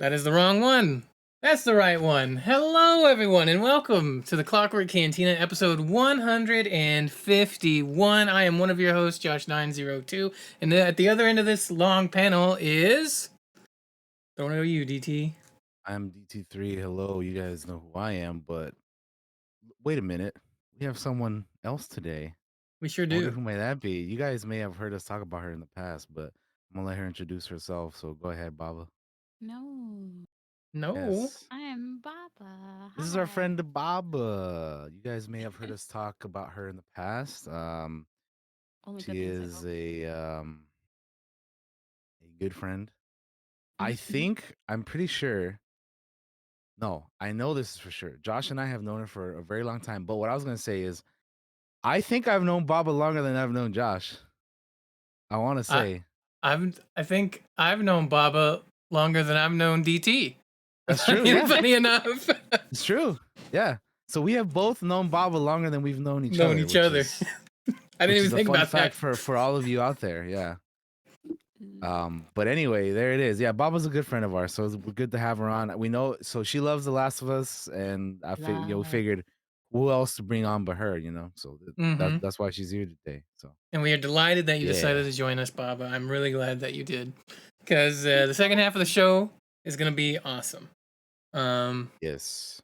That is the wrong one. That's the right one. Hello, everyone, and welcome to the Clockwork Cantina, episode 151. I am one of your hosts, Josh902, and at the other end of this long panel is. Don't know you, DT. I'm DT3. Hello, you guys know who I am, but wait a minute. We have someone else today. We sure I wonder do. who may that be. You guys may have heard us talk about her in the past, but I'm gonna let her introduce herself. So go ahead, Baba. No, No. Yes. I am Baba. This is our Hi. friend Baba. You guys may have heard us talk about her in the past. Only good She things, I is hope. a good friend. I Mhm. think I'm pretty sure. No, I know this is for sure. Josh and I have known her for a very long time. But what I was gonna say is I think I've known Baba longer than I've known Josh. I want to I, say I think I've known Baba longer than I've known DT. that's true. Funny, Yeah, funny enough, it's true. Yeah. So we have both known Baba longer than we've known each known other, each other. I didn't which even is a think fun about that. fact for all of you out there. Yeah. Mm, But anyway, there it is. Yeah, Baba's a good friend of ours, so it's good to have her on. We know, so she loves The Last of Us, and we Love. figured who else to bring on but her, So Mm-hmm. that's why she's here today. So And we are delighted that you decided yeah, to join us, Baba. I'm really glad that you did, because the second half of the show is going to be awesome. Um, yes,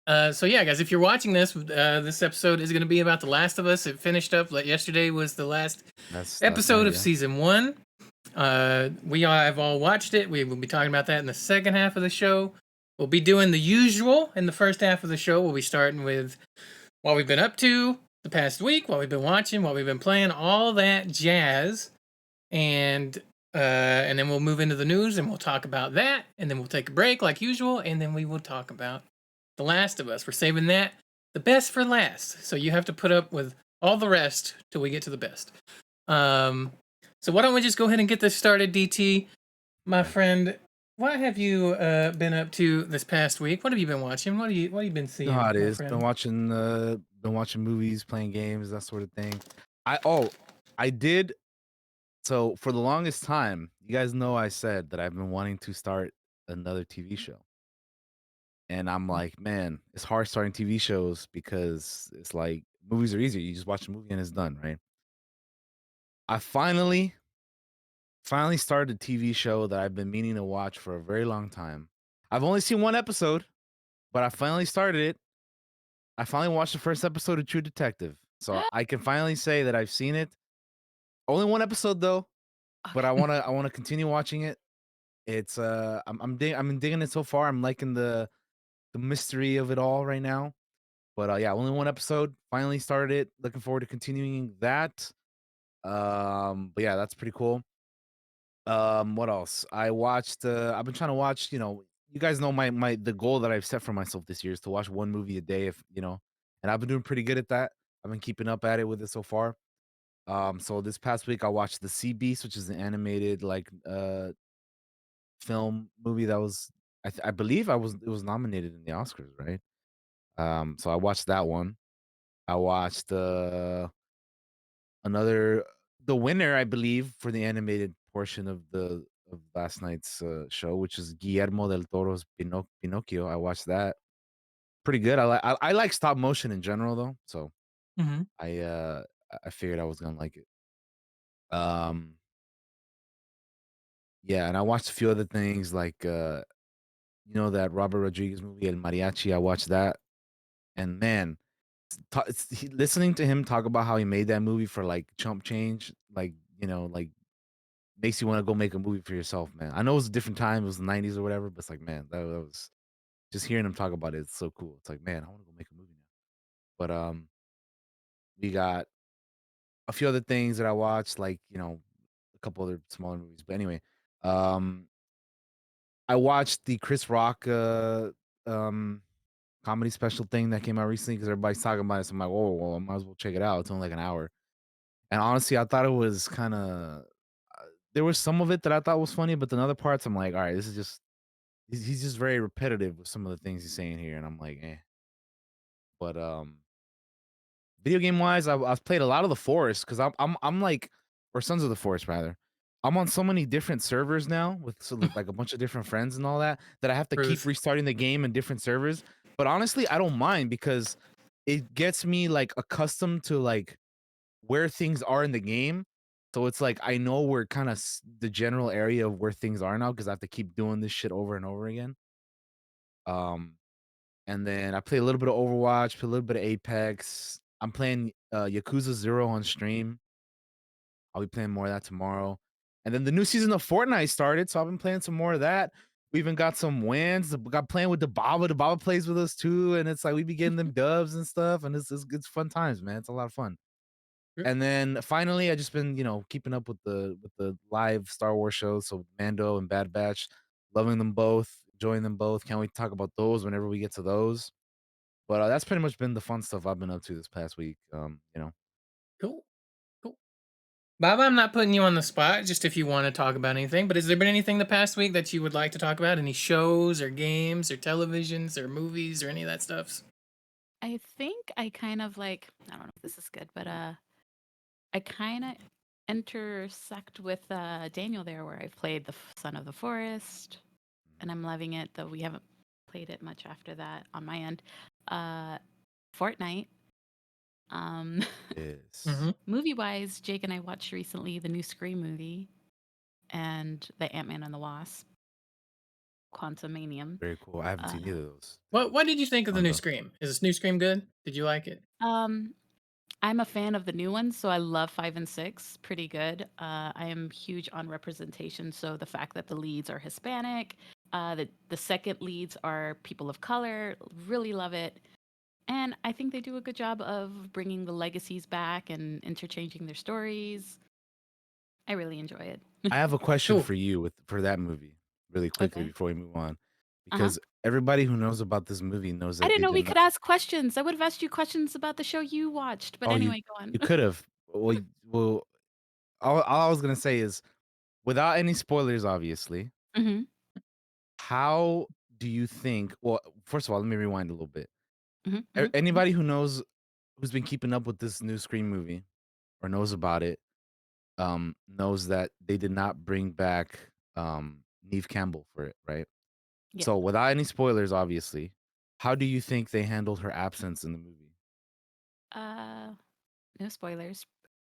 so yeah, guys, if you're watching this, this episode is going to be about The Last of Us. It finished up. Like yesterday was the last that's episode right. of Yeah, season one. We have all watched it. We will be talking about that in the second half of the show. We'll be doing the usual in the first half of the show. We'll be starting with what we've been up to the past week, what we've been watching, what we've been playing, all that jazz. And then we'll move into the news and we'll talk about that, and then we'll take a break like usual, and then we will talk about The Last of Us. We're saving that the best for last, so you have to put up with all the rest till we get to the best. Um, so why don't we just go ahead and get this started, DT, my okay. friend? What have you been up to this past week? What have you been watching? What have you been You know how seeing, it my is. Been friend? watching movies, playing games, that sort of thing. I did so for the longest time, you guys know I said that I've been wanting to start another TV show. And I'm like, man, it's hard starting TV shows because it's like movies are easier. You just watch a movie and it's done, right? I finally started a TV show that I've been meaning to watch for a very long time. I've only seen one episode, but I finally started it. I finally watched the first episode of True Detective. So I can finally say that I've seen it. Only one episode though, but Okay. I wanna continue watching it. It's I'm digging it so far. I'm liking the mystery of it all right now. But yeah, only one episode. Finally started it. Looking forward to continuing that. But yeah, that's pretty cool. What else? I've been trying to watch, you guys know my the goal that I've set for myself this year is to watch one movie a day and I've been doing pretty good at that. I've been keeping up at it with it so far. So this past week I watched The Sea Beast, which is an animated film movie that was I believe it was nominated in the Oscars, right? So I watched that one. I watched another the winner, I believe, for the animated portion of last night's show, which is Guillermo del Toro's Pinocchio. I watched that. Pretty good. I like stop motion in general though, so Mm-hmm. I uh I figured I was gonna like it. Um yeah, and I watched a few other things like that Robert Rodriguez movie El Mariachi. I watched that, and man, listening to him talk about how he made that movie for like chump change, like makes you wanna go make a movie for yourself, man. I know it was a different time, it was the '90s or whatever, but it's like, man, that was just hearing him talk about it, it's so cool. It's like, man, I wanna go make a movie now. But, we got a few other things that I watched, like, a couple other smaller movies, but anyway, um, I watched the Chris Rock, um, comedy special thing that came out recently because everybody's talking about it, so I'm like, "Whoa, well, I might as well check it out." It's only like an hour, and honestly, I thought it was kinda there was some of it that I thought was funny, but then other parts, I'm like, "Alright, this is just." He's just very repetitive with some of the things he's saying here, and I'm like, "Eh." But, video game wise, I've played a lot of The Forest because I'm like or Sons of the Forest rather. I'm on so many different servers now with like a bunch of different friends and all that I have to keep Truth. restarting the game in different servers. But honestly, I don't mind because it gets me like accustomed to like where things are in the game. So it's like I know where kind of the general area of where things are now because I have to keep doing this shit over and over again. Um, and then I play a little bit of Overwatch, play a little bit of Apex. I'm playing Yakuza Zero on stream. I'll be playing more of that tomorrow. And then the new season of Fortnite started, so I've been playing some more of that. We even got some wins. Got playing with DaBaba. DaBaba plays with us too, and it's like we be getting them dubs and stuff, and it's fun times, man. It's a lot of fun. Yep. And then finally, I just been keeping up with the live Star Wars shows, so Mando and Bad Batch, loving them both, enjoying them both. Can't wait to talk about those whenever we get to those. But that's pretty much been the fun stuff I've been up to this past week. Cool. Cool. Baba, I'm not putting you on the spot, just if you want to talk about anything, but has there been anything the past week that you would like to talk about? Any shows or games or televisions or movies or any of that stuff? I think I kind of like, I don't know if this is good, but I kind of intersect with Daniel there, where I've played the Son of the Forest, and I'm loving it. Though we haven't played it much after that on my end. Uh, Fortnite. Um, Yes. Mm-hmm. movie wise, Jake and I watched recently the new Scream movie and the Ant-Man and the Wasp, Quantumanium. Very cool. I haven't Uh, seen either of those. What did you think of the Fun new though. Scream? Is this new Scream good? Did you like it? um, I'm a fan of the new ones, so I love 5 and 6. Pretty good. I am huge on representation, so the fact that the leads are Hispanic, the second leads are people of color, really love it. And I think they do a good job of bringing the legacies back and interchanging their stories. I really enjoy it. I have a question Cool. for you for that movie, really quickly Okay. before we move on, Uh-huh. because everybody who knows about this movie knows I that didn't they know did we not. could ask questions. I would have asked you questions about the show you watched, but Oh, you anyway, go on. you could have. Well, all I was gonna say is, without any spoilers, obviously, Mhm. how do you think? Well, first of all, let me rewind a little bit. Mhm. Mhm. Mhm. Anybody who's been keeping up with this new Scream movie or knows about it, knows that they did not bring back Neve Campbell for it, right? Yeah. So, without any spoilers, obviously, how do you think they handled her absence in the movie? Uh, no spoilers.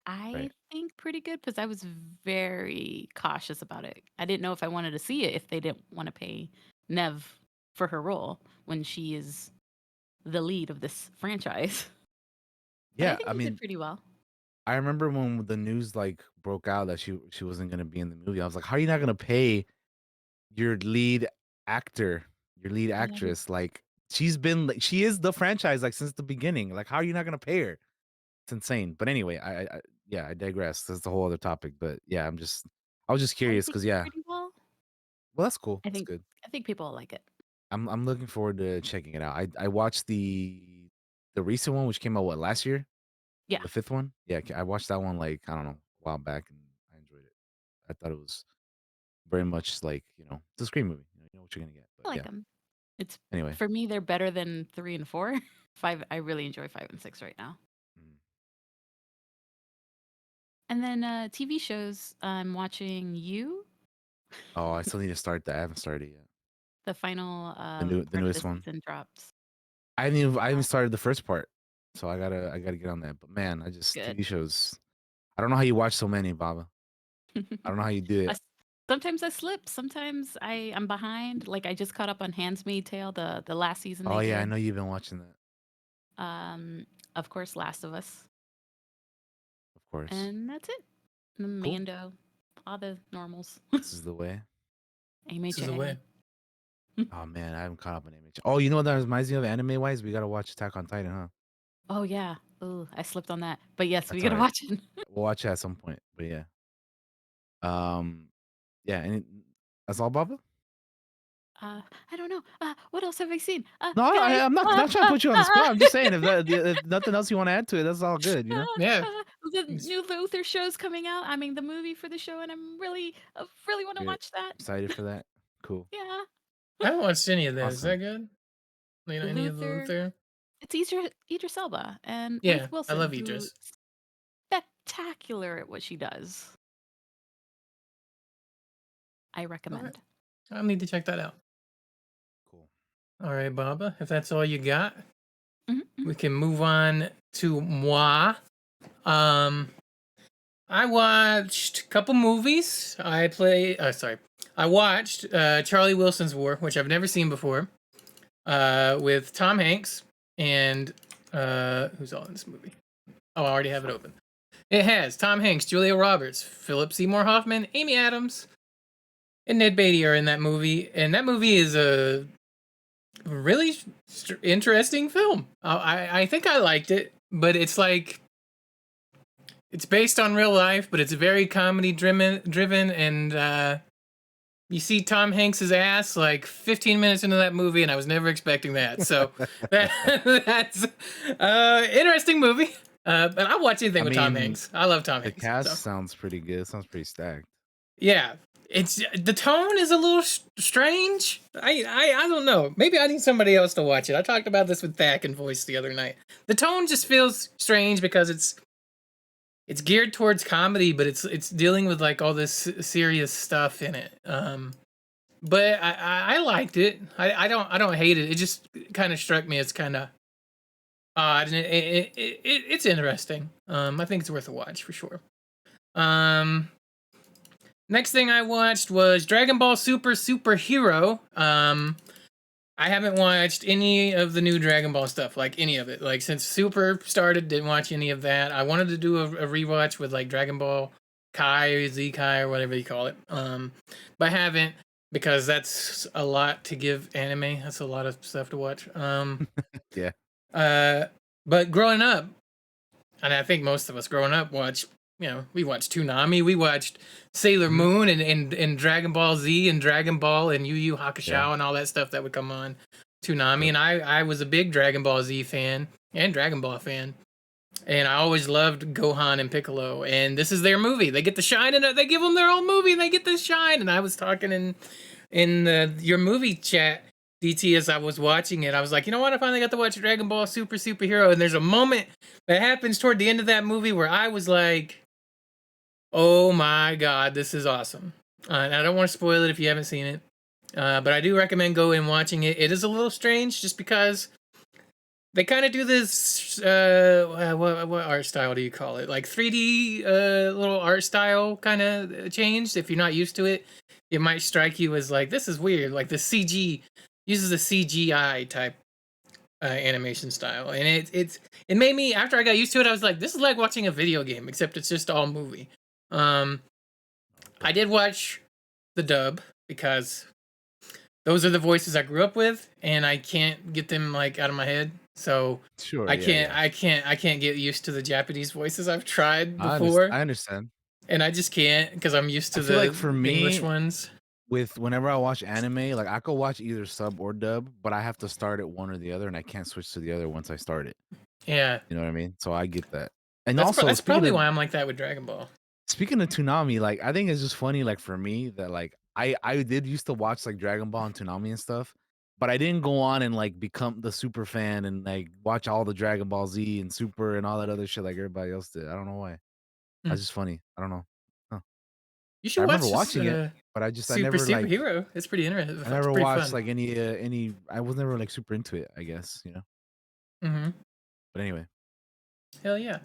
Right. I think pretty good because I was very cautious about it. I didn't know if I wanted to see it if they didn't want to pay Nev for her role when she is the lead of this franchise. But I Yeah, think I they did mean, pretty well. I remember when the news like broke out that she wasn't gonna be in the movie. I was like, how are you not gonna pay your lead actor, your lead Yeah. actress? Like, she is the franchise like since the beginning. Like, how are you not gonna pay her? It's insane. But anyway, yeah, I digress. That's a whole other topic. But yeah, I was just I curious think because yeah, pretty well. well, that's cool. I That's think good. I think people will like it. I'm looking forward to checking it out. I watched the recent one, which came out what last year, Yeah, the fifth one. Yeah, I watched that one like I don't know a while back, and I enjoyed it. I thought it was very much like it's a Scream movie. You know what you're gonna get. But I like yeah, them. It's anyway, for me they're better than 3 and 4. 5 I really enjoy 5 and 6 right now. mm. And then TV shows, I'm watching You, Oh, I still need to start that. I haven't started yet. the final The part of the newest one. season drops. I haven't started the first part, so I gotta get on that. But man, I just Good. TV shows. I don't know how you watch so many, Baba. I don't know how you do I it. s Sometimes I slip, sometimes I'm behind, like, I just caught up on Handmaid's Tale, the last season Oh they yeah, I did. know you've been watching that, Um, of course, Last of Us, of course. and that's it. Cool. Mando, all the normals. This is the way. This is the way. AMHA. Oh man, I haven't caught up on image. Oh, you know what that reminds me of anime wise? We gotta watch Attack on Titan, huh? Oh, yeah. Ooh, I slipped on that, but yes, we That's all gotta right. watch it. We'll watch it at some point. But yeah. Um yeah, and that's all, Baba? I don't know, what else have I seen? No, Guys, I'm not trying to put you on the spot. I'm just saying if nothing else you want to add to it, that's all good, you know? Yeah. the new Luther show's coming out. I mean, the movie for the show, and I'm really want to You're watch that. excited for that? Cool. Yeah, I haven't watched any of those. Is that Awesome. good? Any of the Luther. Luther? It's Idris Elba and Yeah, Ruth I Wilson, love who's Idris. spectacular at what she does. I recommend. I'll need to check that out. Cool. All right, Baba, if that's all you got, Mhm. we can move on to moi. I watched a couple movies. I watched Charlie Wilson's War, which I've never seen before, with Tom Hanks and who's all in this movie? Oh, I already have it open. It has Tom Hanks, Julia Roberts, Philip Seymour Hoffman, Amy Adams, and Ned Beatty are in that movie. And that movie is a really interesting film. I think I liked it, but it's like it's based on real life, but it's very comedy driven, and you see Tom Hanks's ass like 15 minutes into that movie, and I was never expecting that. So that's interesting movie. But I'll watch anything with Tom Hanks. I love Tom The Hanks. cast So. sounds pretty good. Sounds pretty stacked. Yeah, it's the tone is a little strange. I don't know. Maybe I need somebody else to watch it. I talked about this with Thack and Voice the other night. The tone just feels strange because it's geared towards comedy, but it's dealing with like all this serious stuff in it. But I liked it. I don't hate it. It just kind of struck me as kind of odd, and it's interesting. I think it's worth a watch for sure. Next thing I watched was Dragon Ball Super Superhero. I haven't watched any of the new Dragon Ball stuff, like any of it. Like since Super started, didn't watch any of that. I wanted to do a rewatch with like Dragon Ball Kai, Z Kai, or whatever you call it. But I haven't because that's a lot to give anime. That's a lot of stuff to watch. Yeah. But growing up, and I think most of us growing up we watched Toonami, we watched Sailor Moon and Dragon Ball Z and Dragon Ball and Yu Yu Hakusho and all that stuff that would come on Toonami. And I was a big Dragon Ball Z fan and Dragon Ball fan. And I always loved Gohan and Piccolo. And this is their movie. They get the shine, and they give them their own movie, and they get the shine. And I was talking in your movie chat, DT, as I was watching it. I was like, you know what? I finally got to watch Dragon Ball Superhero. And there's a moment that happens toward the end of that movie where I was like, oh my God, this is awesome. And I don't want to spoil it if you haven't seen it. But I do recommend going and watching it. It is a little strange just because they kind of do this, what art style do you call it? Like 3D little art style kind of changed. If you're not used to it, it might strike you as like, this is weird. Like the CG uses a CGI type animation style. And it made me, after I got used to it, I was like, this is like watching a video game, except it's just all movie. I did watch the dub because those are the voices I grew up with, and I can't get them like out of my head. So Sure. I can't get used to the Japanese voices I've tried I before, understand. and I just can't because I'm used to I feel the like for me, English ones. whenever I watch anime, like I could watch either sub or dub, but I have to start at one or the other, and I can't switch to the other once I start it. Yeah, You know what I mean? So I get that. And that's also, that's probably why I'm like that with Dragon Ball. speaking of Toonami, like I think it's just funny, like for me that like I did used to watch like Dragon Ball and Toonami and stuff, but I didn't go on and like become the super fan and like watch all the Dragon Ball Z and Super and all that other shit like everybody else did. I don't know why. That's just funny. I don't know. Huh. You I should watch remember this, watching it, but I never like Superhero. It's pretty interesting. I It's never pretty watched fun. like any. I was never like super into it. I guess Mm-hmm. But anyway, Hell yeah.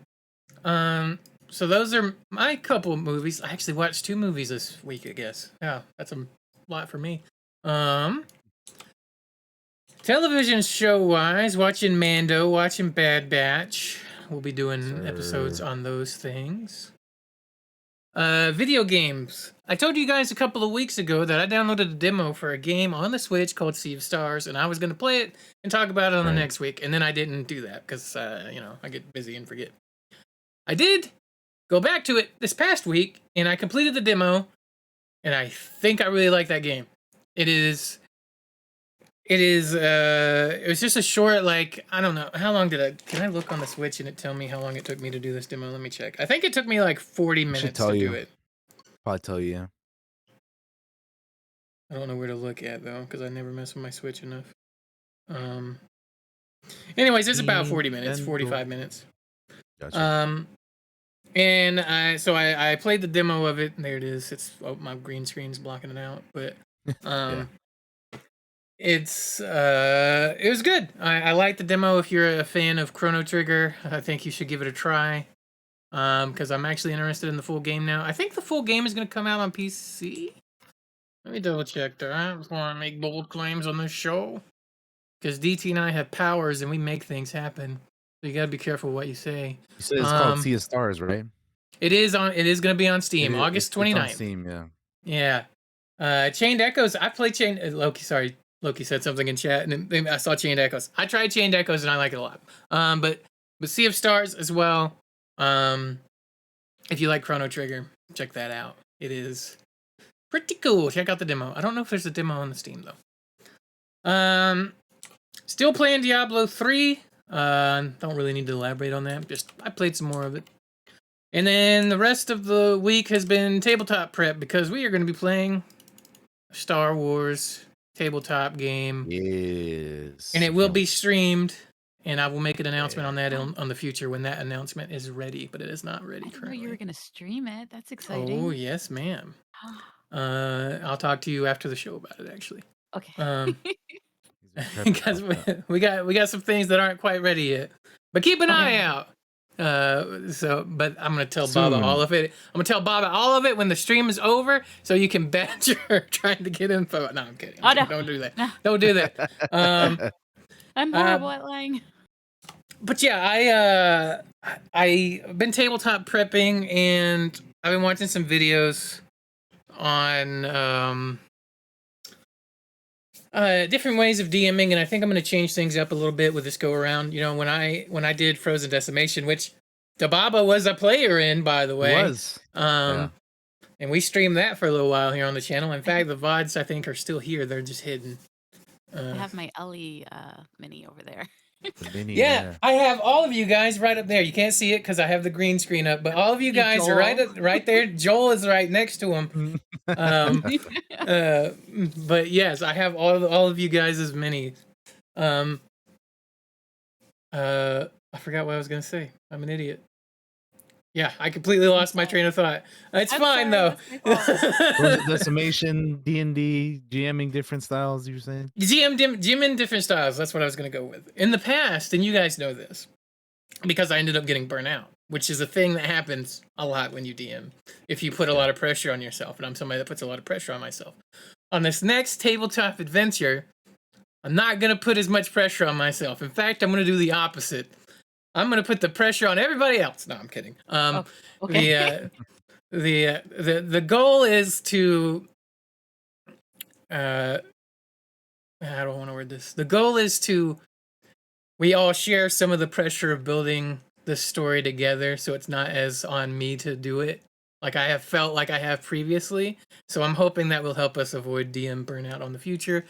So those are my couple of movies. I actually watched 2 movies this week, I guess. Yeah, that's a lot for me. Television show wise, watching Mando, watching Bad Batch. We'll be doing episodes on those things. Video games. I told you guys a couple of weeks ago that I downloaded a demo for a game on the Switch called Sea of Stars, and I was going to play it and talk about it on the next week, and then I didn't do that because, I get busy and forget. I did go back to it this past week, and I completed the demo, and I think I really like that game. It was just a short, like, I don't know, how long can I look on the Switch and it tell me how long it took me to do this demo? Let me check. I think it took me like 40 minutes to do it. Probably tell you, yeah. I don't know where to look at though, because I never mess with my Switch enough. Anyways, it's about 40 minutes, 45 minutes. Gotcha. And I played the demo of it. And there it is. It's my green screen's blocking it out, but Yeah. it was good. I like the demo. If you're a fan of Chrono Trigger, I think you should give it a try. Because I'm actually interested in the full game now. I think the full game is going to come out on PC. Let me double check that before I make bold claims on this show. Because DT and I have powers and we make things happen. So you got to be careful what you say. You said it's called Sea of Stars, right? It is going to be on Steam, August 29th. It's on Steam, yeah. Yeah. Chained Echoes. I played Chained Loki. Sorry, Loki said something in chat, and I saw Chained Echoes. I tried Chained Echoes, and I like it a lot. But Sea of Stars as well. If you like Chrono Trigger, check that out. It is pretty cool. Check out the demo. I don't know if there's a demo on the Steam though. Still playing Diablo 3. Don't really need to elaborate on that. Just I played some more of it. And then the rest of the week has been tabletop prep because we are going to be playing Star Wars tabletop game. Yes. And it will be streamed, and I will make an announcement on that on the future when that announcement is ready, but it is not ready I didn't know currently. you were gonna stream it. That's exciting. Oh, yes, ma'am. I'll talk to you after the show about it, actually. Okay. Because we got some things that aren't quite ready yet, but keep an eye out. But I'm gonna tell Baba all of it. I'm gonna tell Baba all of it when the stream is over, so you can badger trying to get info. No, I'm kidding. Oh, no. Don't do that. Don't do that. I'm horrible at lying. But yeah, I've been tabletop prepping, and I've been watching some videos on different ways of DMing, and I think I'm going to change things up a little bit with this go around. You know, when I did Frozen Decimation, which DaBaba was a player in, by the way. It was. And we streamed that for a little while here on the channel. In fact, the VODs I think are still here. They're just hidden. I have my Ellie mini over there. The mini, yeah, I have all of you guys right up there. You can't see it because I have the green screen up, but all of you guys are right there. Joel is right next to him. But yes, I have all of you guys as many. I forgot what I was gonna say. I'm an idiot. Yeah, I completely lost my train of thought. It's fine though. Decimation, D&D, GMing different styles. You were saying GM different styles. That's what I was gonna go with. In the past, and you guys know this, because I ended up getting burnt out, which is a thing that happens a lot when you DM. If you put a lot of pressure on yourself, and I'm somebody that puts a lot of pressure on myself. On this next tabletop adventure, I'm not gonna put as much pressure on myself. In fact, I'm gonna do the opposite. I'm gonna put the pressure on everybody else. No, I'm kidding. Okay. The goal is to I don't want to word this. The goal is to we all share some of the pressure of building the story together, so it's not as on me to do it like I have felt like I have previously. So I'm hoping that will help us avoid DM burnout on the future.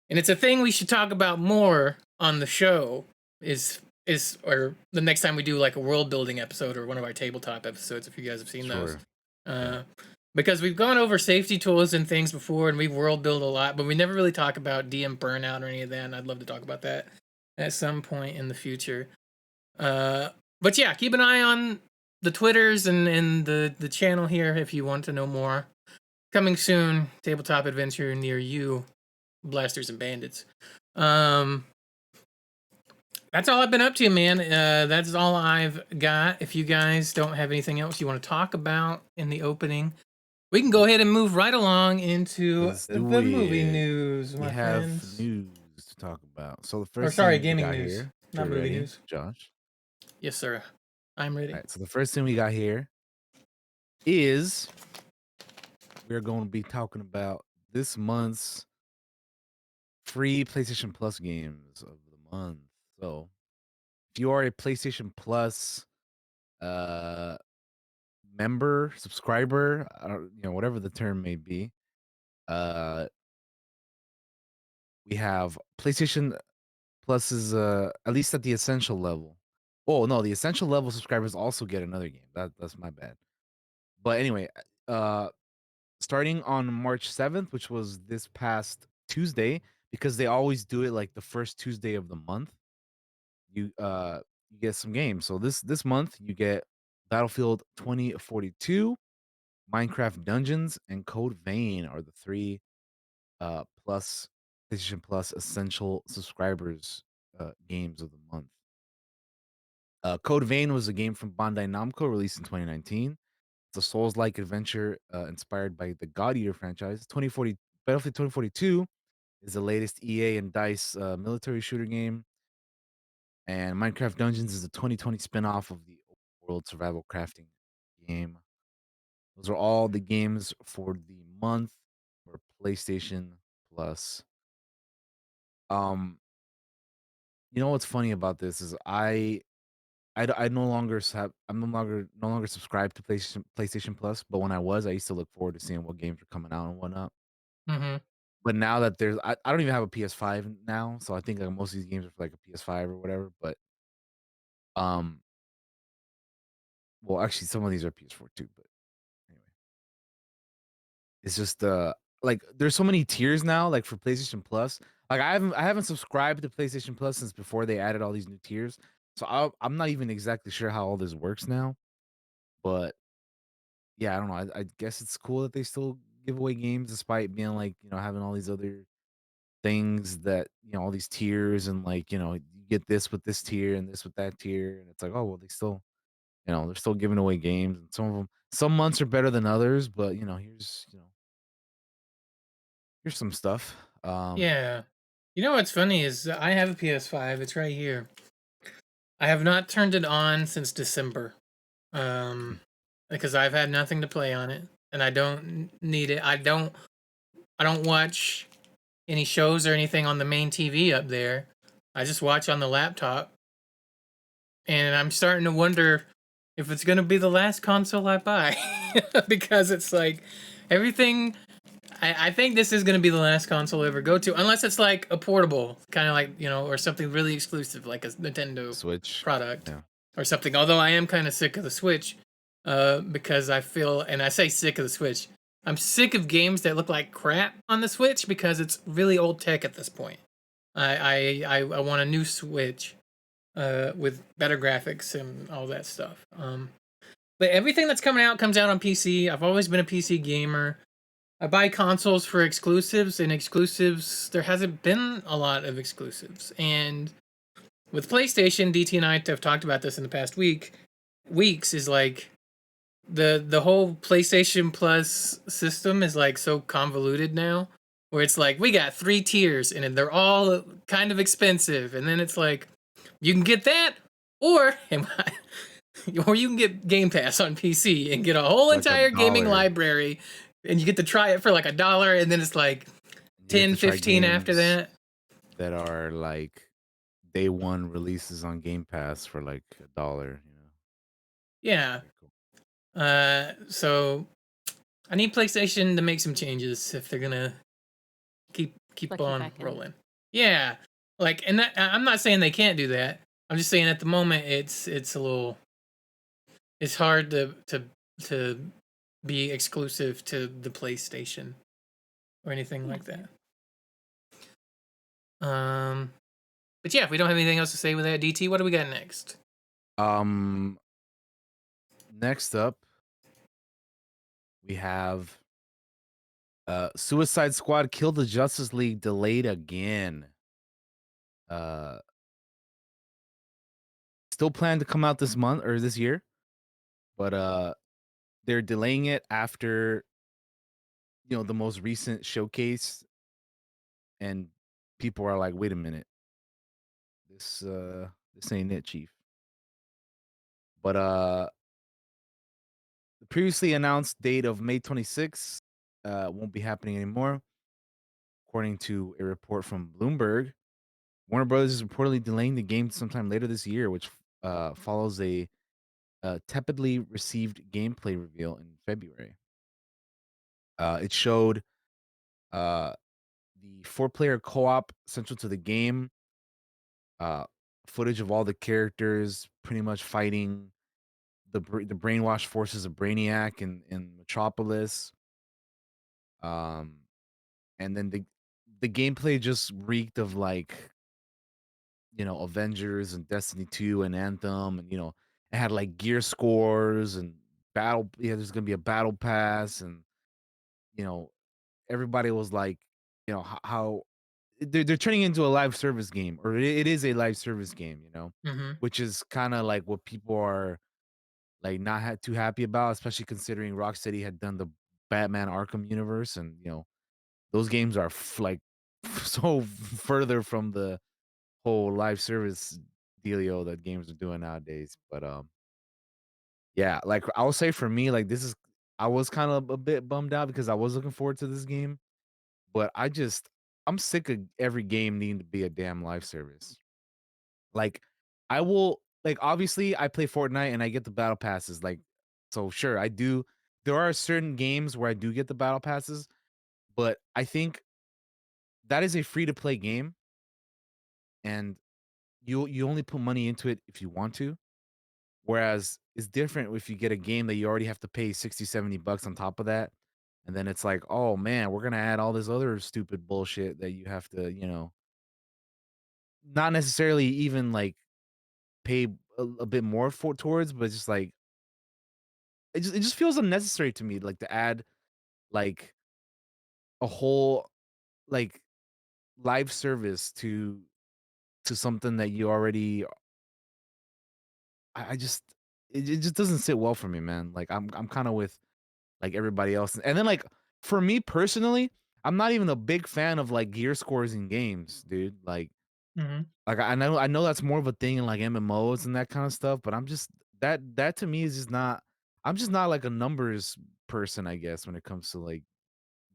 And it's a thing we should talk about more on the show or the next time we do like a world building episode or one of our tabletop episodes, if you guys have seen those. Because we've gone over safety tools and things before, and we've world built a lot, but we never really talk about DM burnout or any of that, and I'd love to talk about that at some point in the future. But yeah, keep an eye on the Twitters and the channel here if you want to know more. Coming soon, tabletop adventure near you, Blasters and Bandits. That's all I've been up to, man. That's all I've got. If you guys don't have anything else you want to talk about in the opening, we can go ahead and move right along into the movie news. We have news to talk about. So the first gaming news, here, not movie news. Josh. Yes, sir. I'm ready. All right, so the first thing we got here is we're going to be talking about this month's free PlayStation Plus games of the month. So if you are a PlayStation Plus member, subscriber, whatever the term may be, we have PlayStation Plus is at least at the essential level. Oh no, the essential level subscribers also get another game. That's my bad. But anyway, starting on March 7th, which was this past Tuesday, because they always do it like the first Tuesday of the month, you get some games. So this month you get Battlefield 2042, Minecraft Dungeons, and Code Vein are the three plus PlayStation Plus essential subscribers games of the month. Code Vein was a game from Bandai Namco released in 2019. It's a Souls-like adventure inspired by the God Eater franchise. 2040 Battlefield 2042 is the latest EA and DICE military shooter game, and Minecraft Dungeons is a 2020 spin-off of the open world survival crafting game. Those are all the games for the month for PlayStation Plus. Um, you know what's funny about this is I no longer have I'm no longer subscribed to PlayStation Plus, but when I was, I used to look forward to seeing what games were coming out and whatnot. Mm-hmm. But now that I don't even have a PS5 now, so I think like most of these games are for like a PS5 or whatever. But um, well, actually, some of these are PS4 too. But anyway, it's just like there's so many tiers now. Like for PlayStation Plus, like I haven't subscribed to PlayStation Plus since before they added all these new tiers. So I'm not even exactly sure how all this works now. But yeah, I don't know. I guess it's cool that they still give away games despite being like, having all these other things that, all these tiers and like, you get this with this tier and this with that tier. And it's like, oh, well, they still, they're still giving away games. And some months are better than others, but, here's some stuff. Yeah. You know what's funny is I have a PS5. It's right here. I have not turned it on since December. Because I've had nothing to play on it, and I don't need it. I don't watch any shows or anything on the main TV up there. I just watch on the laptop, and I'm starting to wonder if it's gonna be the last console I buy because it's like everything. I think this is gonna be the last console I ever go to, unless it's like a portable, kind of like or something really exclusive, like a Nintendo Switch. product Yeah. or something. Although I am kind of sick of the Switch, because I feel, and I say sick of the Switch, I'm sick of games that look like crap on the Switch because it's really old tech at this point. I want a new Switch, with better graphics and all that stuff. But everything that's coming out comes out on PC. I've always been a PC gamer. I buy consoles for exclusives, and exclusives, there hasn't been a lot of exclusives. And with PlayStation, DT and I have talked about this in the past weeks, is like the whole PlayStation Plus system is like so convoluted now, where it's like we got three tiers and they're all kind of expensive, and then it's like you can get that, or or you can get Game Pass on PC and get a whole Like a entire gaming dollar. library, and you get to try it for like $1, and then it's like You get 10, to try 15 after games that. that are like day one releases on Game Pass for like $1. Yeah. Pretty cool. So I need PlayStation to make some changes if they're gonna keep Suck you on back in. rolling. Yeah, like, and I'm not saying they can't do that. I'm just saying at the moment it's a little, it's hard to be exclusive to the PlayStation or anything like Yeah. that. But yeah, if we don't have anything else to say with that, DT, what do we got next? Um, Next up, we have Suicide Squad Kill the Justice League delayed again. Uh, Still planned to come out this month or this year, but they're delaying it after the most recent showcase, and people are like, "Wait a minute, this ain't it, Chief." But the previously announced date of May 26th won't be happening anymore, according to a report from Bloomberg. Warner Brothers is reportedly delaying the game sometime later this year, which follows a tepidly received gameplay reveal in February. It showed uh, the four-player co-op central to the game, uh, footage of all the characters pretty much fighting the brainwashed forces of Brainiac in Metropolis. Um, and then the gameplay just reeked of like Avengers and Destiny 2 and Anthem, and It had like gear scores and battle. Yeah, there's gonna be a battle pass, and you know, everybody was like, how they're turning into a live service game, or it is a live service game, Mm-hmm. which is kind of like what people are like not too happy about, especially considering Rocksteady had done the Batman Arkham universe, and those games are like so further from the whole live service dealio that games are doing nowadays. But yeah, like I will say for me, like I was kind of a bit bummed out because I was looking forward to this game, but I'm sick of every game needing to be a damn live service. Like I will like obviously I play Fortnite and I get the battle passes, like so sure I do. There are certain games where I do get the battle passes, but I think that is a free to play game, and you only put money into it if you want to. Whereas it's different if you get a game that you already have to pay 60, $70 on top of that. And then it's like, oh man, we're gonna add all this other stupid bullshit that you have to, not necessarily even like pay a bit more for towards, but it's just like it just feels unnecessary to me, like to add like a whole like live service to something that you already I just it just doesn't sit well for me, man. Like I'm kind of with like everybody else. And then like for me personally, I'm not even a big fan of like gear scores in games, dude. Mm-hmm. Like I know that's more of a thing in like MMOs and that kind of stuff, but I'm just that to me is just not I'm just not like a numbers person, I guess, when it comes to like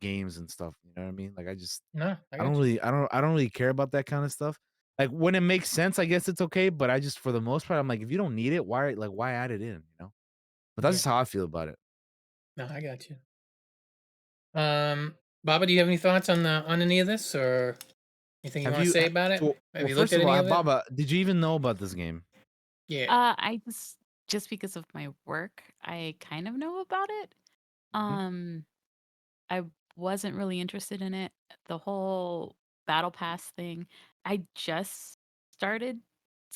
games and stuff. You know what I mean? Like No, I I don't got you. really I don't really care about that kind of stuff. Like when it makes sense, I guess it's okay, but I just for the most part, I'm like, if you don't need it, why add it in, But that's Yeah. just how I feel about it. No, I got you. Baba, do you have any thoughts on any of this, or anything you Have want to you say about it? Have well, you looked first at of all, any of it? Baba, did you even know about this game? Yeah. I just because of my work, I kind of know about it. Mhm. Um, I wasn't really interested in it. The whole battle pass thing, I just started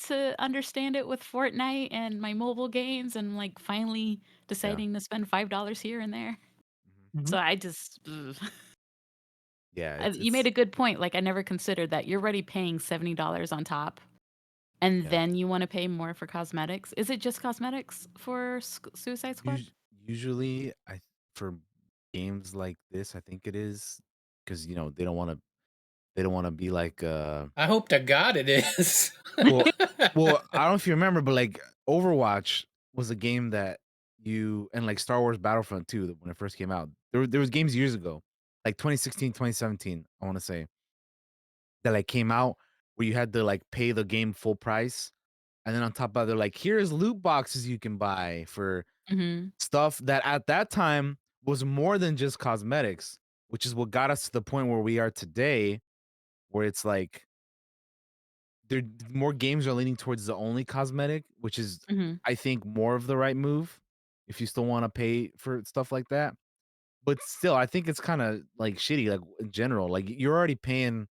to understand it with Fortnite and my mobile games and like finally Yeah. deciding to spend $5 here and there. Mhm. Mhm. So I just ugh. Yeah, You made a good point. Like I never considered that you're already paying $70 on top and yeah. then you want to pay more for cosmetics. Is it just cosmetics for Suicide Squad? Usually for games like this, I think it is because they don't want to be like I hope to God it is. well I don't know if you remember, but like Overwatch was a game that you and like Star Wars Battlefront 2 when it first came out. There was games years ago, like 2016, 2017, I want to say, that like came out where you had to like pay the game full price. And then on top of it, they're like, here's loot boxes you can buy for Hmm. stuff that at that time was more than just cosmetics, which is what got us to the point where we are today, where it's like there more games are leaning towards the only cosmetic, which is Hmm. I think more of the right move if you still want to pay for stuff like that. But still, I think it's kind of like shitty, like in general. Like you're already paying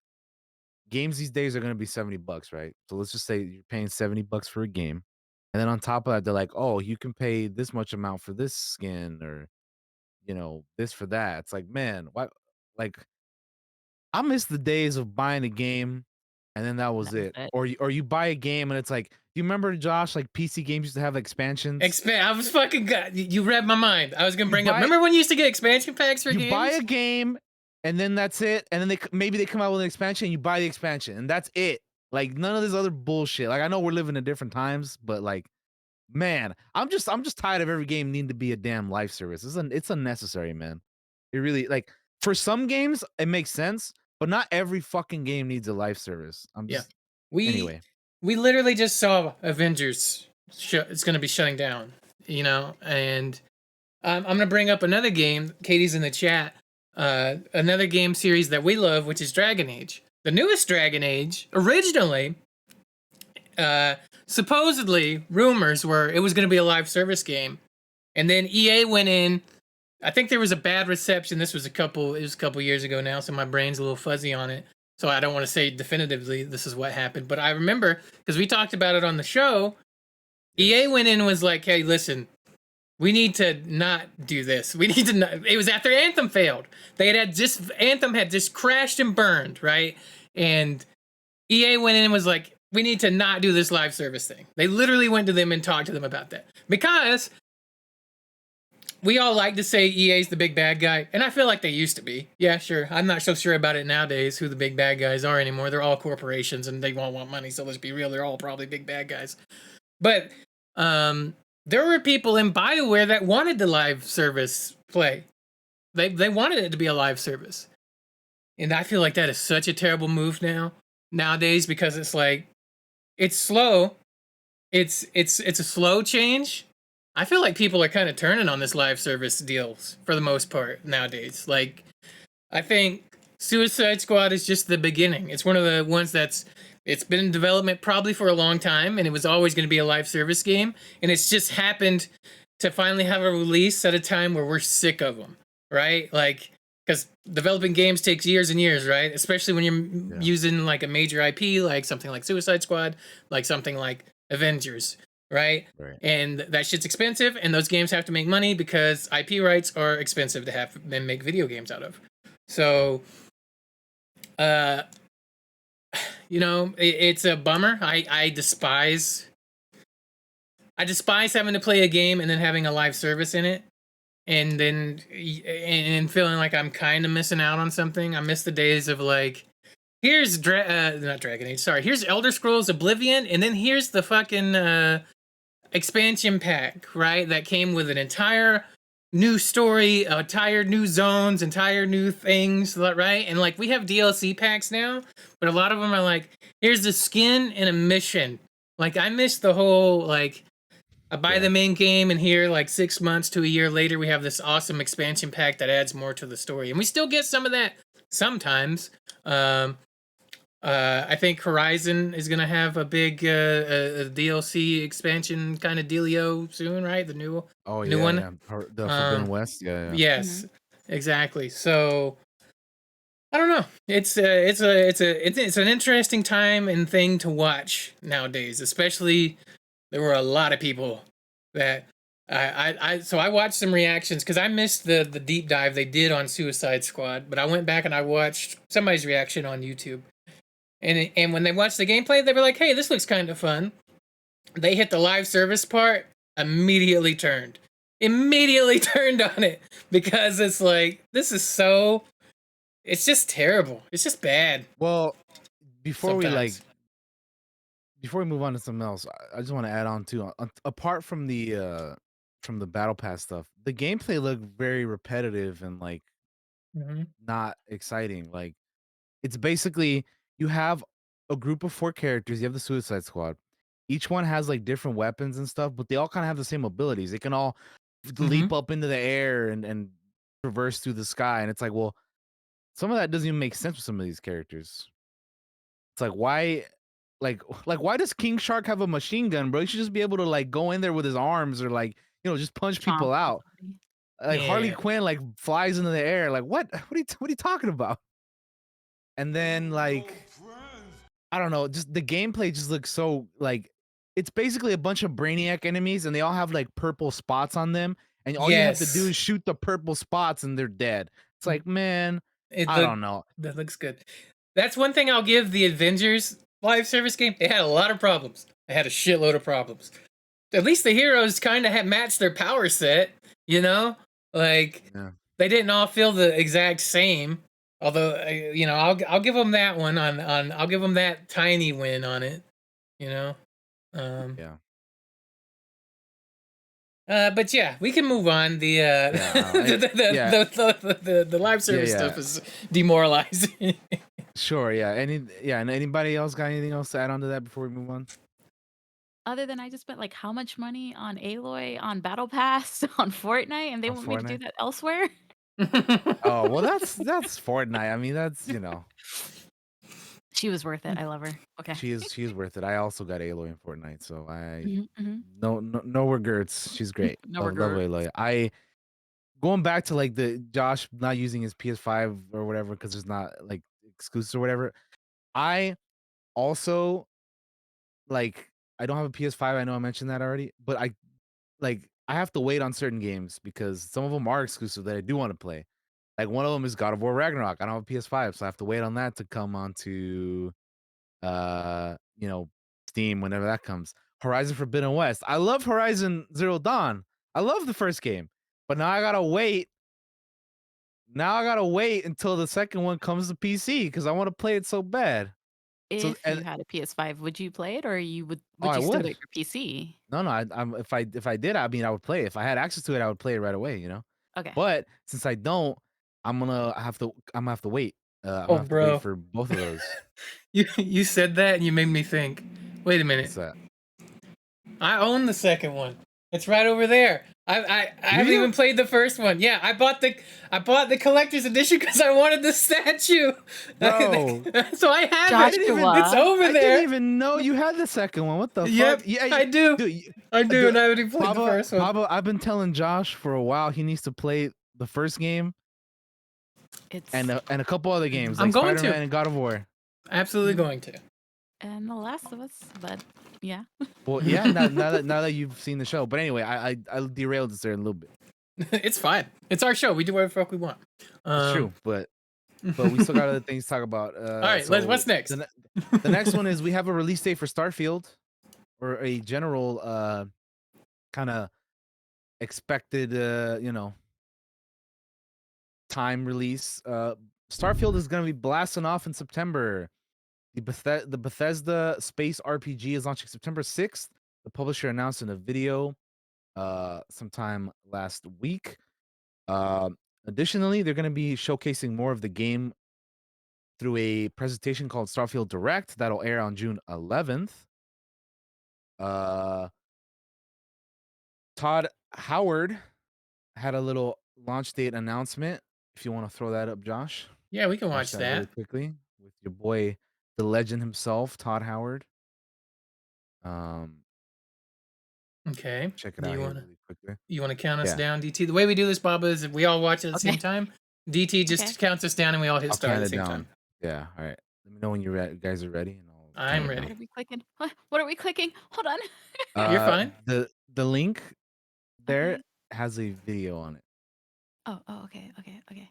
games these days are gonna be $70, right? So let's just say you're paying $70 for a game. And then on top of that, they're like, oh, you can pay this much amount for this skin or this for that. It's like, man, what like I miss the days of buying a game and then that was That was it. it. Or you buy a game and it's like, do you remember Josh, like PC games used to have expansions? I was fucking God. You read my mind. I was gonna You bring up. buy Remember when you used to get expansion packs for you buy games? a game and then that's it. And then maybe they come out with an expansion and you buy the expansion and that's it. Like none of this other bullshit. Like I know we're living in different times, but like man, I'm just tired of every game needing to be a damn life service. It's unnecessary, man. It really like for some games it makes sense, but not every fucking game needs a life service. I'm Yeah. just We anyway. we literally just saw Avengers. It's gonna be shutting down. And I'm gonna bring up another game. Katie's in the chat. Another game series that we love, which is Dragon Age. The newest Dragon Age, originally, uh, supposedly rumors were it was gonna be a live service game, and then EA went in. I think there was a bad reception. It was a couple years ago now, so my brain's a little fuzzy on it. So I don't want to say definitively this is what happened, but I remember because we talked about it on the show. EA went in and was like, hey, listen, we need to not do this. We need to not. It was after Anthem failed. Anthem had just crashed and burned, right? And EA went in and was like, we need to not do this live service thing. They literally went to them and talked to them about that. Because we all like to say EA's the big bad guy, and I feel like they used to be. Yeah, sure. I'm not so sure about it nowadays, who the big bad guys are anymore. They're all corporations, and they all want money, so let's be real. They're all probably big bad guys. But there were people in BioWare that wanted the live service play. They wanted it to be a live service. And I feel like that is such a terrible move nowadays, because it's like, it's slow. It's a slow change. I feel like people are kind of turning on this live service deals for the most part nowadays. Like, I think Suicide Squad is just the beginning. It's one of the ones it's been in development probably for a long time, and it was always going to be a live service game, and it's just happened to finally have a release at a time where we're sick of them, right? Like, because developing games takes years and years, right? Especially when you're using like a major IP, like something like Suicide Squad, like something like Avengers, right? And that shit's expensive, and those games have to make money because IP rights are expensive to have and make video games out of. So, it's a bummer. I despise having to play a game and then having a live service in it, and then feeling like I'm kind of missing out on something. I miss the days of like, here's not Dragon Age, sorry, here's Elder Scrolls Oblivion, and then here's the fucking expansion pack, right? That came with an entire new story, entire new zones, entire new things, right? And like, we have DLC packs now, but a lot of them are like, here's the skin and a mission. Like, I miss the whole, like, I buy the main game, and here, like 6 months to a year later, we have this awesome expansion pack that adds more to the story. And we still get some of that sometimes. I think Horizon is gonna have a big a DLC expansion kind of dealio soon, right? The new one. Yeah. The Forbidden West. Yeah. Yes, exactly. So I don't know. It's an interesting time and thing to watch nowadays. Especially, there were a lot of people that so I watched some reactions because I missed the deep dive they did on Suicide Squad, but I went back and I watched somebody's reaction on YouTube. And when they watched the gameplay, they were like, hey, this looks kind of fun. They hit the live service part, immediately turned on it, because it's like, this is so, it's just terrible. It's just bad. Well, before we move on to something else, I just want to add on too. Apart from the battle pass stuff, the gameplay looked very repetitive and like not exciting. Like, it's basically, you have a group of 4 characters. You have the Suicide Squad. Each one has like different weapons and stuff, but they all kind of have the same abilities. They can all leap up into the air and traverse through the sky. And it's like, well, some of that doesn't even make sense with some of these characters. It's like, why, like why does King Shark have a machine gun, bro? He should just be able to like go in there with his arms, or like, just punch people out. Like, Harley Quinn like flies into the air. Like, what are you talking about? And then, like, I don't know, just the gameplay just looks so like, it's basically a bunch of Brainiac enemies, and they all have like purple spots on them, and all you have to do is shoot the purple spots and they're dead. It's like, man, I don't know. That looks good. That's one thing I'll give the Avengers live service game. They had a lot of problems. They had a shitload of problems. At least the heroes kind of had matched their power set, like, they didn't all feel the exact same. Although, I'll give them that one I'll give them that tiny win on it, But yeah, we can move on. The the live service stuff is demoralizing. Sure, yeah. And anybody else got anything else to add on to that before we move on? Other than I just spent like how much money on Aloy, on Battle Pass, on Fortnite, and they want me to do that elsewhere? Oh, well, that's Fortnite. I mean, that's, She was worth it. I love her. Okay. She is worth it. I also got Aloy in Fortnite, so no regrets. She's great. No Love Aloy. Going back to like the Josh not using his PS5 or whatever because it's not like exclusive or whatever. I also, like, I don't have a PS5. I know I mentioned that already, but I have to wait on certain games because some of them are exclusive that I do want to play. Like one of them is God of War Ragnarok. I don't have a PS5, so I have to wait on that to come onto you know, Steam whenever that comes. Horizon Forbidden West. I love Horizon Zero Dawn. I love the first game, but now I gotta wait. Now I gotta wait until the second one comes to PC because I want to play it so bad. So If and you had a PS5, would you play it, or you would oh, would I you still would. get your PC? No, I'm if I did, I mean, I would play it. If I had access to it, I would play it right away. Okay. But since I don't, I'm gonna have to wait. I'm Oh, gonna have to wait bro. for both of those. You said that and you made me think. Wait a minute. What's that? I own the second one. It's right over there. I Do haven't you? even played the first one. Yeah, I bought the collector's edition because I wanted the statue. Bro. So I have it. Joshua. It's over I there. didn't even know you had the second one. What the Yep, fuck? Yeah, I do. dude, I do, dude, and I already played the first one. Papa, I've been telling Josh for a while he needs to play the first game It's and a couple other games I'm like going to. Spider-Man and God of War. Absolutely going to. and The Last of Us, but yeah. Well, yeah, now that you've seen the show. But anyway, I derailed this there a little bit. It's fine. It's our show. We do whatever the fuck we want. It's true, but we still got other things to talk about. All right, what's next? The next one is we have a release date for Starfield, or a general kind of expected time release. Starfield is going to be blasting off in September. The Bethesda space RPG is launching September 6th. The publisher announced in a video sometime last week. Additionally, they're going to be showcasing more of the game through a presentation called Starfield Direct that'll air on June 11th. Todd Howard had a little launch date announcement. If you want to throw that up, Josh. Yeah, we can watch that really that. quickly with your boy, the legend himself, Todd Howard. Okay. Check it out here really quickly. You want to count us Yeah. down, DT? The way we do this, Baba, is if we all watch it at the same time, DT just counts us down and we all hit I'll start at count the it same down. time. Yeah. All right. Let me know when you guys are ready. And I'm What ready. are we clicking? What are we clicking? Hold on. You're fine. The link there Okay. has a video on it, Oh, okay. and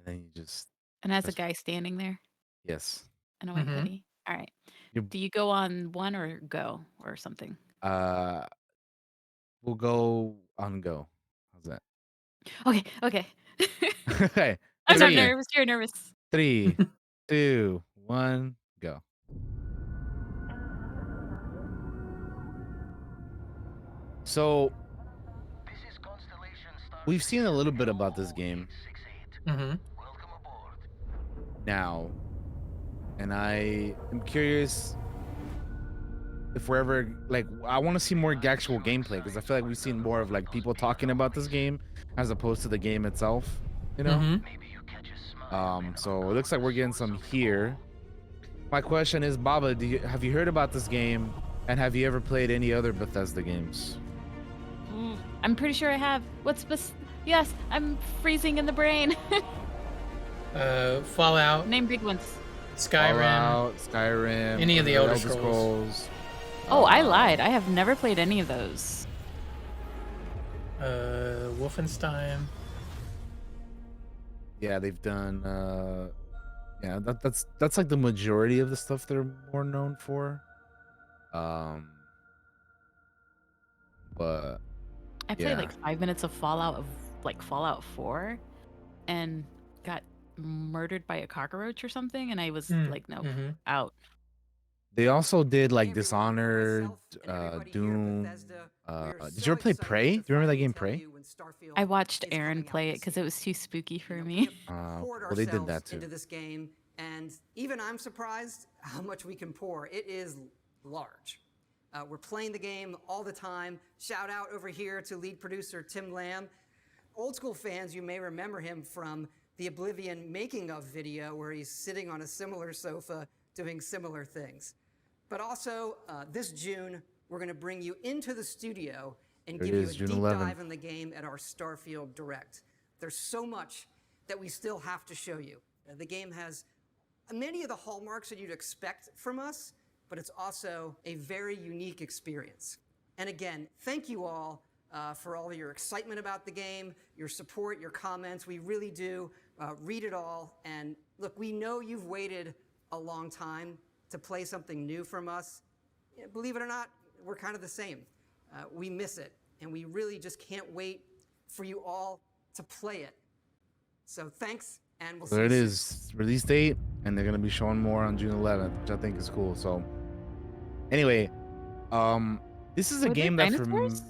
then you just And as a press- guy standing there yes. in a white Mhm. hoodie. All right. You- Do you go on one or go or something? We'll go on go. How's that? Okay. Okay. I'm not Three. nervous. You're nervous. 3, 2, 1, go. So we've seen a little bit about this game Mm-hmm. now, and I am curious if we're ever I want to see more actual gameplay, because I feel like we've seen more of people talking about this game as opposed to the game itself. So it looks like we're getting some here. My question is, Baba, have you heard about this game, and have you ever played any other Bethesda games? I'm pretty sure I have. Yes, I'm freezing in the brain. Fallout, Name big ones. Skyrim. Fallout, Skyrim, Any of the Elder Scrolls. Oh, I lied. I have never played any of those. Wolfenstein. Yeah, they've done. That's like the majority of the stuff they're more known for. But I played like 5 minutes of Fallout 4, and got murdered by a cockroach or something, and I was like, nope, out. they also did Dishonored, Doom. Did you ever play Prey? Do you remember that game, Prey? I watched Aaron play it because it was too spooky for me. Well, they did that too. Into this game, and even I'm surprised how much we can pour. It is large. We're playing the game all the time. Shout out over here to lead producer Tim Lamb. Old school fans, you may remember him from the Oblivion making of video, where he's sitting on a similar sofa doing similar things. But also, this June, we're going to bring you into the studio and give you a June deep 11th. dive in the game at our Starfield Direct. There's so much that we still have to show you. The game has many of the hallmarks that you'd expect from us, but it's also a very unique experience. And again, thank you all for all of your excitement about the game, your support, your comments. We really do read it all. And look, we know you've waited a long time to play something new from us. Believe it or not, we're kind of the same. We miss it, and we really just can't wait for you all to play it. So thanks, and we'll see There you it soon. is, release date, and they're gonna be showing more on June 11th, which I think is cool. So anyway, this is a Were there game that for dinosaurs?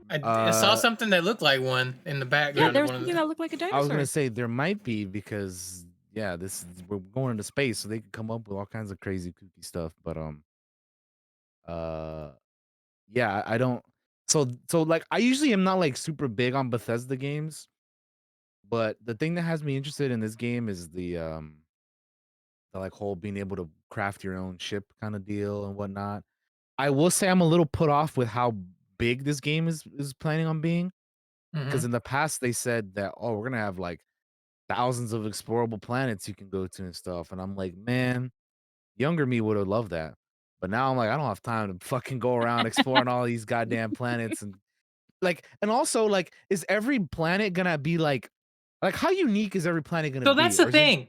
I saw something that looked like one in the Yeah, background there of was one of something the. that looked like a I was gonna dinosaur. say there might be because yeah, we're going into space, so they could come up with all kinds of crazy kooky stuff. But uh, yeah, I don't. So like I usually am not like super big on Bethesda games, but the thing that has me interested in this game is the like whole being able to craft your own ship kind of deal and whatnot. I will say I'm a little put off with how big this game is planning on being because Mhm. in the past they said that oh we're gonna have like thousands of explorable planets you can go to and stuff, and I'm like man, younger me would have loved that, but now I'm like I don't have time to fucking go around exploring all these goddamn planets and like and also like is every planet gonna be like how unique is every planet gonna So that's be the or is it thing.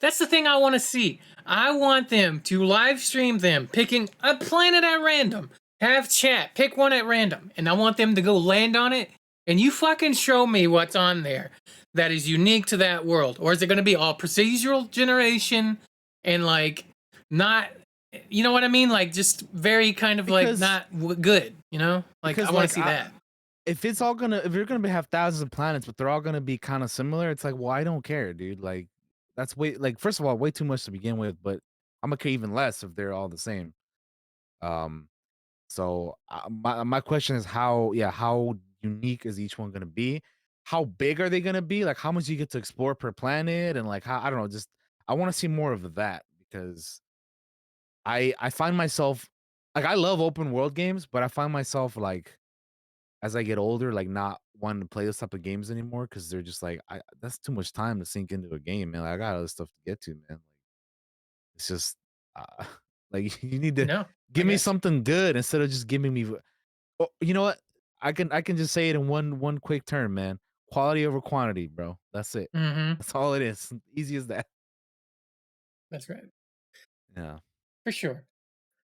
That's the thing I want to see. I want them to live stream them picking a planet at random. Have chat, pick one at random, and I want them to go land on it. And you fucking show me what's on there that is unique to that world. Or is it going to be all procedural generation and like not, you know what I mean? Like just very kind of like because not good, you know? Like I want to like see that. if you're gonna have thousands of planets, but they're all gonna be kind of similar, it's like, well, I don't care, dude. Like, that's way like first of all, way too much to begin with, but I'm gonna care even less if they're all the same. Um, so my question is how unique is each one gonna be? How big are they gonna be? Like, how much you get to explore per planet, and like how I don't know, just I want to see more of that because I find myself like I love open world games, but I find myself like as I get older, like, not wanting to play those type of games anymore because 'cause they're just like, I that's too much time to sink into a game, man. Like, I got other stuff to get to, man. Like, it's just, uh, like, you need to No, I give me got you. something good instead of just giving me oh, you know what? I can just say it in one quick term, man. Quality over quantity, bro. That's it. Mm-hmm. That's all it is. Easy as that. That's right. Yeah. For sure.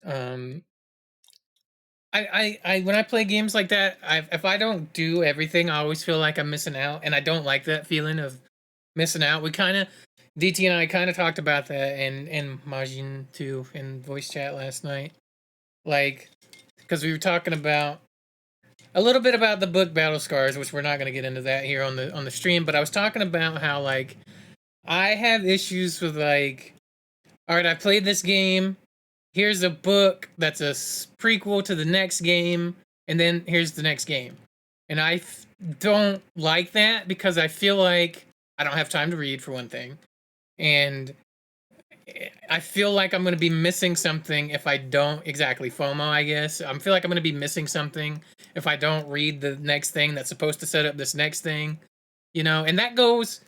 Um, I when I play games like that, if I don't do everything, I always feel like I'm missing out, and I don't like that feeling of missing out. We kind of, DT and I kind of talked about that, and Majin too in voice chat last night, like because we were talking about a little bit about the book Battle Scars, which we're not going to get into that here on the stream, but I was talking about how like I have issues with like, all right, I played this game, here's a book that's a prequel to the next game, and then here's the next game. And don't like that because I feel like I don't have time to read for one thing, and I feel like I'm going to be missing something if I don't exactly FOMO. I guess I feel like I'm going to be missing something if I don't read the next thing that's supposed to set up this next thing, you know. And that goes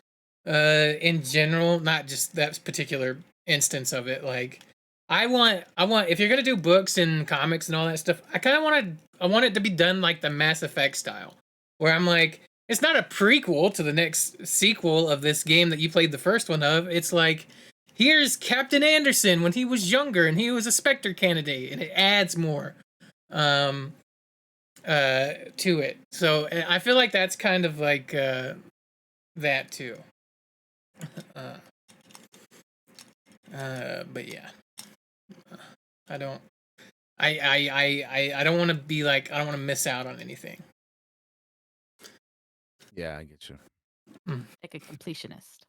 in general, not just that particular instance of it. Like I want if you're gonna do books and comics and all that stuff, I want it to be done like the Mass Effect style, where I'm like, it's not a prequel to the next sequel of this game that you played the first one of. It's like, here's Captain Anderson when he was younger and he was a Spectre candidate, and it adds more um to it. So I feel like that's kind of like that too. Uh, but yeah, I don't. I don't want to be like, I don't want to miss out on anything. Yeah, I get you. Like a completionist.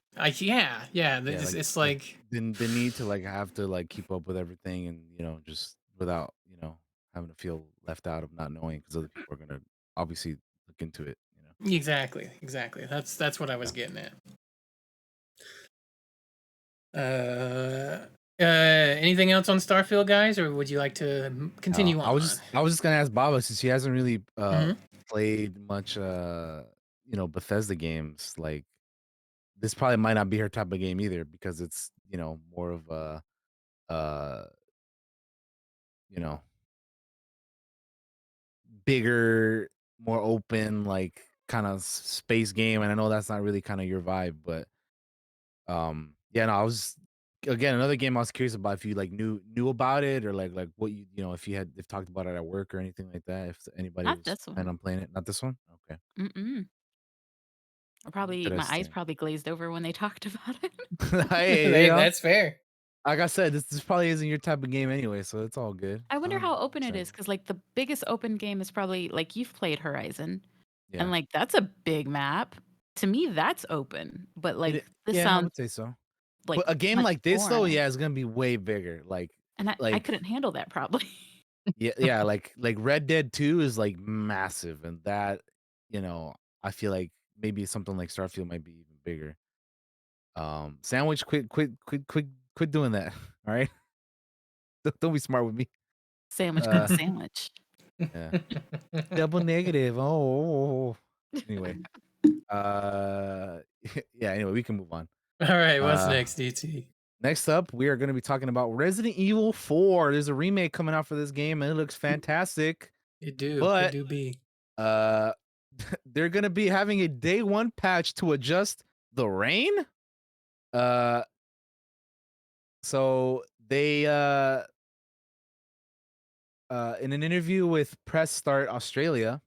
Yeah. Yeah, It's like the need to like have to like keep up with everything and just without having to feel left out of not knowing because other people are gonna obviously look into it. exactly. That's what I was Yeah. getting at. Anything else on Starfield, guys, or would you like to continue I on? was just gonna ask Baba since she hasn't really Mhm. played much Bethesda games. Like this probably might not be her type of game either because it's more of a uh you know, bigger, more open, like kind of space game. And I know that's not really kind of your vibe, but yeah, no, I was again another game I was curious about if you like knew about it or like what you know if talked about it at work or anything like that. If anybody Not was this planning one. on playing it, not this one. Okay, Mm-mm. My eyes interesting. probably glazed over when they talked about it. Hey, Hey, that's fair. like I said, this probably isn't your type of game anyway, so it's all good. I wonder how open it Sorry. is, because like the biggest open game is probably like you've played Horizon, Yeah, and like that's a big map. To me, that's open, but like this yeah, I sounds would say so. like But a game much like this though, more, yeah, is gonna be way bigger. and I Like couldn't handle that probably. yeah, like Red Dead 2 is like massive, and that you know, I feel like maybe something like Starfield might be even bigger. Sandwich, quit doing that. All right, don't be smart with me. Sandwich, good Uh, sandwich. yeah, double negative. Oh. Anyway, yeah. Anyway, we can move on. All right, what's Uh, next, DT? Next up, we are going to be talking about Resident Evil 4. There's a remake coming out for this game, and it looks fantastic. It But do be. uh, they're going to be having a day one patch to adjust the rain. So they in an interview with Press Start Australia,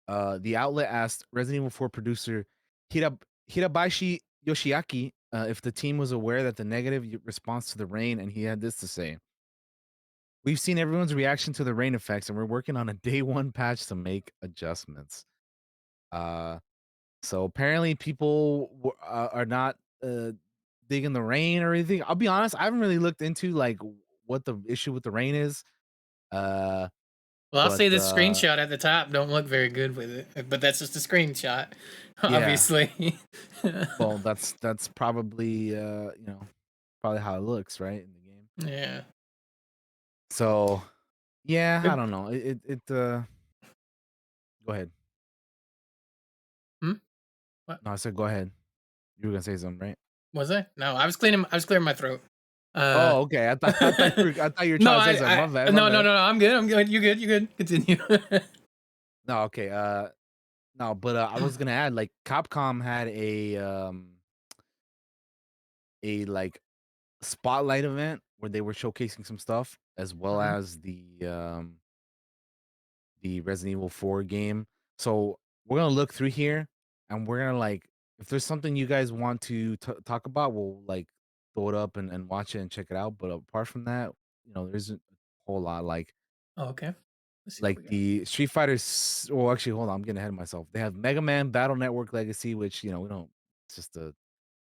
the outlet asked Resident Evil 4 producer Hirabashi Yoshiaki if the team was aware that the negative response to the rain, and he had this to say: "We've seen everyone's reaction to the rain effects, and we're working on a day one patch to make adjustments." Uh, so apparently people are not digging the rain or anything. I'll be honest, I haven't really looked into like what the issue with the rain is. Uh, Well, I'll but say this screenshot at the top don't look very good with it, but that's just a screenshot, yeah, obviously. well, that's probably you know, probably how it looks, right, in the game. Yeah. So yeah, I Good. don't know. Go ahead. Hmm? What No, I said go ahead. You were gonna say something, right? was I? No, I was clearing my throat. Uh, Oh, okay. I thought you were no, trying to say something. My bad. My no, no, bad. no, no. I'm good. I'm good. You good? You good? Continue. No, okay. No, but I was gonna add like Capcom had a like spotlight event where they were showcasing some stuff as well Mhm. as the Resident Evil 4 game. So we're gonna look through here and we're gonna like if there's something you guys want to talk about, we'll like throw it up and watch it and check it out. But apart from that, you know, there isn't a whole lot Oh, okay. Let's see what like we got. the Street Fighters. Well, actually, hold on, I'm getting ahead of myself. They have Mega Man Battle Network Legacy, which you know we don't. It's just a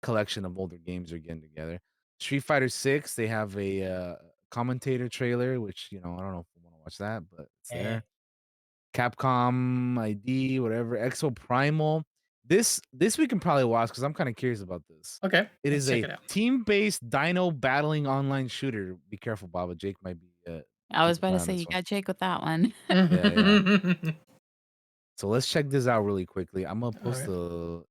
collection of older games are getting together. Street Fighter 6, they have a commentator trailer, which you know I don't know if I want to watch that, but it's Eh. there. Capcom ID, whatever. Exo Primal. This we can probably watch because I'm kind of curious about this. Okay. It Let's is check a it out. team-based dino battling online shooter. Be careful, Baba. Jake might be I was keep an about eye to on say this you one. got Jake with that one. Yeah. So let's check this out really quickly. I'm gonna All post right. the.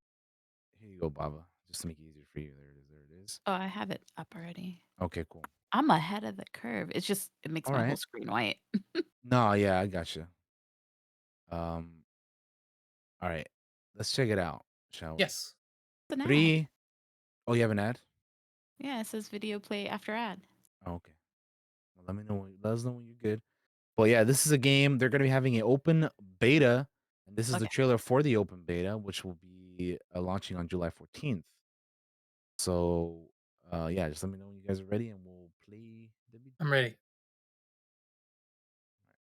Here you go, Baba. Just to make it easier for you. There it is. There it is. Oh, I have it up already. Okay, cool. I'm ahead of the curve. It's just it makes All my whole right. screen white. No, yeah, I got you. All right. Let's check it out, shall we? Yes. It's an ad. 3. Oh, you have an ad? Yeah, it says video play after ad. Oh, okay. Well, let us know when you're good. But yeah, this is a game. They're gonna be having an open beta, and this is the Okay. trailer for the open beta, which will be launching on July 14th. So, yeah, just let me know when you guys are ready, and we'll play the video. I'm ready.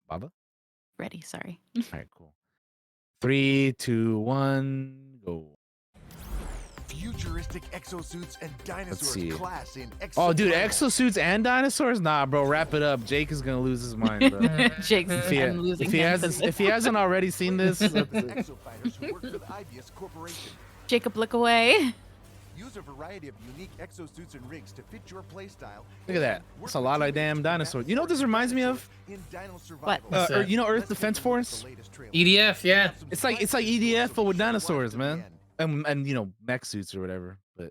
Baba. Ready, sorry. All right, cool. 3, 2, 1, go. Futuristic exosuits and dinosaurs see. class in Oh, dude, Exoprimal. exosuits and dinosaurs? Nah, bro, wrap it up. Jake is gonna lose his mind, bro. Jake's If losing he him hasn't, to if he hasn't already seen this, Exofighters who work for the IBS Corporation. Jacob, look away. Use a variety of unique exosuits and rigs to fit your playstyle. look at that. That's a lot of damn dinosaurs. You know what this reminds me of? What? What's that? You know Earth Defense Force? EDF, yeah. It's like EDF but with dinosaurs, man. And you know mech suits or whatever, but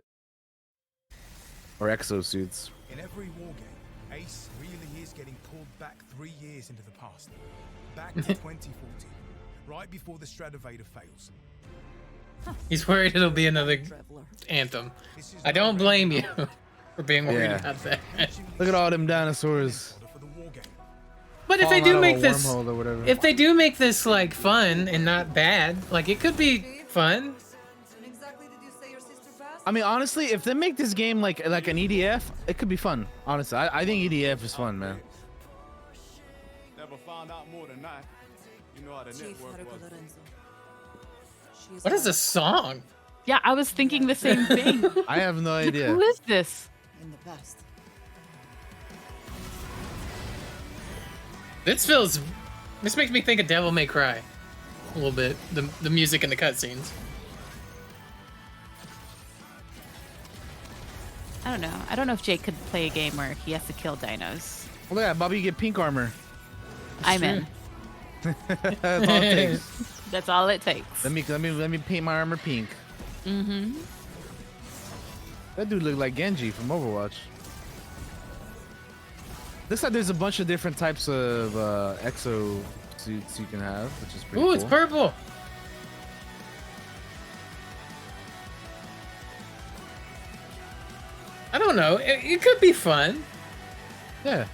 or exosuits. In every war game, Ace really is getting pulled back 3 years into the past. Back to 2040, right before the Stratovator fails. He's worried it'll be another Anthem. This is I no don't blame you random for being worried Yeah. about that. Look at all them dinosaurs. for the war game. But if they Falling out do of make a this, wormhole or whatever. if they do make this like fun and not bad, like it could be fun. When exactly did you say your sister passed? I mean, honestly, if they make this game like an EDF, it could be fun. Honestly, I think EDF is fun, man. Never found out more than that. You know how the network was. What is this song? Yeah, I was thinking the same thing. I have no idea. Who is this? In the past. This makes me think of Devil May Cry a little bit. The music and the cutscenes. I don't know. I don't know if Jake could play a game where he has to kill dinos. Look at that, Bobby, you get pink armor. I'm in. That's all it takes. That's all it takes. Let me paint my armor pink. Mm-hmm. That dude looked like Genji from Overwatch. Looks like there's a bunch of different types of exo suits you can have, which is pretty Ooh, cool. it's purple. I don't know. It could be fun. Yeah.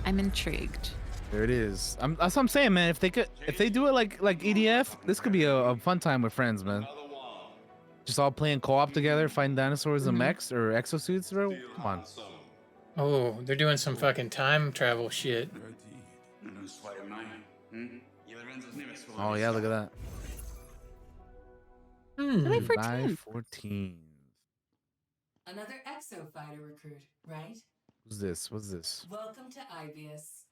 I'm intrigued. There it is. That's what I'm saying, man. If they do it like EDF, this could be a fun time with friends, man. Just all playing co-op together, fighting dinosaurs and mechs or exosuits, bro. Come on. Oh, they're doing some fucking time travel shit. Oh yeah, look at that. Really for July 10? 14th. Another exo fighter recruit, right? Who's this? What's this? Welcome to Ibius.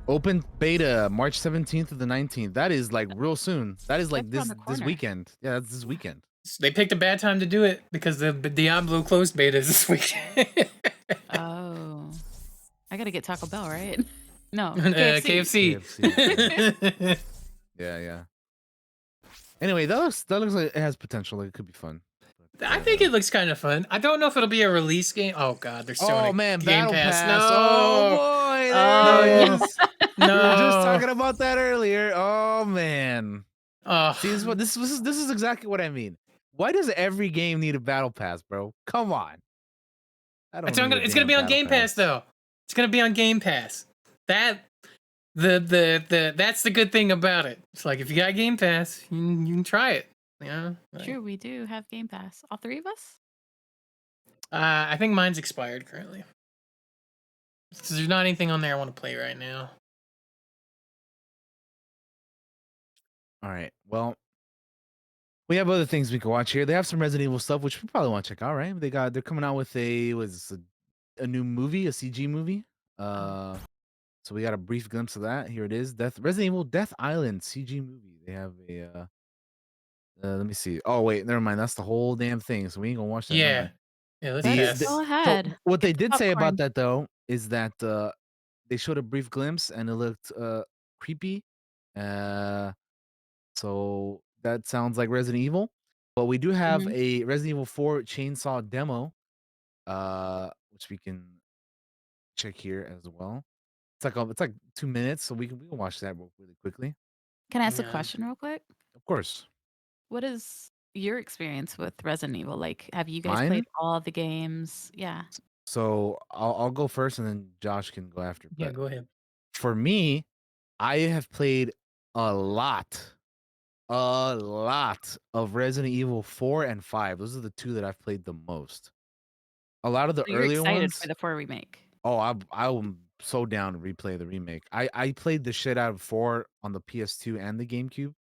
Open beta March 17th to the 19th. That is like real soon. That is like That's around the this corner. weekend. Yeah, that's this weekend. They picked a bad time to do it because the Diablo closed beta is this week. Oh. I gotta get Taco Bell, right? No. KFC. Yeah. Anyway, that looks like it has potential. Like it could be fun. I think it looks kind of fun. I don't know if it'll be a release game. Oh god, they're showing Oh a man, Game Battle Pass. Pass. No. Oh boy, Oh, there it is. no. We were just talking about that earlier. Oh man. Oh, See, this is exactly what I mean. Why does every game need a battle pass, bro? Come on. I don't. need a it's gonna damn be on battle Game Pass though. It's gonna be on Game Pass. That that's the good thing about it. It's like if you got Game Pass, you can try it. Yeah. Like, True, we do have Game Pass. All three of us? I think mine's expired currently. So there's not anything on there I want to play right now. All right. Well, we have other things we can watch here. They have some Resident Evil stuff, which we probably want to check out, right? They're coming out with a new movie, a CG movie. So we got a brief glimpse of that. Here it is. Resident Evil Death Island CG movie. They have a let me see. Oh wait, never mind. That's the whole damn thing. So we ain't gonna watch that. Never Yeah. mind. Yeah, let's The- pass. the- Go so ahead. what they Get the did say popcorn. about that though is that they showed a brief glimpse and it looked creepy. So that sounds like Resident Evil. But we do have Mhm. a Resident Evil 4 chainsaw demo, which we can check here as well. It's like 2 minutes, so we can watch that really quickly. Can I ask a Yeah. question real quick? Of course. What is your experience with Resident Evil? Like, have you guys Mine? played all the games? Yeah. So I'll go first and then Josh can go after. Yeah, But go ahead. for me, I have played a lot of Resident Evil 4 and 5. Those are the two that I've played the most. A lot of the So you're earlier excited ones. for the 4 remake. Oh, I'm so down to replay the remake. I played the shit out of 4 on the PS2 and the GameCube.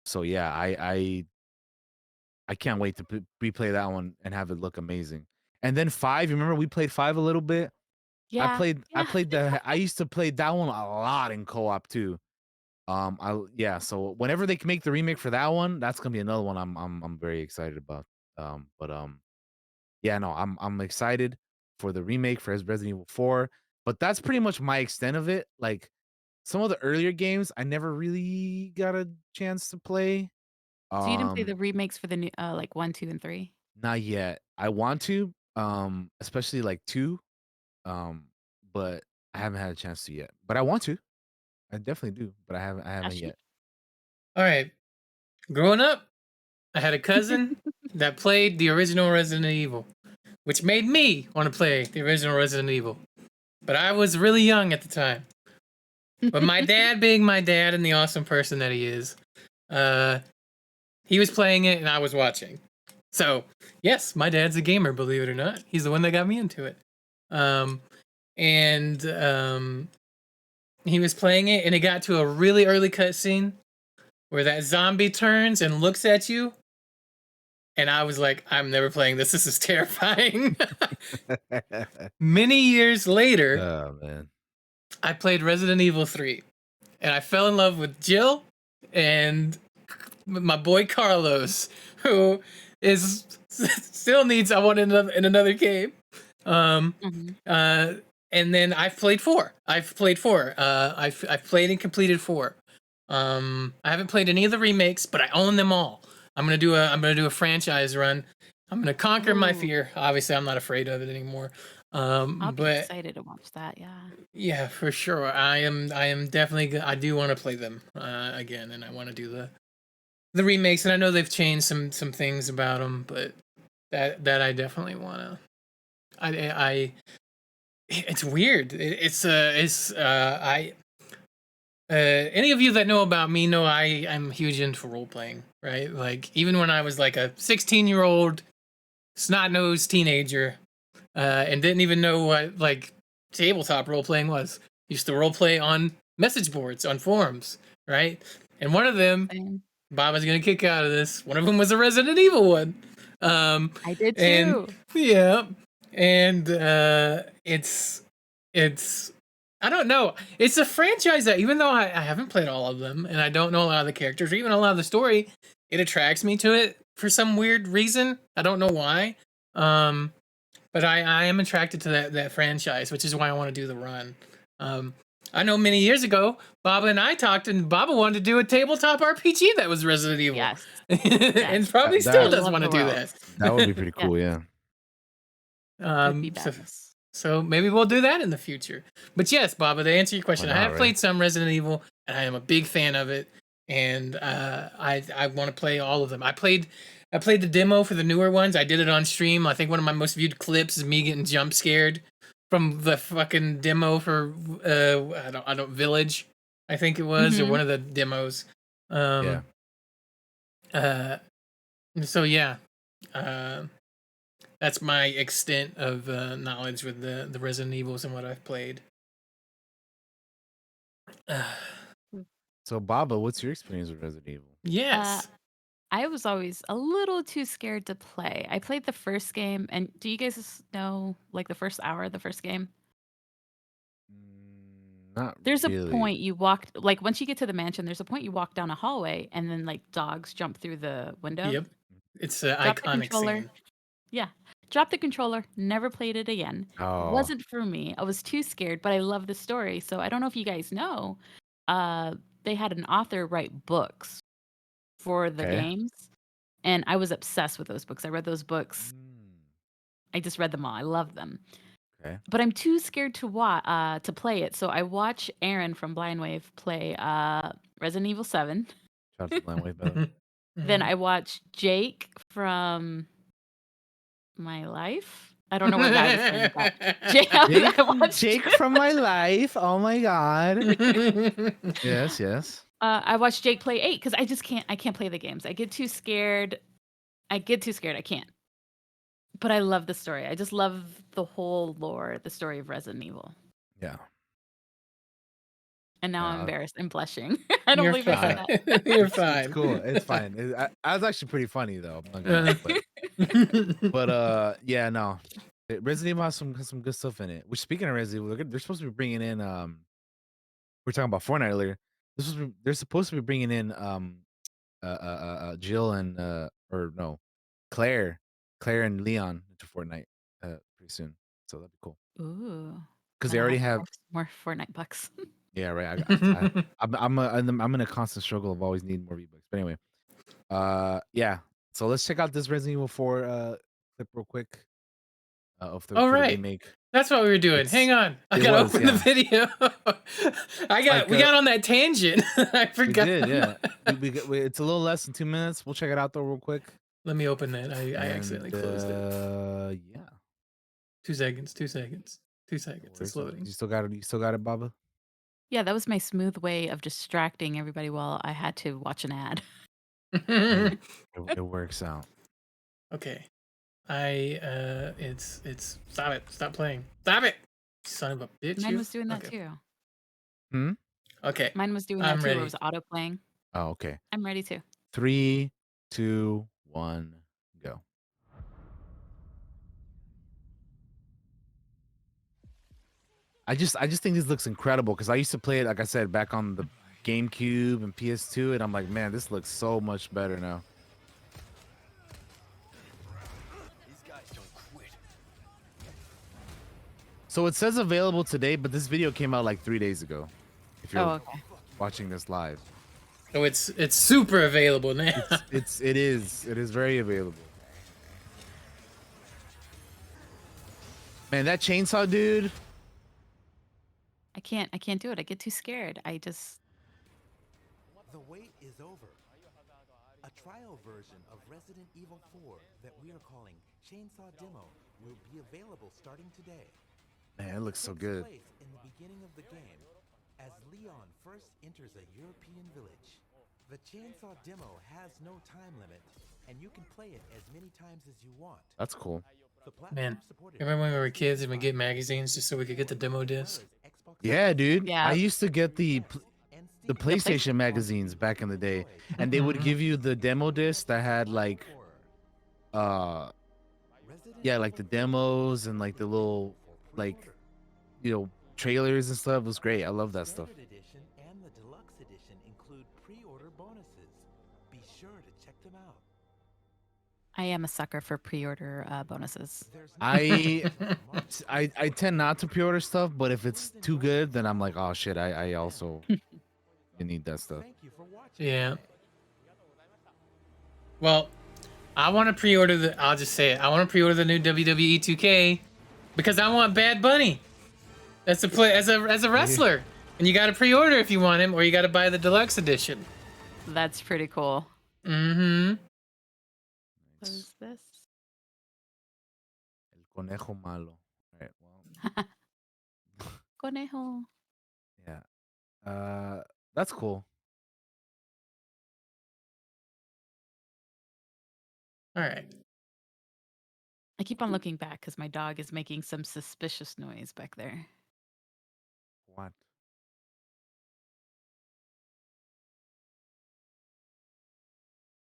So yeah, I can't wait to replay that one and have it look amazing. And then 5, you remember we played 5 a little bit? Yeah. I played I used to play that one a lot in co-op too. So whenever they can make the remake for that one, that's gonna be another one I'm very excited about. Yeah, no, I'm excited for the remake for Resident Evil 4, but that's pretty much my extent of it. Like some of the earlier games, I never really got a chance to play. So you didn't play Um, the remakes for the new, like 1, 2, and 3? Not yet. I want to, especially like 2, um, but I haven't had a chance to yet. But I want to. I definitely do, but I haven't Actually, yet. All right. Growing up, I had a cousin that played the original Resident Evil, which made me want to play the original Resident Evil. But I was really young at the time. But my dad, being my dad and the awesome person that he is, uh, he was playing it and I was watching. So, yes, my dad's a gamer, believe it or not. He's the one that got me into it. Um, and he was playing it and it got to a really early cutscene where that zombie turns and looks at you. And I was like, I'm never playing this. This is terrifying. Many years later, Oh man. I played Resident Evil 3 and I fell in love with Jill and my boy Carlos, who is still needs I want in another game. Mhm. And then I've played 4. I've played and completed 4. I haven't played any of the remakes, but I own them all. I'm gonna do a franchise run. I'm gonna conquer my Ooh, fear. Obviously, I'm not afraid of it anymore. I'll be But excited to watch that. Yeah. yeah, for sure. I am definitely. I do want to play them again, and I want to do the remakes. And I know they've changed some things about them, but that I definitely want to. I it's weird. I any of you that know about me know I'm huge into role playing, right? Like even when I was like a 16-year-old snot-nosed teenager, and didn't even know what like tabletop role playing was. Used to role play on message boards on forums, right? And one of them, Same. Baba's gonna kick out of this. One of them was a Resident Evil one. Um, I did and too. yeah, and it's I don't know. It's a franchise that even though I haven't played all of them and I don't know a lot of the characters or even a lot of the story, it attracts me to it for some weird reason. I don't know why. Um, but I am attracted to that franchise, which is why I want to do the run. Um, I know many years ago, Baba and I talked, and Baba wanted to do a tabletop RPG that was Resident Evil, Yes. and Yes. probably That still I that does love want to the do world. that. that would be pretty Yeah. cool, yeah. Would be So, badass. so maybe we'll do that in the future. But yes, Baba, to answer your question, Why I not, have right? played some Resident Evil, and I am a big fan of it, and I want to play all of them. I played the demo for the newer ones. I did it on stream. I think one of my most viewed clips is me getting jump scared from the fucking demo for I don't Village, I think it was, or Mhm. one of the demos. Yeah. Uh, so yeah, uh, that's my extent of knowledge with the Resident Evils and what I've played. So Baba, what's your experience with Resident Evil? Yes. I was always a little too scared to play. I played the first game, and do you guys know like the first hour of the first game? Not There's a really. point you walk like once you get to the mansion, there's a point you walk down a hallway and then like dogs jump through the window. Yep. It's an Drop the iconic controller. scene. Yeah. Drop the controller, never played it again. Oh, Wasn't for me. I was too scared, but I love the story. So I don't know if you guys know, they had an author write books for the okay. games, and I was obsessed with those books. I read those books. I just read them all. I love them. Okay. But I'm too scared to play it. So I watch Aaron from Blind Wave play Resident Evil 7. Shout out to Blind Wave, by the way. Then I watch Jake from My Life. I don't know where that is saying that. Jake, I watched Jake from my life. Oh my god. Yes, yes. I watched Jake play 8 because I can't play the games. I get too scared. I can't. But I love the story. I just love the whole lore, the story of Resident Evil. Yeah. And now I'm Uh, embarrassed. I'm blushing. I don't You're believe I said fine. that. You're it's fine. cool. It's fine. I was actually pretty funny though. I'm not gonna lie, but yeah, no. Resident Evil has some good stuff in it. Which speaking of Resident Evil, they're supposed to be bringing in we were talking about Fortnite earlier. They're supposed to be bringing in Jill and or no, Claire and Leon into Fortnite pretty soon. So that'd be cool Ooh. because Then they I'll already have to have. buy some more Fortnite bucks. Yeah, right. I'm in a constant struggle of always needing more V-Bucks. But anyway, Yeah. So let's check out this Resident Evil 4 clip real quick of the All for the right. remake. That's what we were doing. Hang It's on. I it gotta was, open the yeah. video. We got on that tangent. I We forgot. did, yeah. It's a little less than 2 minutes. We'll check it out though real quick. Let me open that. I And accidentally closed it. yeah. 2 seconds. 2 seconds. 2 No seconds. worries. It's loading. You still got it. You still got it, Baba. Yeah, that was my smooth way of distracting everybody while I had to watch an ad. Hey, it works out. Okay. It's stop it. Stop playing. Stop it. Son of a bitch. Mine you. was doing that Okay. too. Hmm. Okay. Mine was doing I'm that too. Where it ready. was auto playing. Oh, okay. I'm ready too. 3, 2, 1, go. I just think this looks incredible because I used to play it, like I said, back on the GameCube and PS2, and I'm like, man, this looks so much better now. So it says available today, but this video came out like 3 days ago. If you're Okay. watching this live, So it's super available now. it is very available. Man, that chainsaw dude. I can't do it. I get too scared. I just The wait is over. A trial version of Resident Evil 4 that we are calling Chainsaw Demo will be available starting today. Man, it looks so Takes good. place in the beginning of the game as Leon first enters a European village. The Chainsaw Demo has no time limit, and you can play it as many times as you want. That's cool. The platform Man, supported remember when we were PS3 kids and we get Xbox, magazines just so we could get the demo disc? Xbox Yeah, dude. Yeah. I used to get the and the Steam. PlayStation magazines back in the day, and they would give you the demo disc that had like yeah, like the demos and like the little like trailers and stuff. It was great. I love that stuff. Standard edition and the deluxe edition include pre-order bonuses. Be sure to check them out. I am a sucker for pre-order bonuses. There's no I market I tend not to pre-order stuff, but if it's too good, then I'm like, oh shit, I also need that stuff. Thank you for watching. Yeah. today. Well, I want to pre-order the. I'll just say it. I want to pre-order the new WWE 2K because I want Bad Bunny. That's a play as a wrestler, and you got to pre-order if you want him, or you got to buy the deluxe edition. That's pretty cool. Mm-hmm. What is this? El conejo malo. All right, well, Conejo. yeah. That's cool. All right. I keep on looking back because my dog is making some suspicious noise back there. What?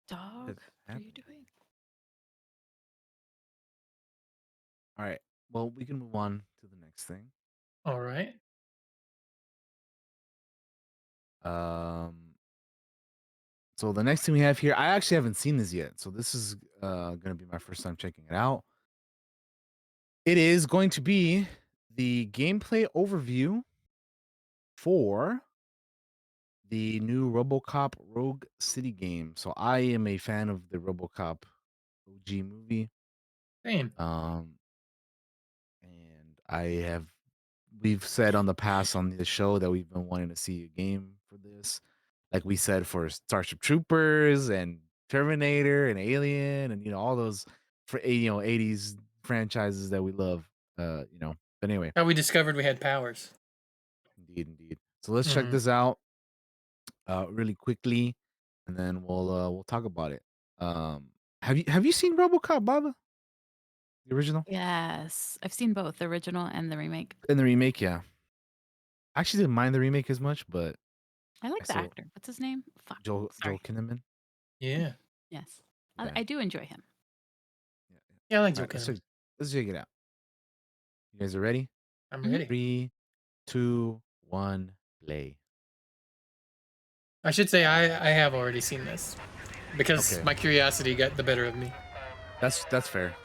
Dog, Is what are happening? you doing? All right. Well, we can move on to the next thing. All right. So the next thing we have here, I actually haven't seen this yet, so this is gonna be my first time checking it out. It is going to be the gameplay overview for the new RoboCop Rogue City game. So I am a fan of the RoboCop OG movie. Same. And we've said on the past on the show that we've been wanting to see a game for this. Like we said for Starship Troopers and Terminator and Alien and all those for 80s franchises that we love. But anyway, How we discovered we had powers. indeed. So let's check Mhm. this out really quickly, and then we'll talk about it. Have you seen RoboCop, Baba? The original Yes, I've seen both the original and the remake. and the remake, yeah. I actually didn't mind the remake as much, but I like the still- actor. What's his name? Fuck. Joel Sorry. Kinnaman. Yeah. Yes, Yeah. I do enjoy him. Yeah, I like All right, Joe. let's check it out. You guys are ready? I'm Mhm. ready. 3, 2, 1, play. I should say I have already seen this because Okay. my curiosity got the better of me. That's fair.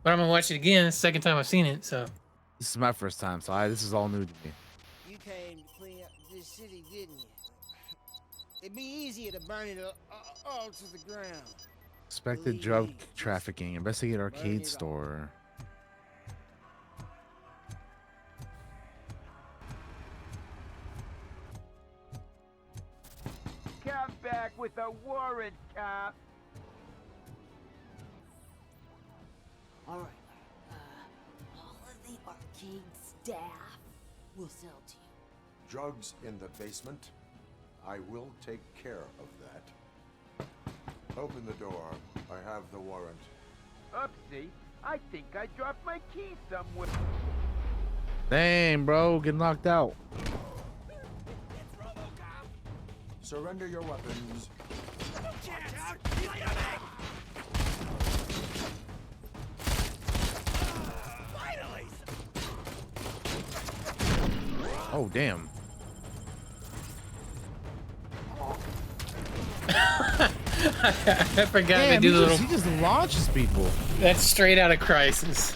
But I'm gonna watch it again. It's the second time I've seen it, so This is my first time, so this is all new to me. You came to clean up this city, didn't you? It'd be easier to burn it all to the ground. Suspected Believe drug me. trafficking. Investigate Burn arcade it all. store. Come back with a warrant, cop. All right. All of the arcade staff will sell to you. Drugs in the basement? I will take care of that. Open the door. I have the warrant. Oopsie. I think I dropped my key somewhere. Dang, bro, getting knocked out. Surrender your weapons. Oh, damn. I forgot Damn, they do the little. he just launches people. That's straight out of Crisis.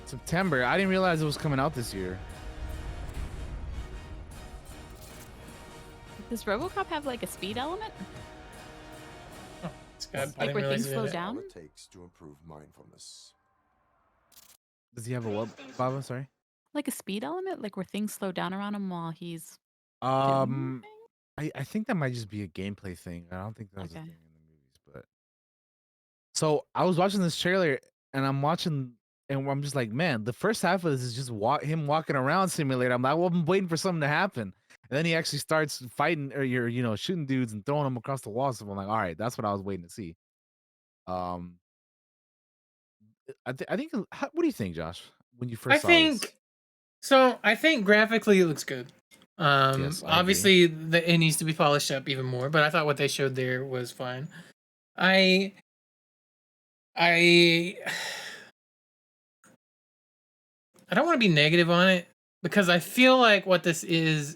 September. I didn't realize it was coming out this year. Does RoboCop have like a speed element? It's good. I Like didn't where realize things he slow did it. down? All it takes to improve mindfulness. Does he have a what, Baba? Sorry. Like a speed element? Like where things slow down around him while he's Um, I think that might just be a gameplay thing. I don't think that's a Okay. thing in the movies. But so I was watching this trailer, and I'm just like, man, the first half of this is just him walking around simulator. I'm like, well, I'm waiting for something to happen, and then he actually starts fighting, or you're shooting dudes and throwing them across the wall. So I'm like, all right, that's what I was waiting to see. Um, I think. What do you think, Josh? When you I first saw this? think so. I think graphically it looks good. Yes, I agree. Obviously it needs to be polished up even more, but I thought what they showed there was fine. I I don't want to be negative on it because I feel like what this is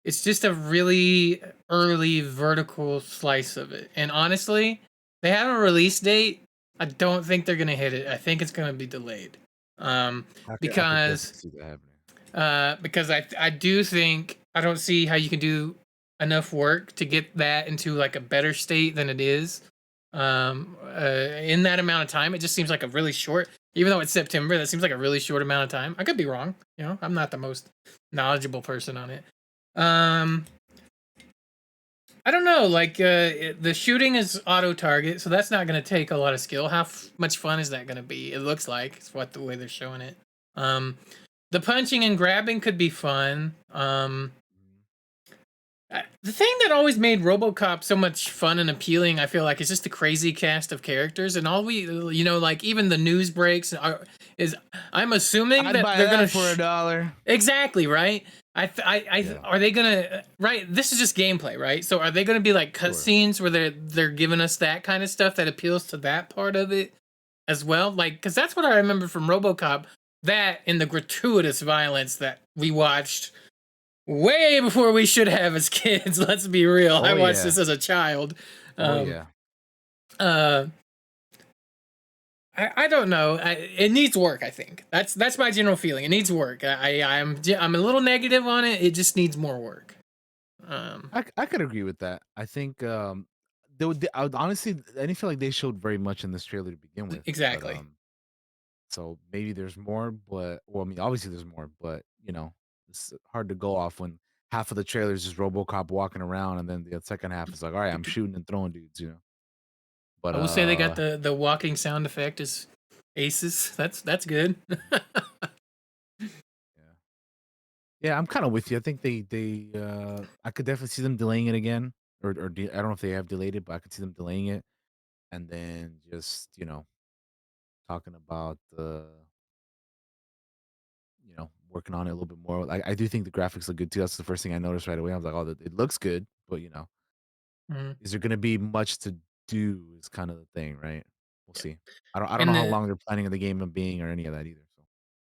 it's just a really early vertical slice of it. And honestly, they have a release date. I don't think they're gonna hit it. I think it's gonna be delayed. I could Because definitely see that happening. because I do think I don't see how you can do enough work to get that into like a better state than it is. In that amount of time, it just seems like a really short. Even though it's September, that seems like a really short amount of time. I could be wrong. You know, I'm not the most knowledgeable person on it. I don't know. Like the shooting is auto target, so that's not going to take a lot of skill. How much fun is that going to be? It looks like it's the way they're showing it. The punching and grabbing could be fun. The thing that always made RoboCop so much fun and appealing, I feel like, is just the crazy cast of characters, and all like even the news breaks I'm assuming I'd that buy they're that gonna for $1. exactly right. Yeah. Are they gonna right? This is just gameplay, right? So are they gonna be like cutscenes where they're giving us that kind of stuff that appeals to that part of it as well? Like, because that's what I remember from RoboCop. That and the gratuitous violence that we watched way before we should have as kids. Let's be real. I watched this as a child. Yeah. I don't know. It needs work. I think that's my general feeling. It needs work. I'm a little negative on it. It just needs more work. I could agree with that. I think I would honestly, I didn't feel like they showed very much in this trailer to begin with. Exactly. But, so maybe there's more, but I mean, obviously there's more, but it's hard to go off when half of the trailer is just RoboCop walking around, and then the second half is like, all right, I'm shooting and throwing dudes. But I will say they got the walking sound effect as aces. That's good. Yeah, I'm kind of with you. I think they I could definitely see them delaying it again, or I don't know if they have delayed it, but I could see them delaying it, and then just talking about the working on it a little bit more. Like, I do think the graphics look good too. That's the first thing I noticed right away. I was like, oh, it looks good, but Mhm. is there going to be much to do? Is kind of the thing, right? We'll see. I don't And know how long they're planning on the game of being or any of that either. So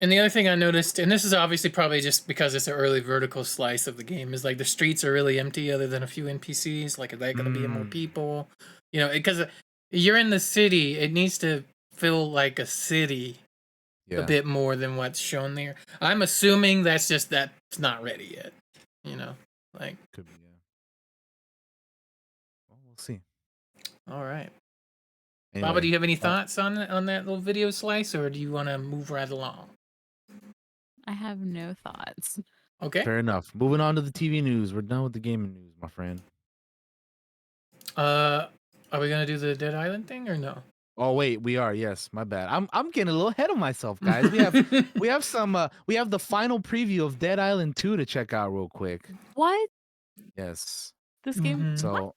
And the other thing I noticed, and this is obviously probably just because it's an early vertical slice of the game, is like the streets are really empty other than a few NPCs. Like, are there going to be more people? You know, because you're in the city, it needs to feel like a city a bit more than what's shown there. I'm assuming that's just that's not ready yet. You know, like could be. Yeah. Well, we'll see. All right. Anyway, Baba, do you have any thoughts on that little video slice, or do you want to move right along? I have no thoughts. Okay. Fair enough. Moving on to the TV news. We're done with the gaming news, my friend. Are we gonna do the Dead Island thing or no? Oh wait, we are. Yes, my bad. I'm getting a little ahead of myself, guys. We have we have the final preview of Dead Island 2 to check out real quick. What? Yes. This game? So, What?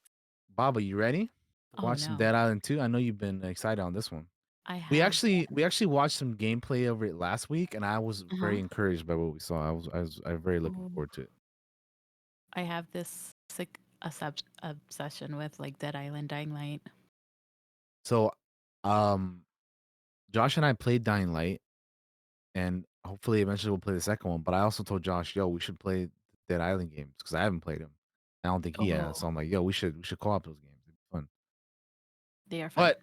Baba, you ready? Oh, Watching no. Dead Island 2. I know you've been excited on this one. I have. We actually watched some gameplay over it last week, and I was very encouraged by what we saw. I was very looking forward to it. I have this sick obsession with like Dead Island, Dying Light. So, Josh and I played Dying Light, and hopefully eventually we'll play the second one. But I also told Josh, yo, we should play Dead Island games because I haven't played them. I don't think he has. So I'm like, yo, we should co-op those games. It'd be fun. They are fun. But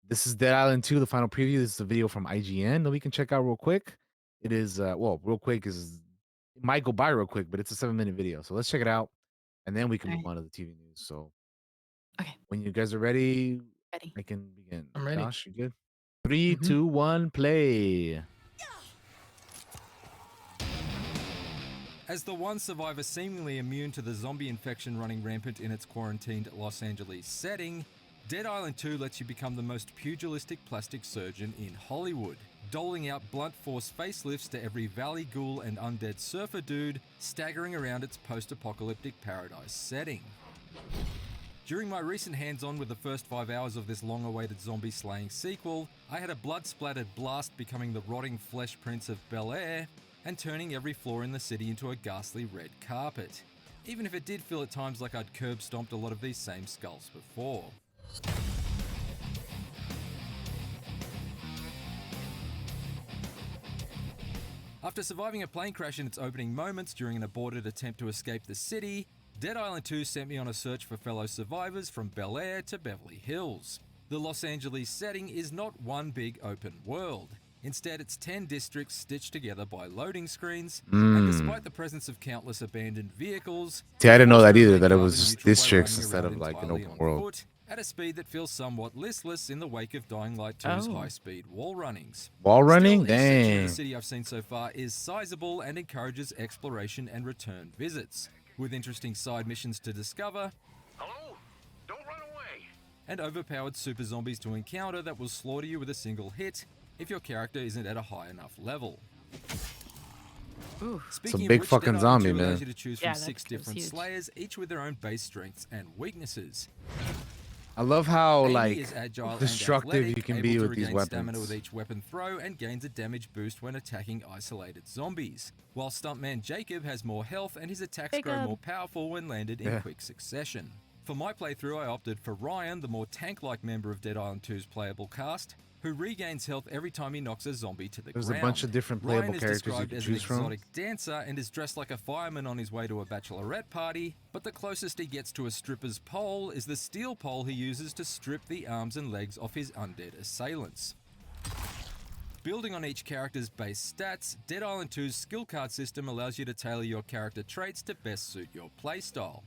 this is Dead Island 2, the final preview. This is a video from IGN that we can check out real quick. It is real quick is it might go by real quick, but it's a 7-minute video. So let's check it out, and then we can move on to the TV news. So, okay, when you guys are ready, I can begin. I'm ready. Josh, you good? 3, 2, 1, play. As the one survivor seemingly immune to the zombie infection running rampant in its quarantined Los Angeles setting, Dead Island 2 lets you become the most pugilistic plastic surgeon in Hollywood, doling out blunt force facelifts to every valley ghoul and undead surfer dude staggering around its post-apocalyptic paradise setting. During my recent hands-on with the first 5 hours of this long-awaited zombie-slaying sequel, I had a blood-splattered blast becoming the rotting flesh prince of Bel-Air and turning every floor in the city into a ghastly red carpet, even if it did feel at times like I'd curb-stomped a lot of these same skulls before. After surviving a plane crash in its opening moments during an aborted attempt to escape the city, Dead Island 2 sent me on a search for fellow survivors from Bel Air to Beverly Hills. The Los Angeles setting is not one big open world. Instead, it's 10 districts stitched together by loading screens, and despite the presence of countless abandoned vehicles... See, I didn't know that either, that it was just districts instead of like an open world. At a speed that feels somewhat listless in the wake of Dying Light 2's high-speed wall runnings. Wall running? Still, each section of Dang. the city I've seen so far is sizable and encourages exploration and return visits, with interesting side missions to discover. Hello? Don't run away! And overpowered super zombies to encounter that will slaughter you with a single hit if your character isn't at a high enough level. It's a big fucking zombie, man. Allows you to choose from 6 different slayers, each with their own base strengths and weaknesses. I love how Amy like is agile and destructive athletic, you can able be to with these regain stamina weapons. with each weapon throw and gains a damage boost when attacking isolated zombies. While stuntman Jacob has more health and his attacks grow more powerful when landed in quick succession. For my playthrough, I opted for Ryan, the more tank-like member of Dead Island 2's playable cast, who regains health every time he knocks a zombie to the ground. There's a bunch of different playable Ryan is characters you described can as choose an from. exotic dancer and is dressed like a fireman on his way to a bachelorette party, but the closest he gets to a stripper's pole is the steel pole he uses to strip the arms and legs off his undead assailants. Building on each character's base stats, Dead Island 2's skill card system allows you to tailor your character traits to best suit your playstyle.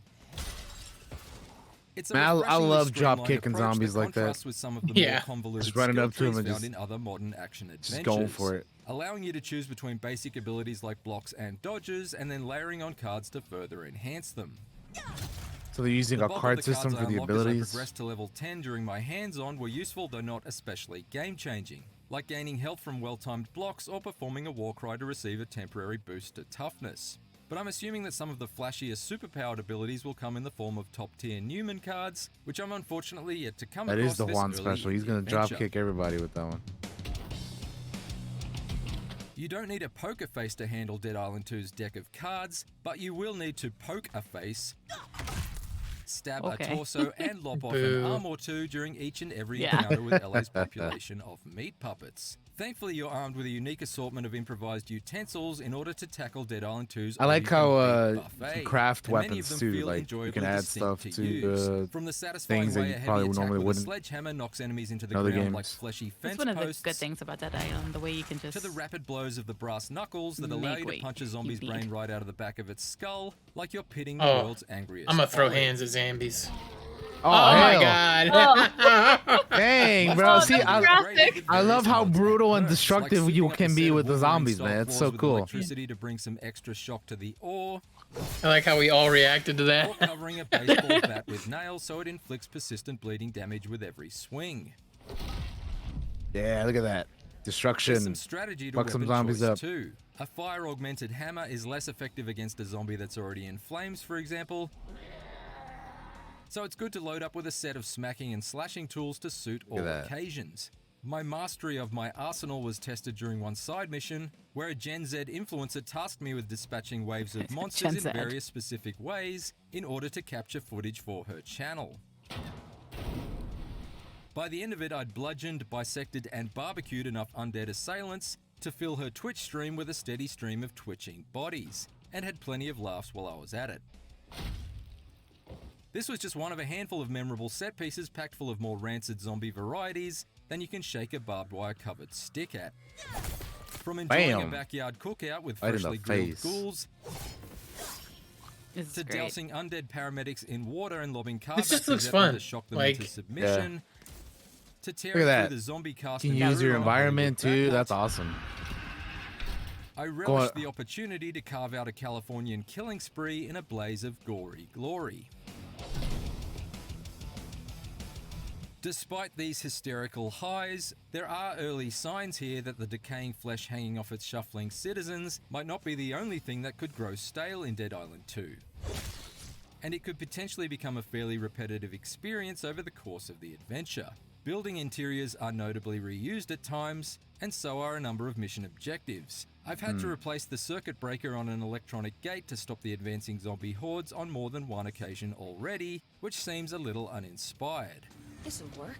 It's a Man, I refreshingly love drop streamlined kicking approach zombies like that. contrasts with some of the more convoluted Just running skill up to him trees and found just, in other modern action adventures, going for it. allowing you to choose between basic abilities like blocks and dodges, and then layering on cards to further enhance them. So they're using a bulk of card the system cards for I the unlocked as I abilities. progressed to level 10 during my hands-on were useful though not especially game-changing, like gaining health from well-timed blocks or performing a war cry to receive a temporary boost to toughness. But I'm assuming that some of the flashier superpowered abilities will come in the form of top-tier Newman cards, which I'm unfortunately yet to come That across is the this Juan early special. in He's the gonna drop adventure. kick everybody with that one. You don't need a poker face to handle Dead Island 2's deck of cards, but you will need to poke a face, stab a torso, and lop off an arm or two during each and every encounter with LA's population of meat puppets. Thankfully, you're armed with a unique assortment of improvised utensils in order to tackle Dead Island 2's I like all-you-can-eat how you buffet, can craft and many of weapons them too. feel Like you enjoyably can add distinct stuff to use. to From the satisfying things that way you a heavy probably attack normally with a wouldn't. sledgehammer knocks enemies into the in other ground like games. fleshy fence That's one of the posts, good things about Dead Island, the way you can just to the rapid blows of the brass knuckles that allow make you to weight punch a you zombie's need. brain right out of the back of its skull, like you're pitting the Oh, world's angriest. I'm gonna throw Ollie. hands at zombies. Oh, my hell. god. Dang, bro. Oh, See, that's graphic. I love how brutal and Perks, destructive like you souping up a can set be of with the zombies, Wolverine-style man. It's claws so with cool. electricity to bring some extra shock to the ore, I like how we all reacted to or that. covering a baseball bat with nails so it inflicts persistent bleeding damage with every swing. Yeah, look at that. There's Destruction. some strategy to Fuck some weapon zombies choice up. too. A fire-augmented hammer is less effective against a zombie that's already in flames, for example. So it's good to load up with a set of smacking and slashing tools to suit all occasions. My mastery of my arsenal was tested during one side mission, where a Gen Z influencer tasked me with dispatching waves of monsters in various specific ways in order to capture footage for her channel. By the end of it, I'd bludgeoned, bisected, and barbecued enough undead assailants to fill her Twitch stream with a steady stream of twitching bodies, and had plenty of laughs while I was at it. This was just one of a handful of memorable set pieces packed full of more rancid zombie varieties than you can shake a barbed wire covered stick at. From enjoying a backyard cookout with freshly grilled ghouls, to dousing undead paramedics in water and lobbing car This just batteries looks at them fun. to shock them Like- into submission, to Look tearing at that. through the zombie cast You can and use your through on a Hollywood environment too. backpack. That's awesome. I relished the opportunity to carve out a Californian killing spree in a blaze of gory glory. Despite these hysterical highs, there are early signs here that the decaying flesh hanging off its shuffling citizens might not be the only thing that could grow stale in Dead Island 2. And it could potentially become a fairly repetitive experience over the course of the adventure. Building interiors are notably reused at times, and so are a number of mission objectives. I've had to replace the circuit breaker on an electronic gate to stop the advancing zombie hordes on more than one occasion already, which seems a little uninspired. This'll work.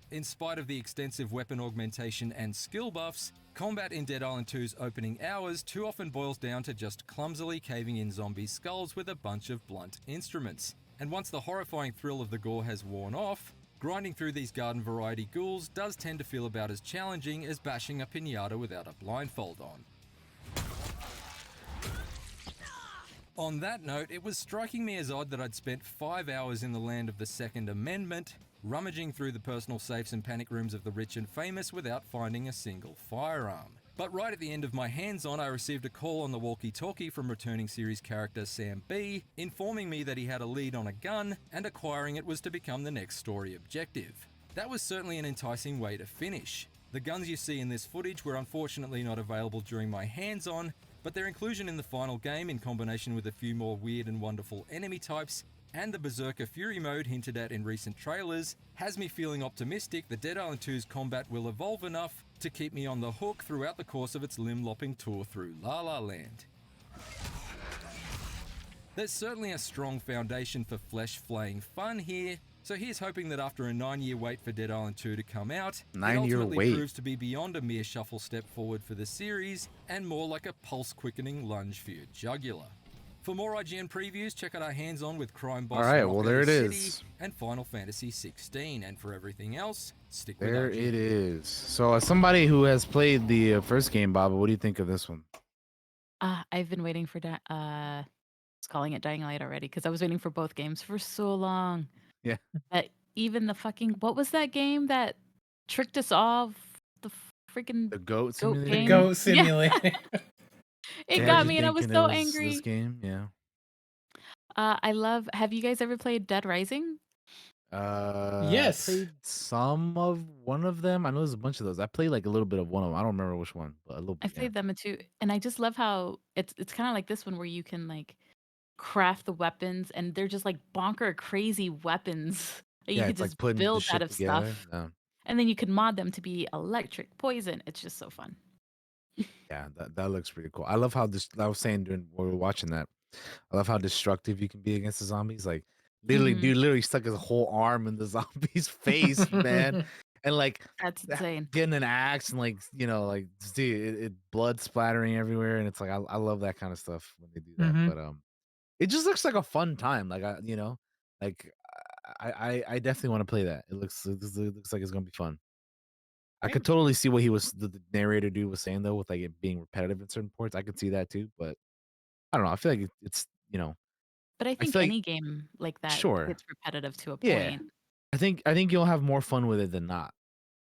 In spite of the extensive weapon augmentation and skill buffs, combat in Dead Island 2's opening hours too often boils down to just clumsily caving in zombie skulls with a bunch of blunt instruments. And once the horrifying thrill of the gore has worn off, grinding through these garden variety ghouls does tend to feel about as challenging as bashing a piñata without a blindfold on. On that note, it was striking me as odd that I'd spent 5 hours in the land of the Second Amendment, rummaging through the personal safes and panic rooms of the rich and famous without finding a single firearm. But right at the end of my hands-on, I received a call on the walkie-talkie from returning series character Sam B, informing me that he had a lead on a gun, and acquiring it was to become the next story objective. That was certainly an enticing way to finish. The guns you see in this footage were unfortunately not available during my hands-on, but their inclusion in the final game in combination with a few more weird and wonderful enemy types and the Berserker Fury mode hinted at in recent trailers has me feeling optimistic that Dead Island 2's combat will evolve enough to keep me on the hook throughout the course of its limb-lopping tour through La La Land. There's certainly a strong foundation for flesh-flaying fun here, so here's hoping that after a 9-year wait for Dead Island 2 to come out, it 9-year ultimately wait. proves to be beyond a mere shuffle step forward for the series, and more like a pulse-quickening lunge for your jugular. For more IGN previews, check out our hands-on with Crime Boss Alright, well, there it City is. and Final Fantasy 16, and for everything else, stick with There IGN. it is. So, as somebody who has played the first game, Baba, what do you think of this one? I've been waiting for I was calling it Dying Light already because I was waiting for both games for so long. Yeah. That even the fucking what was that game that tricked us off? The freaking The Goat Simulator? game. The Goat Yeah. Simulator. It Yeah, got you me and I was thinking so it angry. This game, yeah. I love. Have you guys ever played Dead Rising? Yes. I played some of one of them. I know there's a bunch of those. I played like a little bit of one of them. I don't remember which one, but a little I bit. played them too, and I just love how it's kind of like this one where you can like craft the weapons, and they're just like bonker crazy weapons that you Yeah, could it's like just putting the build shit out of together. stuff, Yeah. and then you can mod them to be electric, poison. It's just so fun. Yeah, that looks pretty cool. I love how this. I was saying during when we were watching that. I love how destructive you can be against the zombies. Like literally, Mhm. dude, literally stuck his whole arm in the zombie's face, man. and like That's insane. getting an axe and like like dude, it blood splattering everywhere, and it's like I love that kind of stuff when they do that. Mm-hmm. But it just looks like a fun time. Like like I definitely want to play that. It looks like it's gonna be fun. I could totally see what the narrator dude was saying though, with like it being repetitive in certain parts. I could see that too, but I don't know. I feel like it's But I I think feel like any game like that sure, gets repetitive to a yeah. point. I think you'll have more fun with it than not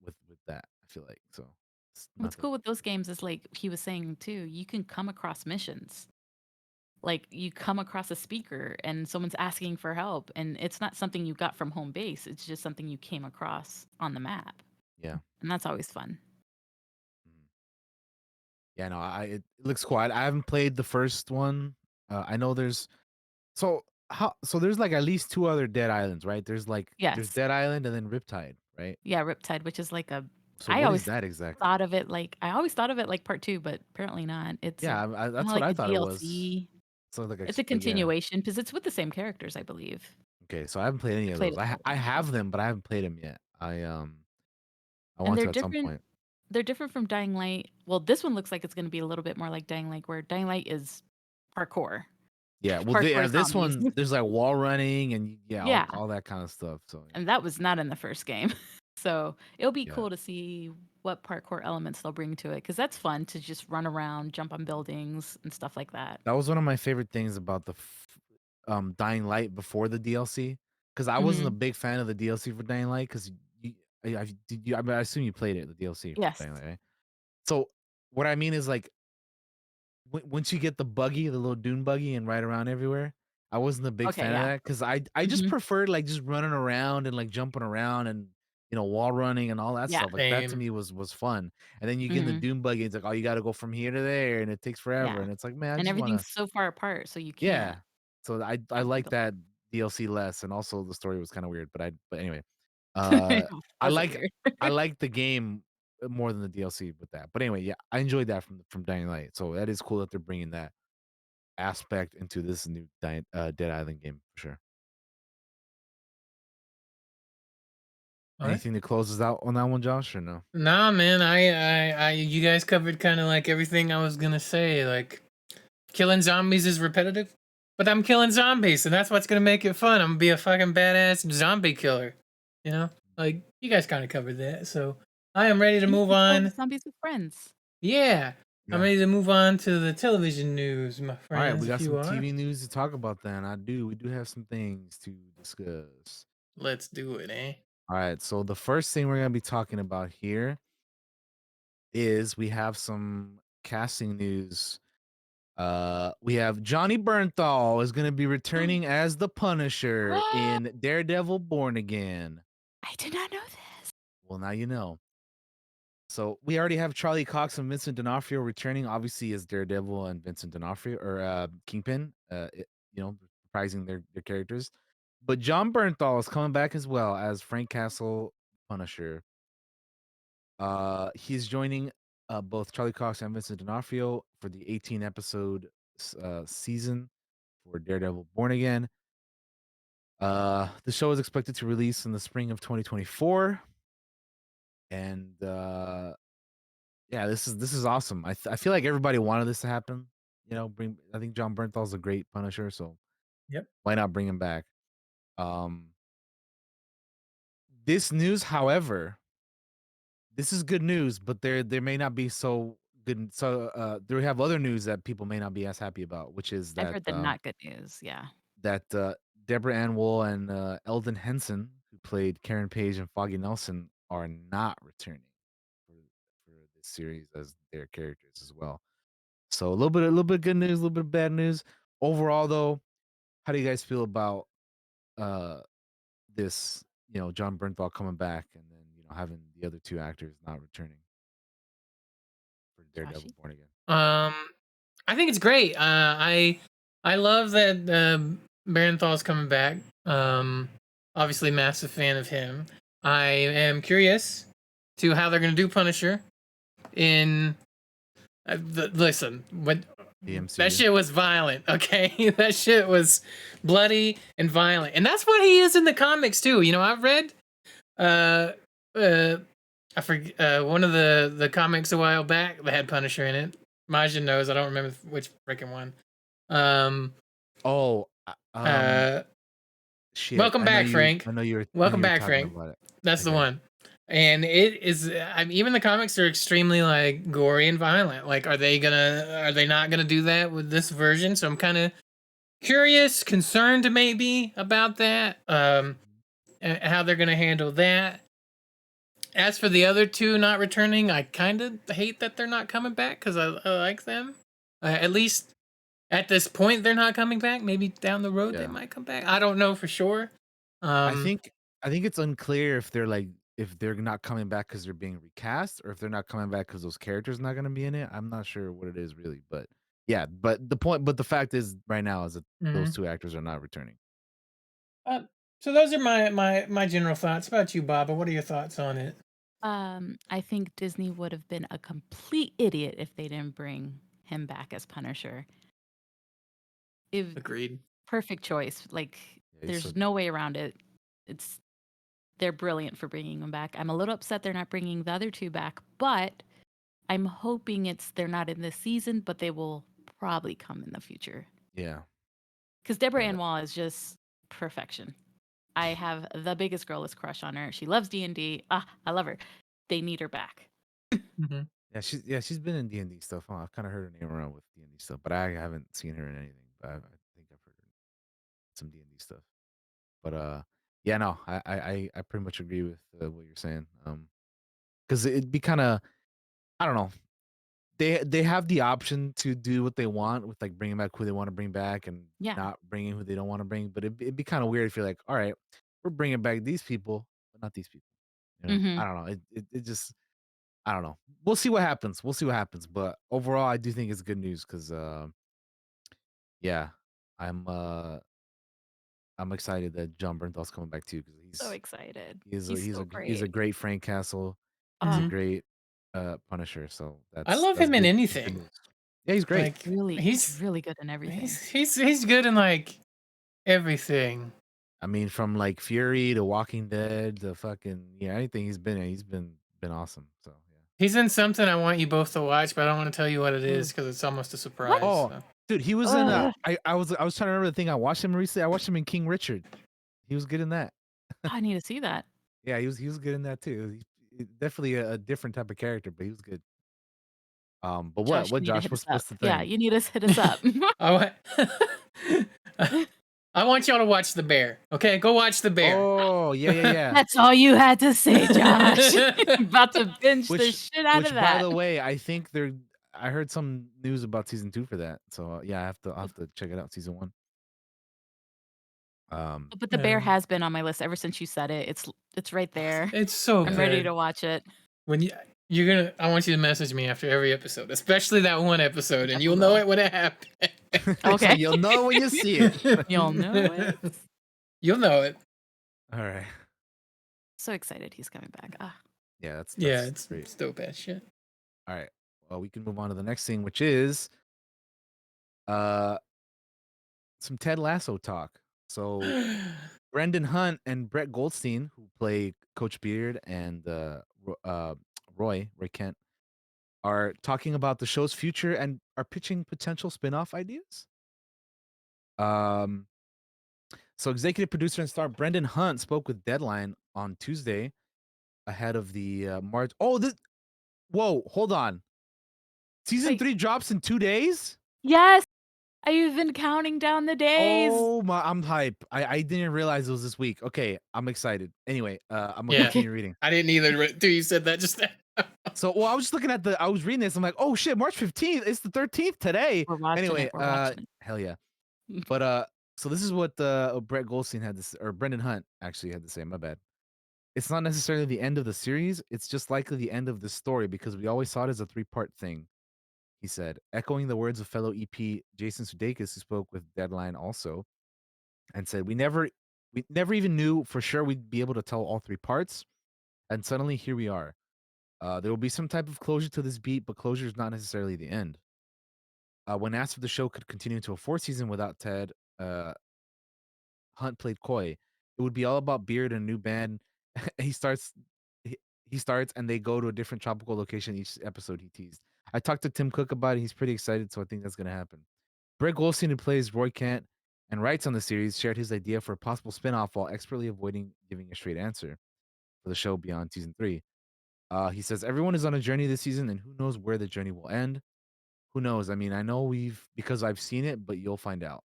with that. I feel like so. It's What's nothing. cool with those games is like he was saying too, you can come across missions. Like you come across a speaker and someone's asking for help, and it's not something you got from home base. It's just something you came across on the map. Yeah. And that's always fun. Mhm. Yeah, no, it looks cool. I haven't played the first one. I know there's so there's like at least two other Dead Islands, right? There's Yes. Dead Island and then Riptide, right? Yeah, Riptide, which is like a So I what is always that exactly? thought of it like I always thought of it like part 2, but apparently not. It's a Yeah, kinda that's what like I a thought it was. DLC. So It's a yeah. continuation because it's with the same characters, I believe. Okay, so I haven't played any I of played those. it a couple I times ago. have them, but I haven't played them yet. I And want to at some point. they're different from Dying Light. Well, this one looks like it's gonna be a little bit more like Dying Light, where Dying Light is parkour. Yeah, well, Parkour this zombies. one there's like wall running and yeah, Yeah, all that kind of stuff. So and that was not in the first game. So, it'll be yeah, cool to see what parkour elements they'll bring to it, because that's fun to just run around, jump on buildings, and stuff like that. that was one of my favorite things about the Dying Light before the DLC, because I wasn't a Mhm. big fan of the DLC for Dying Light because I mean, I assume you played it the DLC for Yes. Dying Light, right? So what I mean is like once you get the buggy, the little dune buggy, and ride around everywhere, I wasn't a big Okay, fan of yeah. that because I just Mhm. preferred like just running around and like jumping around and wall running and all that Yeah. stuff. Like that to Same. me was fun. And then you get in the Mhm. dune buggy, it's like, oh, you got to go from here to there, and it takes forever. Yeah. And it's like, man, I And just want to, everything's so far apart, so you yeah. can't So I jump on like that buildings. DLC less, and also the story was kind of weird. But anyway, It uh, I wasn't like weird. I like the game more than the DLC with that. But anyway, yeah, I enjoyed that from Dying Light. So that is cool that they're bringing that aspect into this new Dead Island game for sure. All right. Anything that closes out on that one, Josh, or no? Nah, man. You guys covered kind of like everything I was gonna say. Like, killing zombies is repetitive, but I'm killing zombies, and that's what's gonna make it fun. I'm gonna be a fucking badass zombie killer. You know, like you guys kind of covered that. So I am ready to And you move can kill the on. zombies with friends. Yeah, I'm Yeah. ready to move on to the television news, my All right, we friends. got If you some are, TV news to talk about. Then we do have some things to discuss. let's do it, eh? All right, so the first thing we're gonna be talking about here is we have some casting news. We have Johnny Bernthal is gonna be returning as the Punisher in Daredevil Born Again. I did not know this. Well, now you know. So we already have Charlie Cox and Vincent D'Onofrio returning, obviously as Daredevil and Vincent D'Onofrio or Kingpin. Reprising their characters. But John Bernthal is coming back as well as Frank Castle Punisher. He's joining both Charlie Cox and Vincent D'Onofrio for the 18 episode season for Daredevil Born Again. The show is expected to release in the spring of 2024, and yeah, this is awesome. I feel like everybody wanted this to happen. I think John Bernthal's a great Punisher, so Yep. why not bring him back? Um, this news, however, this is good news, but there may not be so good. So there we have other news that people may not be as happy about, which is I've heard the not good news. Yeah. that Deborah Ann Wool and Eldon Henson, who played Karen Page and Foggy Nelson, are not returning for this series as their characters as well. So a little bit of good news, a little bit of bad news. Overall, though, how do you guys feel about this? John Bernthal coming back, and then having the other two actors not returning for Daredevil Joshy? Born Again. I think it's great. I love that Barenthal's coming back. Obviously, massive fan of him. I am curious to how they're gonna do Punisher in. Listen, what The MCU. that shit was violent. Okay, that shit was bloody and violent, and that's what he is in the comics too. I've read I forget one of the comics a while back that had Punisher in it. Majin knows. I don't remember which freaking one. Oh, shit. Welcome back, Frank. I know you Welcome were back, talking Frank. about it. That's the Okay. one. And it is. I mean, even the comics are extremely like gory and violent. Like, are they not gonna do that with this version? So I'm kind of curious, concerned maybe about that. How they're gonna handle that. As for the other two not returning, I kind of hate that they're not coming back because I like them. At least at this point, they're not coming back. Maybe down the road they Yeah. might come back. I don't know for sure. I think it's unclear if they're not coming back because they're being recast, or if they're not coming back because those characters not going to be in it. I'm not sure what it is really, but yeah. But the fact is, right now, is that those two actors are not returning. So those are my general thoughts. About you, Baba? What are your thoughts on it? I think Disney would have been a complete idiot if they didn't bring him back as Punisher. Agreed. Perfect choice. Like, there's no way around it. They're brilliant for bringing him back. I'm a little upset they're not bringing the other two back, but I'm hoping they're not in this season, but they will probably come in the future. Yeah. Because Deborah Ann Wall is just perfection. I have the biggest girlist crush on her. She loves D&D. I love her. They need her back. Yeah, she's been in D&D stuff. Huh? I've kind of heard her name around with D&D stuff, but I haven't seen her in anything. But I think I've heard her in some D&D stuff. But yeah, no, I pretty much agree with what you're saying. Because it'd be kind of, I don't know. They have the option to do what they want with like bringing back who they want to bring back and not bringing who they don't want to bring. But it'd be kind of weird if you're like, all right, we're bringing back these people, but not these people. You know, I don't know. It just, I don't know. We'll see what happens. But overall, I do think it's good news because, yeah, I'm excited that John Bernthal's coming back too because So excited. He's a great Frank Castle. He's a great Punisher. So I love that's him in good anything. news. Yeah, he's great. Like, he's really good in everything. He's good in like everything. I mean, from like Fury to Walking Dead to fucking anything he's been in, he's been awesome. So yeah. He's in something I want you both to watch, but I don't want to tell you what it is because it's almost a surprise. Oh, so. dude, he was in. I was trying to remember the thing I watched him recently. I watched him in King Richard. He was good in that. I need to see that. Yeah, he was good in that too. Definitely a different type of character, but he was good. But Josh, what you need to Josh? hit us What's up. the thing? Yeah, you need to hit us up. I want y'all to watch The Bear. Okay, go watch The Bear. Oh yeah. That's all you had to say, Josh. About to binge the shit out of that. By the way, I think I heard some news about season 2 for that. So yeah, I'll have to check it out. Season 1. But The Bear has been on my list ever since you said it. It's right there. It's so I'm good. ready to watch it. When I want you to message me after every episode, especially that one episode, and you'll know it when it happens. Okay, so you'll know when you see it. You'll know it. You'll know it. All right. So excited he's coming back. Yeah, that's it's great. It's dope ass shit. All right. Well, we can move on to the next thing, which is some Ted Lasso talk. So Brendan Hunt and Brett Goldstein, who play Coach Beard and Roy Kent, are talking about the show's future and are pitching potential spin-off ideas. So executive producer and star Brendan Hunt spoke with Deadline on Tuesday ahead of the March. Whoa, hold on. Season 3 drops in 2 days? Yes. I've been counting down the days. Oh my, I'm hype. I didn't realize it was this week. Okay, I'm excited. Anyway, I'm gonna continue reading. I didn't either until you said that just now. So, I was just looking at I was reading this. I'm like, oh shit, March 15th. It's the 13th today. We're watching anyway, it. We're watching it. Hell yeah. But so this is what Brett Goldstein had this, or Brendan Hunt actually had to say. My bad. It's not necessarily the end of the series. It's just likely the end of the story because we always saw it as a 3-part thing. He said, echoing the words of fellow EP Jason Sudeikis, who spoke with Deadline also, and said, we never even knew for sure we'd be able to tell all 3 parts, and suddenly here we are. There will be some type of closure to this beat, but closure is not necessarily the end. When asked if the show could continue into a 4th season without Ted, Hunt played coy. It would be all about Beard and a new band. he starts he starts and they go to a different tropical location each episode. He teased. I talked to Tim Cook about it. He's pretty excited, so I think that's gonna happen. Brett Goldstein, who plays Roy Kent and writes on the series, shared his idea for a possible spinoff while expertly avoiding giving a straight answer for the show beyond season 3. He says everyone is on a journey this season, and who knows where the journey will end. Who knows? I mean, I know because I've seen it, but you'll find out.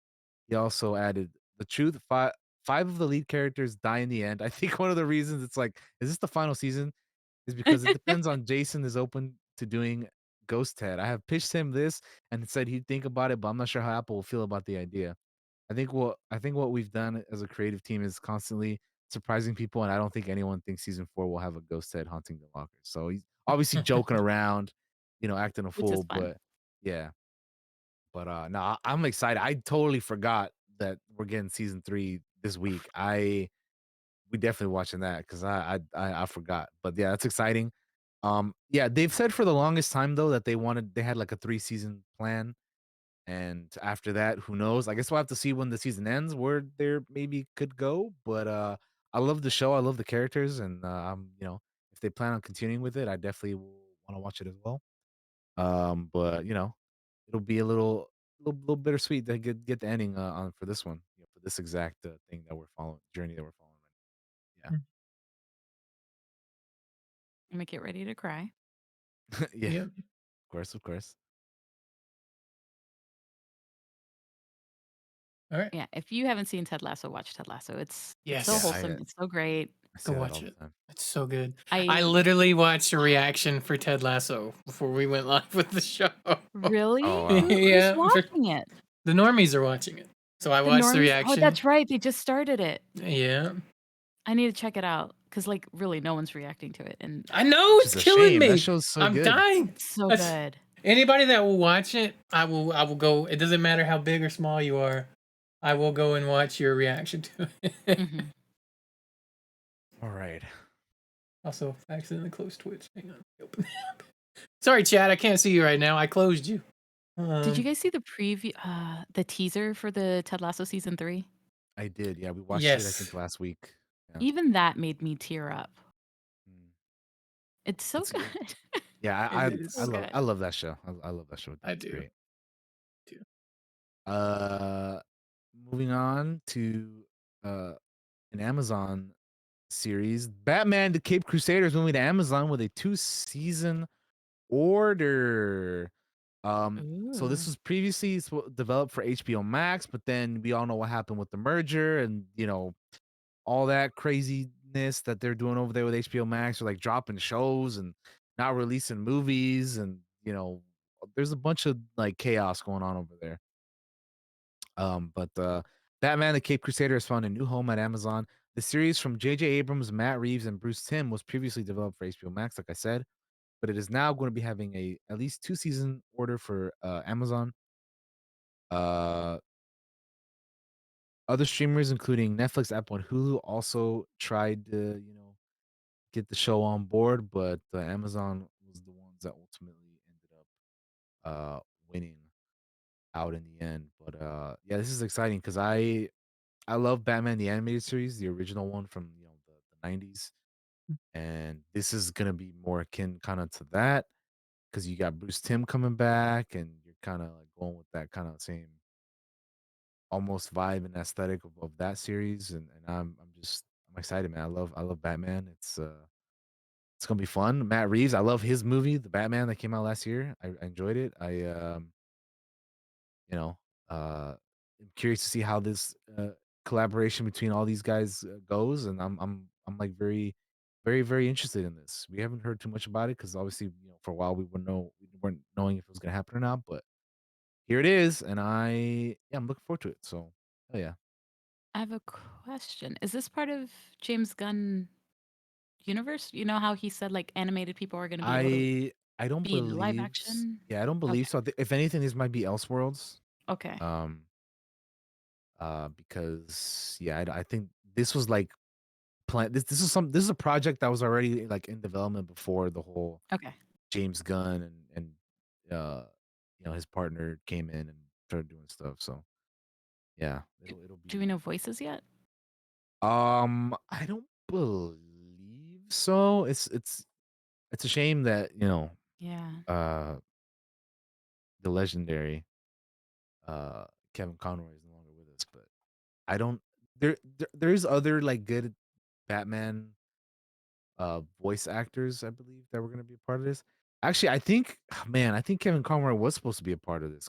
He also added the truth. Five of the lead characters die in the end. I think one of the reasons it's like, is this the final season? Is because it depends on Jason is open to doing Ghost Ted. I have pitched him this and said he'd think about it, but I'm not sure how Apple will feel about the idea. I think what we've done as a creative team is constantly surprising people, and I don't think anyone thinks season 4 will have a Ghost Ted haunting the lockers. So he's obviously joking around, acting a Which is fool, fun. but yeah. But no, I'm excited. I totally forgot that we're getting season 3 this week. We definitely watching that because I forgot. But yeah, that's exciting. Yeah, they've said for the longest time though that they had like a 3-season plan, and after that, who knows? I guess we'll have to see when the season ends where there maybe could go. But I love the show. I love the characters, and if they plan on continuing with it, I definitely will want to watch it as well. But it'll be a little bittersweet to get the ending on for this one, for this exact thing that we're following, journey that we're following. Mm. I'm gonna get ready to cry. Yeah, Yep. of course. All right. Yeah, if you haven't seen Ted Lasso, watch Ted Lasso. It's so Yeah, Yes. wholesome. It's so great. I Go say that watch all the it. time. It's so good. I I literally watched a reaction for Ted Lasso before we went live with the show. really Oh wow. who's Yeah, watching it? the normies are watching it. So I The watched the normies. Oh, reaction. that's right. They just started it. Yeah. I need to check it out because, like, really, no one's reacting to it, and I know Which it's is a killing shame. That me. show's so I'm good. dying. it's so That's- good. Anybody that will watch it, I will go. It doesn't matter how big or small you are. I will go and watch your reaction to it. hmm All right. Also, I accidentally closed Twitch. Hang on. Open the app. Sorry, Chad. I can't see you right now. I closed you. Did you guys see the preview, the teaser for the Ted Lasso season 3? I did. Yeah, we watched it I Yes. think last week. Yeah. Even that made me tear up. Mm. It's so It's good. Yeah, It is. so good. I love that show. I love that show. I It's do. great. Too. Moving on to an Amazon series, Batman: The Cape Crusaders moving to Amazon with a 2-season order. So this Ooh. was previously developed for HBO Max, but then we all know what happened with the merger and all that craziness that they're doing over there with HBO Max, or like dropping shows and not releasing movies, and there's a bunch of like chaos going on over there. But Batman: The Cape Crusader has found a new home at Amazon. The series from J.J. Abrams, Matt Reeves, and Bruce Timm was previously developed for HBO Max, like I said, but it is now going to be having a at least 2-season order for Amazon. Uh, Other streamers, including Netflix, Apple, and Hulu, also tried to get the show on board, but Amazon was the ones that ultimately ended up winning out in the end. But yeah, this is exciting because I love Batman the animated series, the original one from the 90s, and this is gonna be more akin kind of to that because you got Bruce Timm coming back, and you're kind of like going with that kind of same almost vibe and aesthetic of that series, and I'm excited, man. I love Batman. It's gonna be fun. Matt Reeves, I love his movie, The Batman, that came out last year. I enjoyed it. You know, I'm curious to see how this collaboration between all these guys goes, and I'm like very interested in this. We haven't heard too much about it because obviously for a while we weren't knowing if it was gonna happen or not, but here it is, and I'm looking forward to it. So oh yeah, I have a question. Is this part of James Gunn universe? You know how he said like animated people are going to be able to I don't be in live believe action? yeah, I don't Okay. believe so. If anything, this might be Elseworlds. Okay. Um, because yeah, I think this was like this is a project that was already like in development before the whole Okay. James Gunn and uh his partner came in and started doing stuff. So yeah, it'll Do we be know voices yet? I don't believe so. It's it's a shame that Yeah. uh the legendary uh Kevin Conroy is no longer with us, but I don't. There's other like good Batman voice actors, I believe, that were gonna be a part of this. Actually, I think, man, I think Kevin Conroy was supposed to be a part of this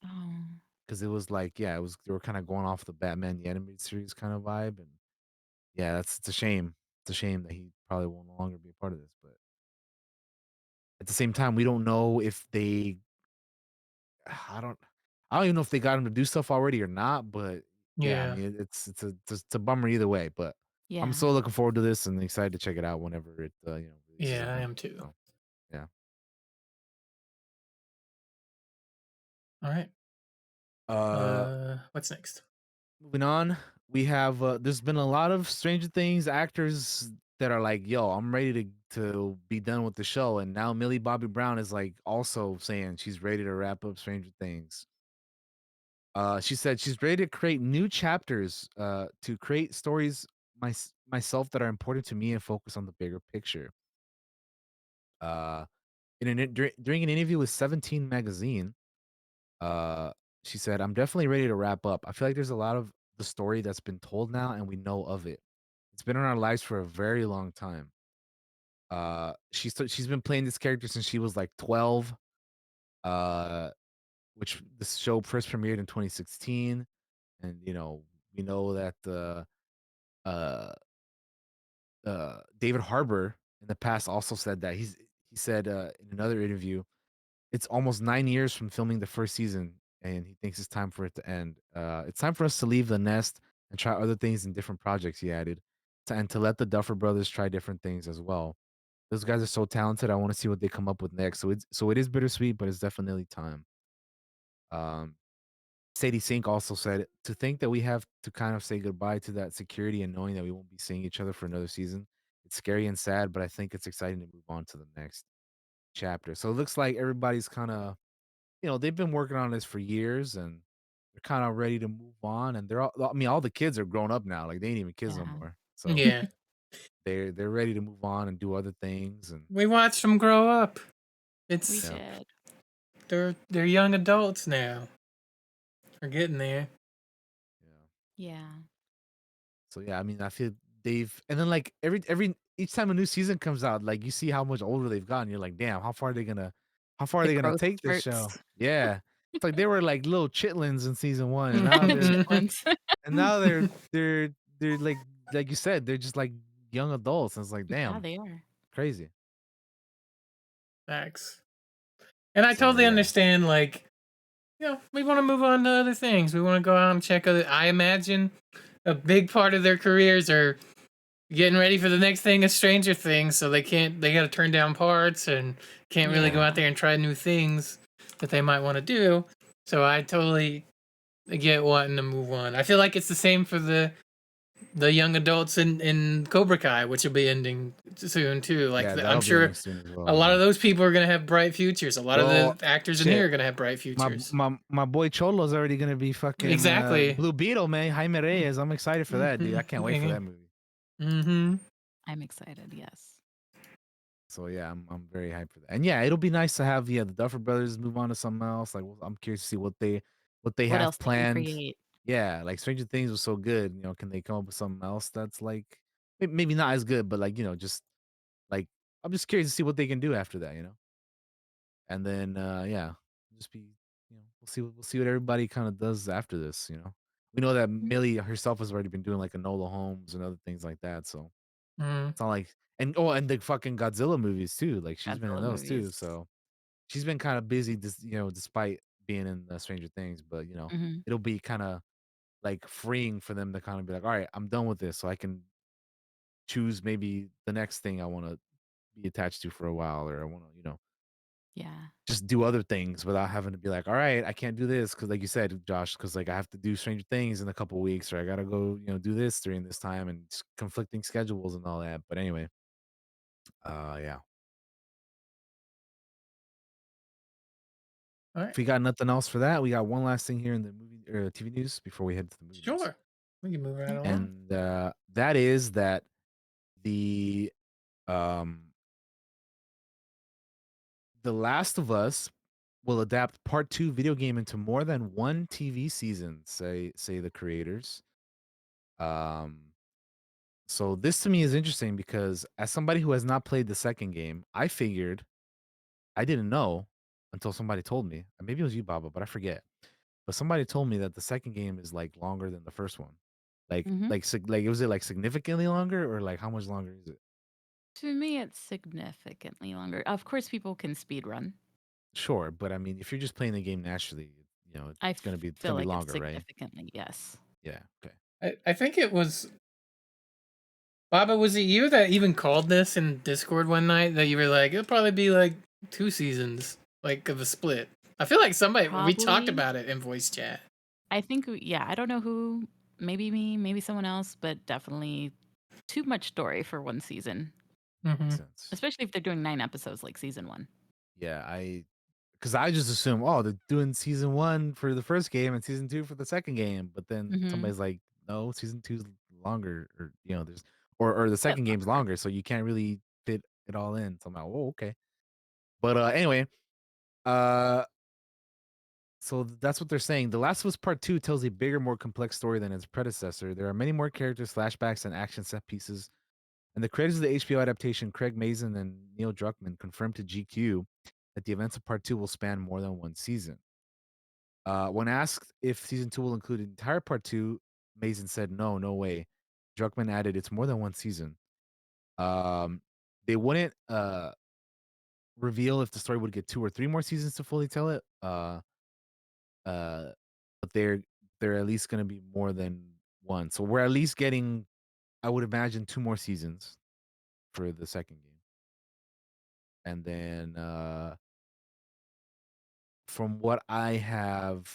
Oh. because it was like, yeah, it was they were kind of going off the Batman the animated series kind of vibe, and yeah, it's a shame. It's a shame that he probably will no longer be a part of this, but at the same time, we don't know if they. I don't. I don't even know if they got him to do stuff already or not, but yeah, I Yeah. mean, it's a bummer either way. But I'm Yeah. so looking forward to this and excited to check it out whenever it releases Yeah, on I Netflix. am too. So yeah. All right. Uh, What's next? moving on, we have there's been a lot of Stranger Things actors that are like, "Yo, I'm ready to be done with the show," and now Millie Bobby Brown is like also saying she's ready to wrap up Stranger Things. She said she's ready to create new chapters, to create stories myself that are important to me and focus on the bigger picture. Uh, during an interview with 17 magazine, uh, she said, "I'm definitely ready to wrap up. I feel like there's a lot of the story that's been told now, and we know of it. It's been in our lives for a very long time." She's been playing this character since she was like 12. Uh, which the show first premiered in 2016, and we know that uh David Harbour in the past also said that he said in another interview, it's almost 9 years from filming the first season, and he thinks it's time for it to end. It's time for us to leave the nest and try other things in different projects. He added, and to let the Duffer Brothers try different things as well. Those guys are so talented. I want to see what they come up with next. So it is bittersweet, but it's definitely time. Um, Sadie Sink also said, to think that we have to kind of say goodbye to that security and knowing that we won't be seeing each other for another season. It's scary and sad, but I think it's exciting to move on to the next chapter. So it looks like everybody's kind of, they've been working on this for years and they're kind of ready to move on. And I mean, all the kids are grown up now. Like they ain't even kids no Yeah. more. So Yeah. they're ready to move on and do other things. And We watched them grow up. We It's yeah, did. they're young adults now. We're getting there. yeah. Yeah. So yeah, I mean, I feel and then like each time a new season comes out, like you see how much older they've gotten. You're like, damn, how far are The they gonna growth take this spurts. show? Yeah, it's like they were like little chitlins in season one, and now The they're chitlins. and now they're like you said, they're just like young adults, and it's like, Yeah, damn, they are. crazy. Facts. And I So totally yeah, understand, like, we want to move on to other things. We want to go out and check other. I imagine a big part of their careers are getting ready for the next thing is Stranger Things, so they got to turn down parts and can't really go Yeah. out there and try new things that they might want to do. So I totally get wanting to move on. I feel like it's the same for the young adults in Cobra Kai, which will be ending soon too. Like yeah, I'm that'll be sure ending soon as a well. lot Yeah. of those people are gonna have bright futures. A lot of Well, the actors in here shit. are gonna have bright My futures. my my boy Cholo's already gonna be fucking Exactly. Blue Beetle, man. Jaime Reyes. I'm excited for that, dude. I can't wait for that movie. Mm-hmm. I'm excited. Yes. So yeah, I'm very hyped for that. And yeah, it'll be nice to have the Duffer Brothers move on to something else. Like I'm curious to see what they What have else they can planned. create? Yeah, like Stranger Things was so good. Can they come up with something else that's like maybe not as good, but like just like I'm just curious to see what they can do after that. And then yeah, just be we'll see what everybody kind of does after this. We know that Mhm. Millie herself has already been doing like Enola Holmes and other things like that. So Mm. it's not like and the fucking Godzilla movies too. Like she's been in Godzilla those too. movies. So she's been kind of busy, despite being in Stranger Things. But Hmm. it'll be kind of like freeing for them to kind of be like, all right, I'm done with this, so I can choose maybe the next thing I want to be attached to for a while, or I want to, Yeah. just do other things without having to be like, all right, I can't do this because, like you said, Josh, because like I have to do Stranger Things in a couple weeks, or I gotta go, do this during this time, and conflicting schedules and all that. But anyway, yeah. All If right. we got nothing else for that, we got one last thing here in the movie or TV news before we head to the movie news. Sure. We can move right along. And that is that the um The Last of Us will adapt part 2 video game into more than one TV season, say the creators. Um, so this to me is interesting because as somebody who has not played the second game, I didn't know until somebody told me. Maybe it was you, Baba, but I forget. But somebody told me that the second game is like longer than the first one. Mhm. Was it like significantly longer or like how much longer is it? To me, it's significantly longer. Of course, people can speed run. Sure, but I mean, if you're just playing the game naturally, I it's feel gonna be like it's longer, right? significantly, yes. Yeah. Okay. I think it was Baba. Was it you that even called this in Discord one night that you were like, it'll probably be like 2 seasons, like of a split. I feel like we talked Probably. about it in voice chat. I think, yeah, I don't know who, maybe me, maybe someone else, but definitely too much story for one season, Makes Mm-hmm. sense. especially if they're doing 9 episodes like season 1. Yeah, because I just assume, oh, they're doing season 1 for the first game and season 2 for the second game, but then Mhm. somebody's like, no, season 2's longer, or there's or the That's second game's longer. longer, so you can't really fit it all in. So I'm like, oh, okay. But anyway, uh, so that's what they're saying. The Last of Us Part 2 tells a bigger, more complex story than its predecessor. There are many more characters, flashbacks, and action set pieces. And the creators of the HBO adaptation, Craig Mazin and Neil Druckmann, confirmed to GQ that the events of Part 2 will span more than one season. When asked if season 2 will include the entire Part 2, Mazin said, no way. Druckmann added, it's more than one season. They wouldn't reveal if the story would get 2 or 3 more seasons to fully tell it. Uh, but they're at least going to be more than one. So we're at least getting, I would imagine, 2 more seasons for the second game. And then from what I have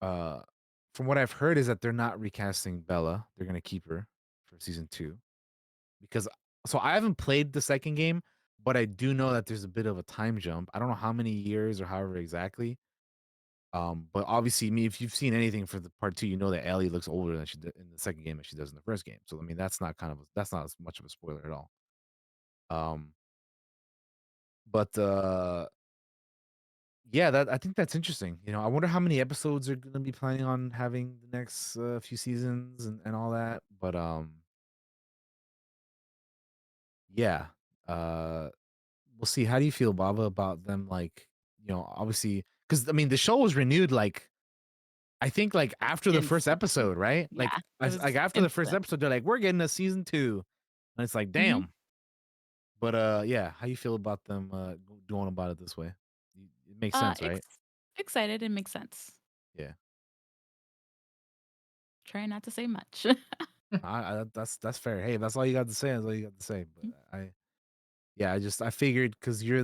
uh from what I've heard is that they're not recasting Bella. They're going to keep her for season 2 because so I haven't played the second game, but I do know that there's a bit of a time jump. I don't know how many years or however exactly. But obviously, me, if you've seen anything for the part 2, you know that Ellie looks older than she did in the second game as she does in the first game. So I mean, that's not as much of a spoiler at all. Um, but yeah, that I think that's interesting. I wonder how many episodes are gonna be planning on having the next few seasons and all that. But yeah, uh, we'll see. How do you feel, Baba, about them? Like, obviously, because I mean, the show was renewed like I think like after the first Instantly. episode, right? Yeah, it Like was after the first instant. episode, they're like, we're getting a season 2, and it's like, Mhm. damn. But yeah, how you feel about them going about it this way? It makes sense, right? Excited, it makes sense. Yeah. Try not to say much. That's fair. Hey, if that's all you got to say. That's all you got to say. But yeah, I figured because she's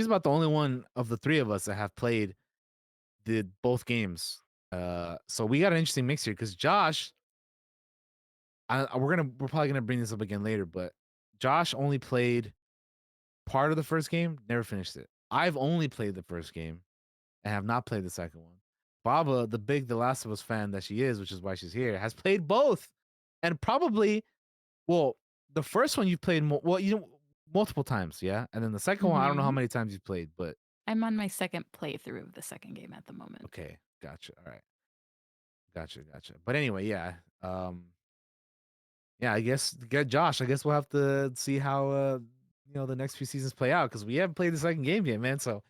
about the only one of the three of us that have played both games. So we got an interesting mix here because Josh, we're probably gonna bring this up again later, but Josh only played part of the first game, never finished it. I've only played the first game and have not played the second one. Baba, the big The Last of Us fan that she is, which is why she's here, has played both, and probably, well, the first one you played multiple times, yeah, and then the second one, I don't know how Mhm. many times you've played, but I'm on my second playthrough of the second game at the moment. okay, gotcha. All right, gotcha. But anyway, yeah, yeah, I guess get Josh. I guess we'll have to see how the next few seasons play out because we haven't played the second game yet, man. So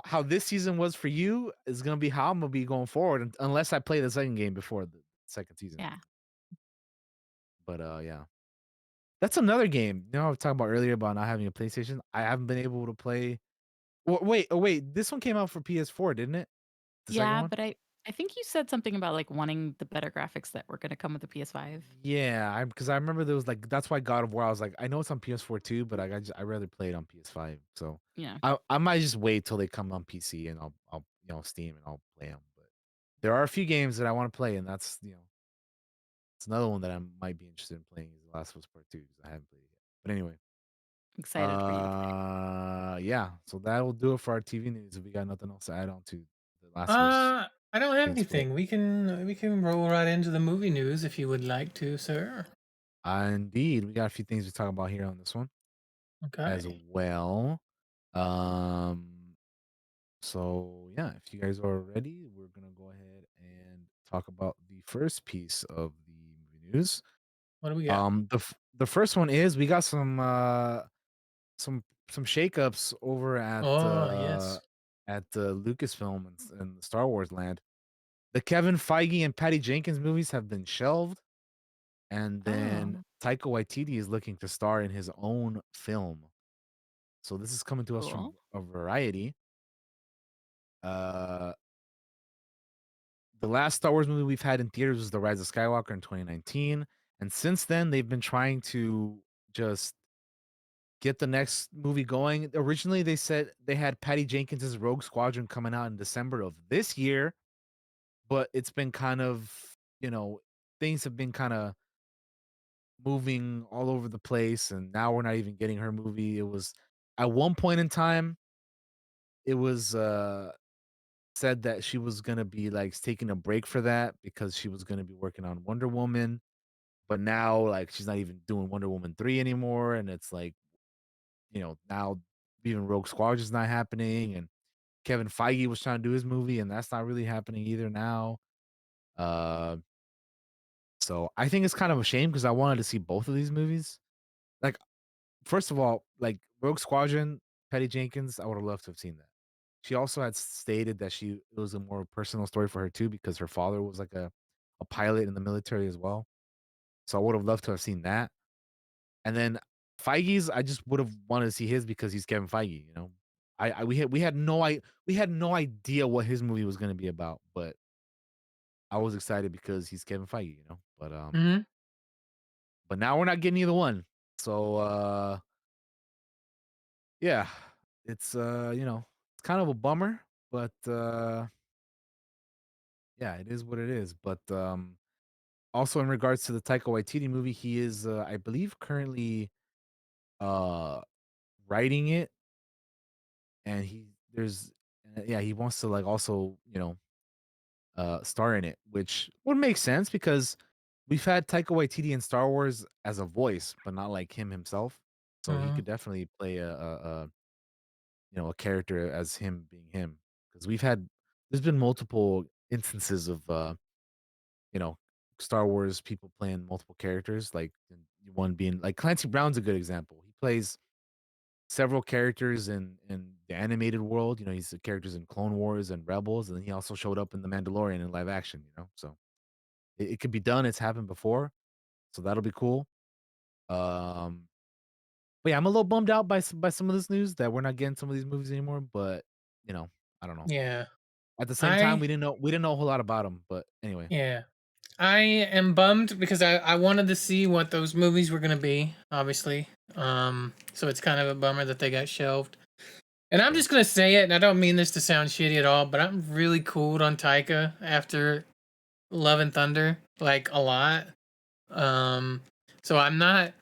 how this season was for you is gonna be how I'm gonna be going forward, unless I play the second game before the second season. Yeah. But yeah, that's another game. I was talking about earlier about not having a PlayStation. I haven't been able to play. Wait, this one came out for PS4, didn't it? The second Yeah, one. but I think you said something about, like, wanting the better graphics that were gonna come with the PS5. Yeah, because I remember there was like that's why God of War. I was like, I know it's on PS4 too, but I rather play it on PS5. So Yeah. I might just wait till they come on PC and I'll Steam and I'll play them. But there are a few games that I want to play, and that's it's another one that I might be interested in playing is The Last of Us Part 2 because I haven't played it yet. But anyway, Excited for you to play. yeah. So that'll do it for our TV news. If we got nothing else to add on to The Last of Us I don't have main split. anything. We can roll right into the movie news if you would like to, sir. Indeed, we got a few things to talk about here on this one. as Okay. well. Um, so yeah, if you guys are ready, we're gonna go ahead and talk about the first piece of the movie news. What do we got? The first one is we got some some shakeups over Oh, yes. at the Lucasfilm and Star Wars land. The Kevin Feige and Patty Jenkins movies have been shelved, and then Oh, Taika Waititi is looking to star in his own film. So this is coming to us from cool. a Variety. Uh, the last Star Wars movie we've had in theaters was The Rise of Skywalker in 2019, and since then they've been trying to just get the next movie going. Originally, they said they had Patty Jenkins' Rogue Squadron coming out in December of this year, but it's been kind of, you know, things have been kind of moving all over the place, and now we're not even getting her movie. It was at one point in time, it was said that she was gonna be like taking a break for that because she was gonna be working on Wonder Woman, but now like she's not even doing Wonder Woman 3 anymore, and it's like, now even Rogue Squadron's not happening, and Kevin Feige was trying to do his movie, and that's not really happening either now. Uh, so I think it's kind of a shame because I wanted to see both of these movies. Like, first of all, like Rogue Squadron, Patty Jenkins, I would have loved to have seen that. She also had stated that it was a more personal story for her too because her father was like a pilot in the military as well. So I would have loved to have seen that. And then Feige's, I just would have wanted to see his because he's Kevin Feige. We had no idea what his movie was going to be about, but I was excited because he's Kevin Feige. Hmm. But now we're not getting either one. So yeah, it's it's kind of a bummer, but yeah, it is what it is. But also in regards to the Taika Waititi movie, he is I believe currently uh writing it, and he wants to like also, star in it, which would make sense because we've had Taika Waititi in Star Wars as a voice, but not like him himself. So he Hmm. could definitely play a character as him being him. Because there's been multiple instances of you know, Star Wars people playing multiple characters, like one being like Clancy Brown's a good example. He plays several characters in the animated world. He's the characters in Clone Wars and Rebels, and then he also showed up in The Mandalorian in live action. So it could be done. It's happened before, so that'll be cool. Um, but yeah, I'm a little bummed out by some of this news that we're not getting some of these movies anymore. But you know, I don't know. Yeah. At the same time, I we didn't know a whole lot about them. But anyway, yeah. I am bummed because I wanted to see what those movies were gonna be, obviously. So it's kind of a bummer that they got shelved. And I'm yeah, just gonna say it, and I don't mean this to sound shitty at all, but I'm really cooled on Taika after Love and Thunder, like a lot. Um, so I'm not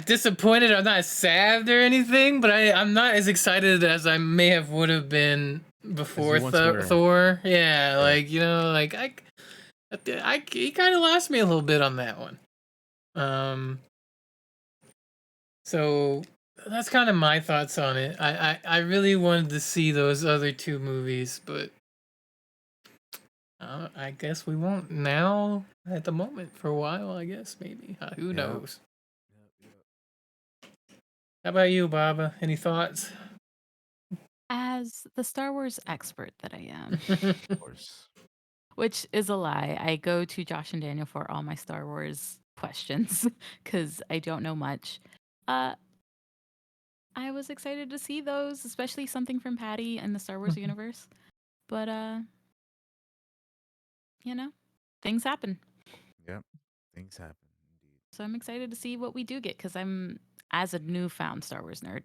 disappointed. I'm not sad or anything, but I'm not as excited as I may have would have been as before you once were. Thor. Yeah, Yeah, like like he kind of lost me a little bit on that one. Um, so that's kind of my thoughts on it. I really wanted to see those other two movies, but I guess we won't now at the moment for a while. I guess maybe who yeah, knows. yeah. How about you, Baba? Any thoughts? As the Star Wars expert that I am, Of course. which is a lie, I go to Josh and Daniel for all my Star Wars questions because I don't know much. Uh, I was excited to see those, especially something from Patty in the Star Wars universe. But you know, things happen. Yep, things happen indeed. So I'm excited to see what we do get because I'm as a newfound Star Wars nerd,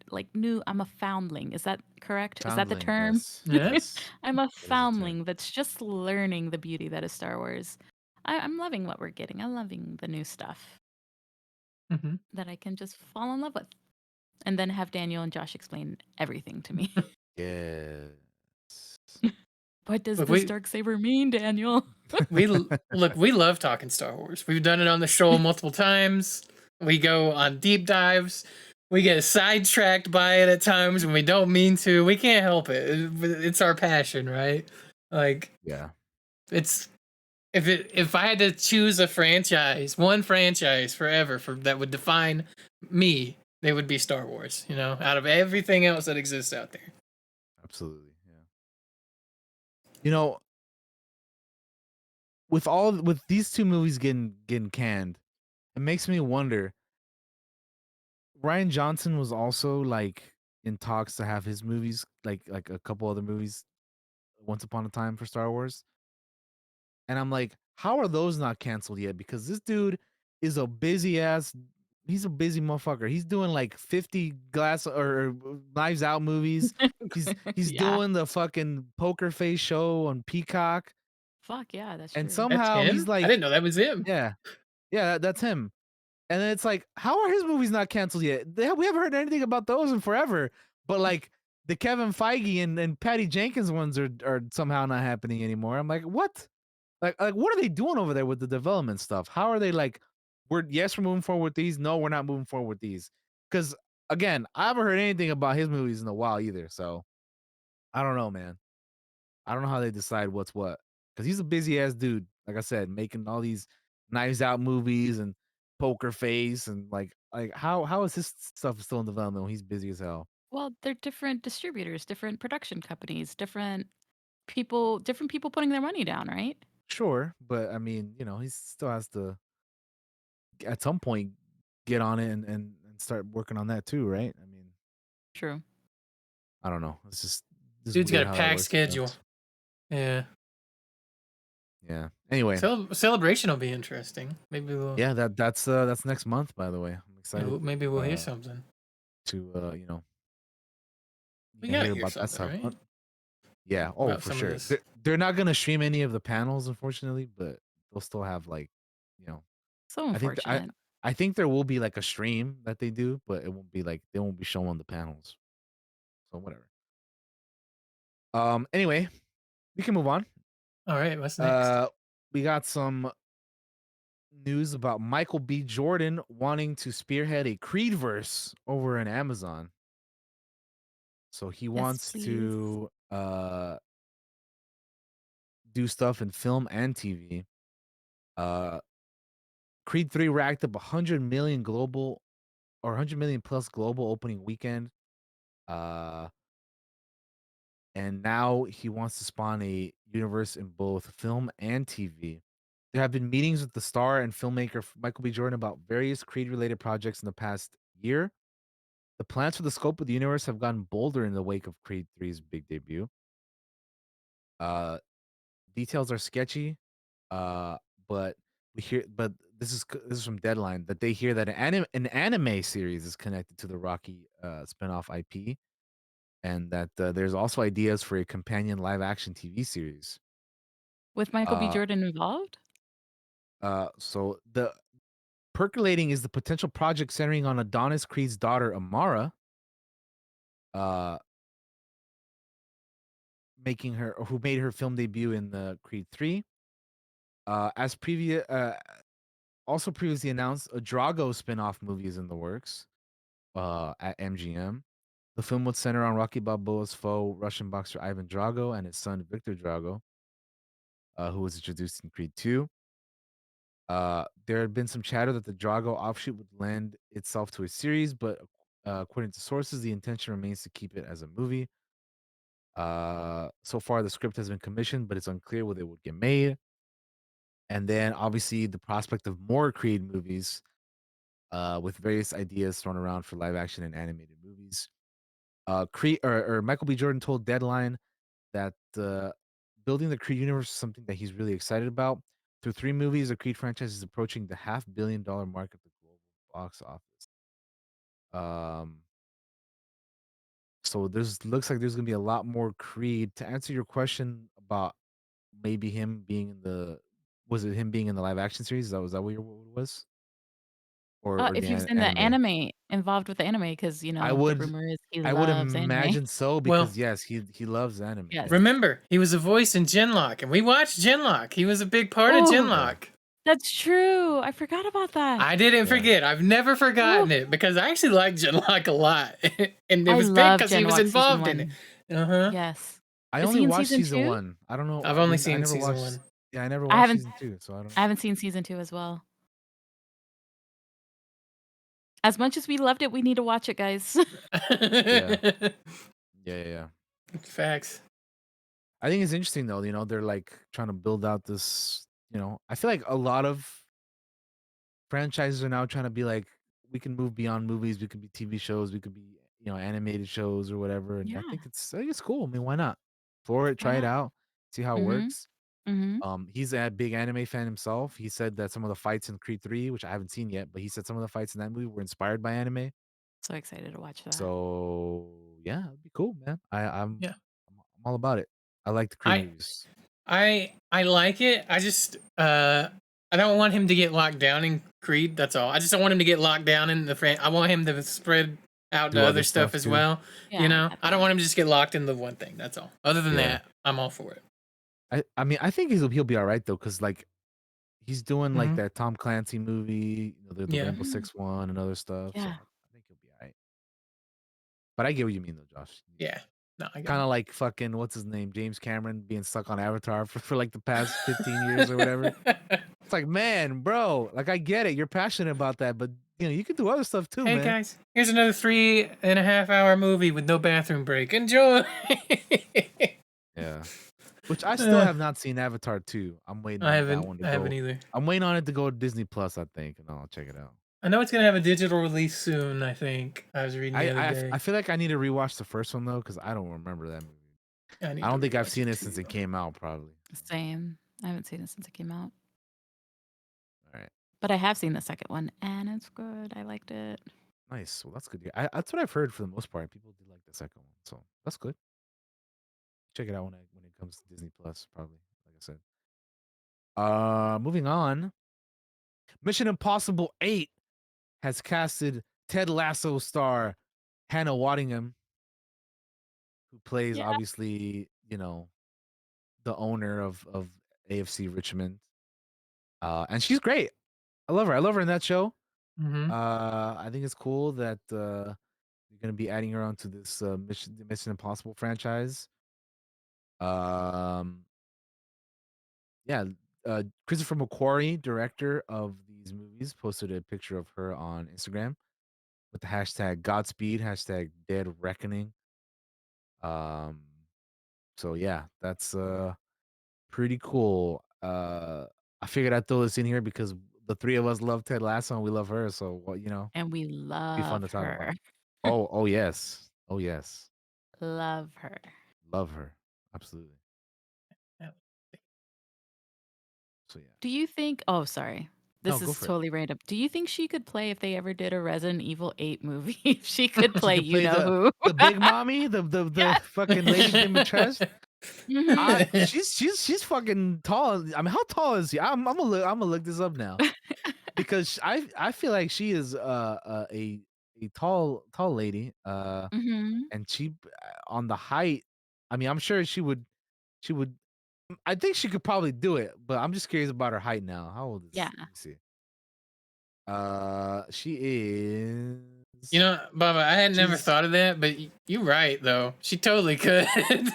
I'm a foundling. Is that correct? Is that the Foundling, term? yes, Yeah. yes, I'm a that is a term. foundling that's just learning the beauty that is Star Wars. I'm loving what we're getting. I'm loving the new stuff Hmm. that I can just fall in love with. And then have Daniel and Josh explain everything to me. Yes. What does Look, this dark saber mean, Daniel? we love talking Star Wars. We've done it on the show multiple times. We go on deep dives. we get sidetracked by it at times when we don't mean to. We can't help it. It's our passion, right? Like, Yeah. it's if I had to choose a franchise, one franchise forever for that would define me, they would be Star Wars. You know, out of everything else that exists out there. Absolutely. Yeah. You know, with these two movies getting canned, it makes me wonder. Ryan Johnson was also like in talks to have his movies like a couple other movies once upon a time for Star Wars. And I'm like, how are those not canceled yet? Because this dude is a busy ass. He's a busy motherfucker. He's doing like 50 glass or Knives Out movies. He's Yeah. doing the fucking Poker Face show on Peacock. Fuck yeah, that's And true. That's somehow he's him. I like, didn't know that was him. yeah, yeah, that's him. And then it's like, how are his movies not canceled yet? We haven't heard anything about those in forever. But like the Kevin Feige and Patty Jenkins ones are somehow not happening anymore. I'm like, what? Like what are they doing over there with the development stuff? How are they like, we're moving forward with these. No, we're not moving forward with these. Because again, I haven't heard anything about his movies in a while either. So I don't know, man. I don't know how they decide what's what. Because he's a busy ass dude. Like I said, making all these Knives Out movies and Poker Face and like how is his stuff still in development when he's busy as hell? Well, they're different distributors, different production companies, different people putting their money down, right? Sure, but I mean, he still has to at some point get on it and start working on that too, right? I mean, True. I don't know. It's just Dude's got weird a how that packed works schedule. sometimes. Yeah. Yeah. Anyway, Celebration will be interesting. Maybe we'll. yeah, that's next month, by the way. I'm excited. Maybe we'll hear something. To We gotta hear hear about that something, stuff. right? Yeah. Oh, About for some of sure. this. They're not gonna stream any of the panels, unfortunately, but they'll still have like, you know, So I think unfortunate. I think there will be like a stream that they do, but it won't be like they won't be showing the panels. So whatever. Anyway, we can move on. All right, what's next? We got some news about Michael B. Jordan wanting to spearhead a Creedverse over in Amazon. So he Yes, wants please. to do stuff in film and TV. Creed 3 racked up 100 million global or 100 million plus global opening weekend. And now he wants to spawn a universe in both film and TV. There have been meetings with the star and filmmaker Michael B. Jordan about various Creed related projects in the past year. The plans for the scope of the universe have gotten bolder in the wake of Creed 3's big debut. Details are sketchy, uh, but but this is from Deadline that they hear that an anime series is connected to the Rocky spinoff IP, and that there's also ideas for a companion live action TV series. With Michael B. Uh, Jordan involved? so the percolating is the potential project centering on Adonis Creed's daughter Amara, uh, who made her film debut in the Creed 3. Also previously announced, a Drago spin-off movie is in the works at MGM. The film would center on Rocky Balboa's foe, Russian boxer Ivan Drago, and his son Victor Drago, who was introduced in Creed 2. There had been some chatter that the Drago offshoot would lend itself to a series, but according to sources, the intention remains to keep it as a movie. So far, the script has been commissioned, but it's unclear whether it would get made. And then, obviously, the prospect of more Creed movies, with various ideas thrown around for live action and animated movies. Creed or Michael B. Jordan told Deadline that building the Creed universe is something that he's really excited about. Through 3 movies, the Creed franchise is approaching the $500 million mark at the global box office. So looks like there's gonna be a lot more Creed. To answer your question about maybe him being in the was it him being in the live action series? Was that what it was? Or If the he was in the anime? involved with the anime, because I the would rumor is he I would loves anime. imagine so Well, because yes, he loves anime. Yes. Yeah. remember, he was a voice in Genlock, and we watched Genlock. He was a big part of Ooh. Yeah. Genlock. That's true. I forgot about that. I didn't forget. I've never forgotten it because I actually like Genlock a lot, and it I was big love because he was Genlock season involved in it. 1. Uh-huh. Yes. I Is only he in watched season season 2? 1. I don't know. I've only I seen never season watched. 1. Yeah, I never I watched haven't season 2, so I don't. I haven't seen season 2 as well. As much as we loved it, we need to watch it, guys. Yeah. Yeah. Facts. I think it's interesting though. They're like trying to build out this. I feel like a lot of franchises are now trying to be like, we can move beyond movies. We could be TV shows. We could be animated shows or whatever. And Yeah. I think it's cool. I mean, why not? For it, Why try it not? out, see how it Mhm. works. Mhm. He's a big anime fan himself. He said that some of the fights in Creed 3, which I haven't seen yet, but he said some of the fights in that movie were inspired by anime. So excited to watch that. So yeah, it'd be cool, man. I'm all about it. I like the Creed I movies. I like it. I just I don't want him to get locked down in Creed. That's all. I just don't want him to get locked down in the I want him to spread out Do to other other stuff stuff as too. well. Yeah, You I know, get I don't that. want him to just get locked in the one thing. That's all. Other than Yeah. that, I'm all for it. I mean, I think he'll be all right though, because like he's doing like Mhm. that Tom Clancy movie, the Yeah. Rainbow Six one and other stuff. So Yeah. I think he'll be all right. But I get what you mean though, Josh. Yeah. No, I get Kind of like fucking what's his name, James Cameron being stuck on Avatar for like the past 15 years or whatever. It's like, man, bro, like I get it, you're passionate about that, but you can do other stuff too, Hey man. guys, here's another 3.5-hour movie with no bathroom break. Enjoy. Yeah. Which I still have not seen Avatar 2. I'm waiting I on that one to haven't. I go. haven't either. I'm waiting on it to go to Disney Plus, I think, and I'll check it out. I know it's gonna have a digital release soon. I think I was reading the other day. I feel like I need to rewatch the first one though, because I don't remember that movie. I I don't think I've seen it since it came out, probably. Same. I haven't seen it since it came out. All right. But I have seen the second one, and it's good. I liked it. Nice. Well, that's good. That's what I've heard for the most part. People do like the second one, so that's good. Check it out when it comes to Disney Plus, probably. Like I said. Moving on. Mission Impossible 8 has casted Ted Lasso star Hannah Waddingham, who plays obviously, the owner of AFC Richmond. And she's great. I love her. I love her in that show. Mm-hmm. I think it's cool that you're gonna be adding her onto this Mission Impossible franchise. Yeah, Christopher McQuarrie, director of these movies, posted a picture of her on Instagram with the hashtag Godspeed, hashtag Dead Reckoning. So yeah, that's pretty cool. I figured I'd throw this in here because the three of us love Ted Lasso and we love her, so And we be love fun to talk about. her. Oh yes. Oh yes. Love her. Love her. Absolutely. So yeah. Do you think oh sorry. No, This go is for it. totally random. Do you think she could play if they ever did a Resident Evil 8 movie? If she could She play could you play know who? the big mommy, the fucking lady Dimitrescu. Mhm. She's fucking tall. I mean, how tall is she? I'm gonna look this up now because I feel like she is a tall lady. Mhm. And she on the height. I mean, I'm sure she would. I think she could probably do it, but I'm just curious about her height now. How old is? Yeah. Let me see. She is. You know, Baba, I had never She's- thought of that, but you're right though. She totally could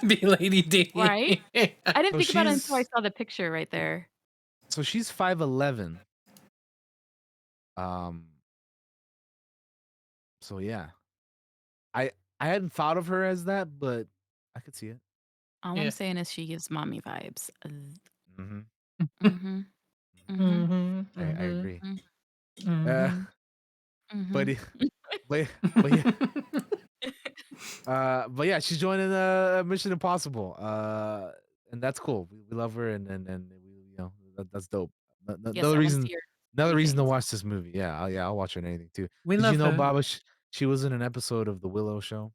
be Lady D. Right? I didn't So think about it until I she's- saw the picture right there. So she's 5'11". So yeah, I hadn't thought of her as that, but I could see it. All Yeah. I'm saying is she gives mommy vibes. Mm-hmm. Mhm. Mhm. I agree. Mhm. But Mhm. but yeah. But yeah, she's joining Mission Impossible. And that's cool. We love her, and we that's dope. Yes, Another I wanna reason, see her another do reason to things. watch this movie. Yeah, I'll watch her in anything too. We Did love you know, her. Baba? She was in an episode of The Willow Show.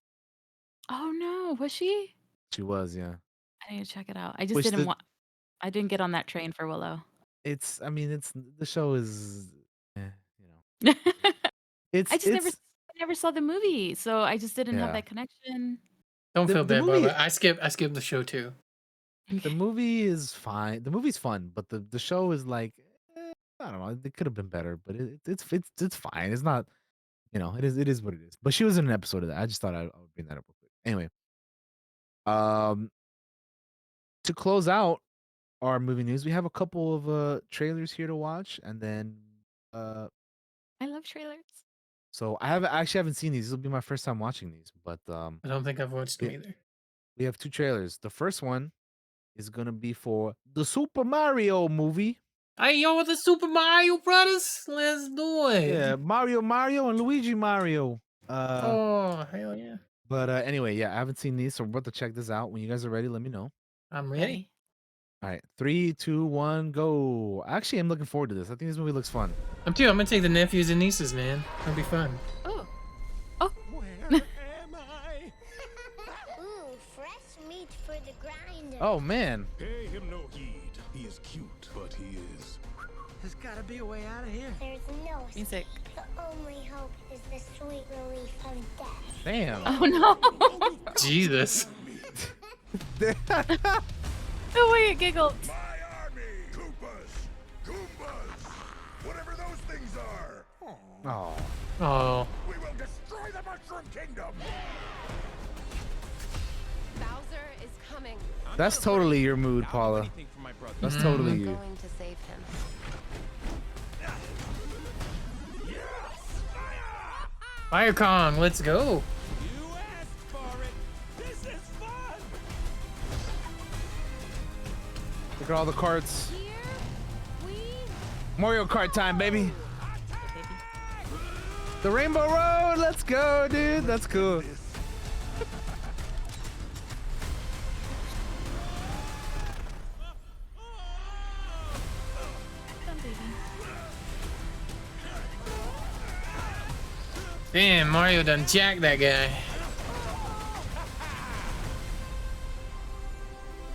Oh no, was she? She was, yeah. I need to check it out. I just Which didn't the- want I didn't get on that train for Willow. I mean, it's the show is, I it's just never saw the movie, so I just didn't have Yeah. that connection. Don't feel the bad, movie- Baba. I skipped the show too. The movie is fine. The movie's fun, but the show is like I don't know. It could have been better, but it's fine. It's not, it is what it is. But she was in an episode of that. I just thought I would bring that up real quick. Anyway, um, to close out our movie news, we have a couple of trailers here to watch, and then uh, I love trailers. so I haven't seen these. This will be my first time watching these, but I don't think I've watched them either. we have two trailers. The first one is gonna be for the Super Mario movie. Hey, yo, the Super Mario Brothers, let's do it. Yeah, Mario and Luigi Mario. Oh, hell yeah. But anyway, yeah, I haven't seen these, so we're about to check this out. When you guys are ready, let me know. I'm ready. All right, 3, 2, 1, go. Actually, I'm looking forward to this. I think this movie looks fun. I'm gonna take the nephews and nieces, man. It'll be fun. Oh. Where am I? Ooh, fresh meat for the grinder. Oh man. Pay him no heed. He is cute, but he is. There's gotta be a way out of here. There's no Music. The only hope is the sweet relief of death. Damn. Oh no. Jesus. The way it giggled. My army! Koopas! Goombas! Whatever those things are! Oh. Oh. We will destroy the Mushroom Kingdom! Bowser is coming. That's totally your mood, Paula. That's totally I'm you. going to save him. Fire Kong, let's go. You asked for it. This is fun. Look at all the carts. Mario Kart time, baby. The Rainbow Road. Let's go, dude. That's cool. Damn, Mario done jacked that guy.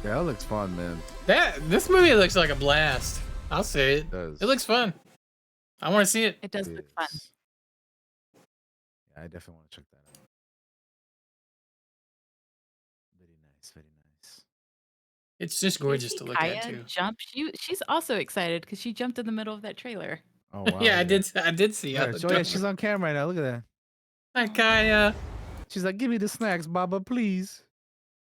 Yeah, that looks fun, man. This movie looks like a blast. I'll say it. It does. It looks fun. I want to see it. It does look fun. Yeah, I definitely want to check that out. Very nice, very nice. It's just gorgeous to look Kaya at too. jumped. She's also excited because she jumped in the middle of that trailer. Oh wow. Yeah, I did see Yeah, it. oh, yeah, she's on camera right now. Look at that. Hi, Kaya. She's like, give me the snacks, Baba, please.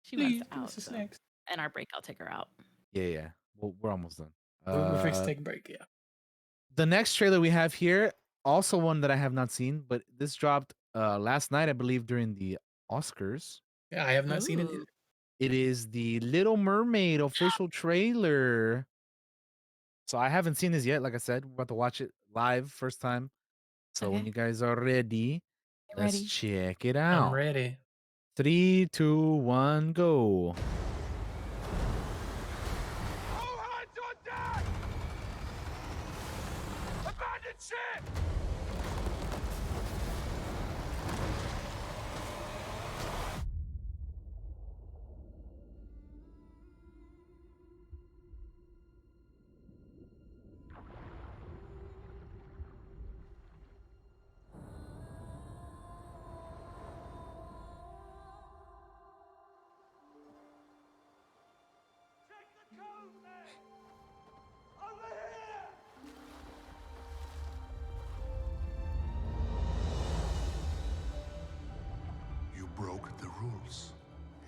She Please, wants out. the So. snacks. In our break, I'll take her out. Yeah, yeah. Well, we're almost done. We're fixed to take a break, yeah. The next trailer we have here, also one that I have not seen, but this dropped last night, I believe, during the Oscars. Yeah, I have not seen it Ooh. either. It is the Little Mermaid official trailer. So I haven't seen this yet. Like I said, we're about to watch it live first time. So when Okay. you guys are ready, I'm let's ready. check it I'm out. ready. 3, 2, 1, go. All hands on deck! Abandon ship! You broke the rules.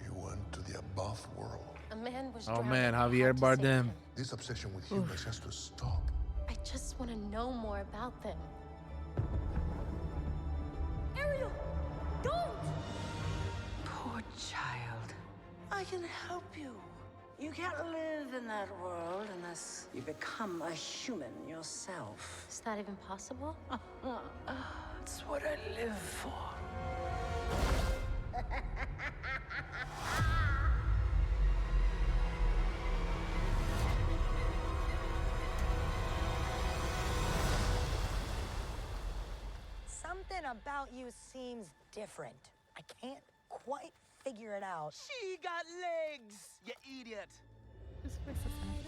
You went to the above world. A man was Oh drowning. man, I Javier had to save Bardem. him. This obsession with humans has to stop. I just want to know more about them. Ariel, don't! Poor child. I can help you. You can't live in that world unless you become a human yourself. Is that even possible? It's what I live for. Something about you seems different. I can't quite figure it out. She got legs, you idiot. This voice is nice.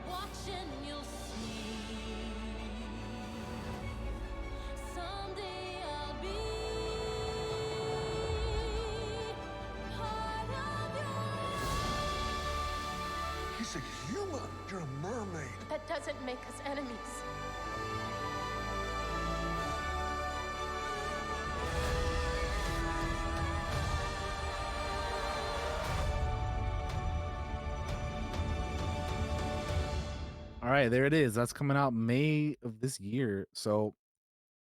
Watching, you'll see someday. He's a human. You're a mermaid. That doesn't make us enemies. All right, there it is. That's coming out May of this year. So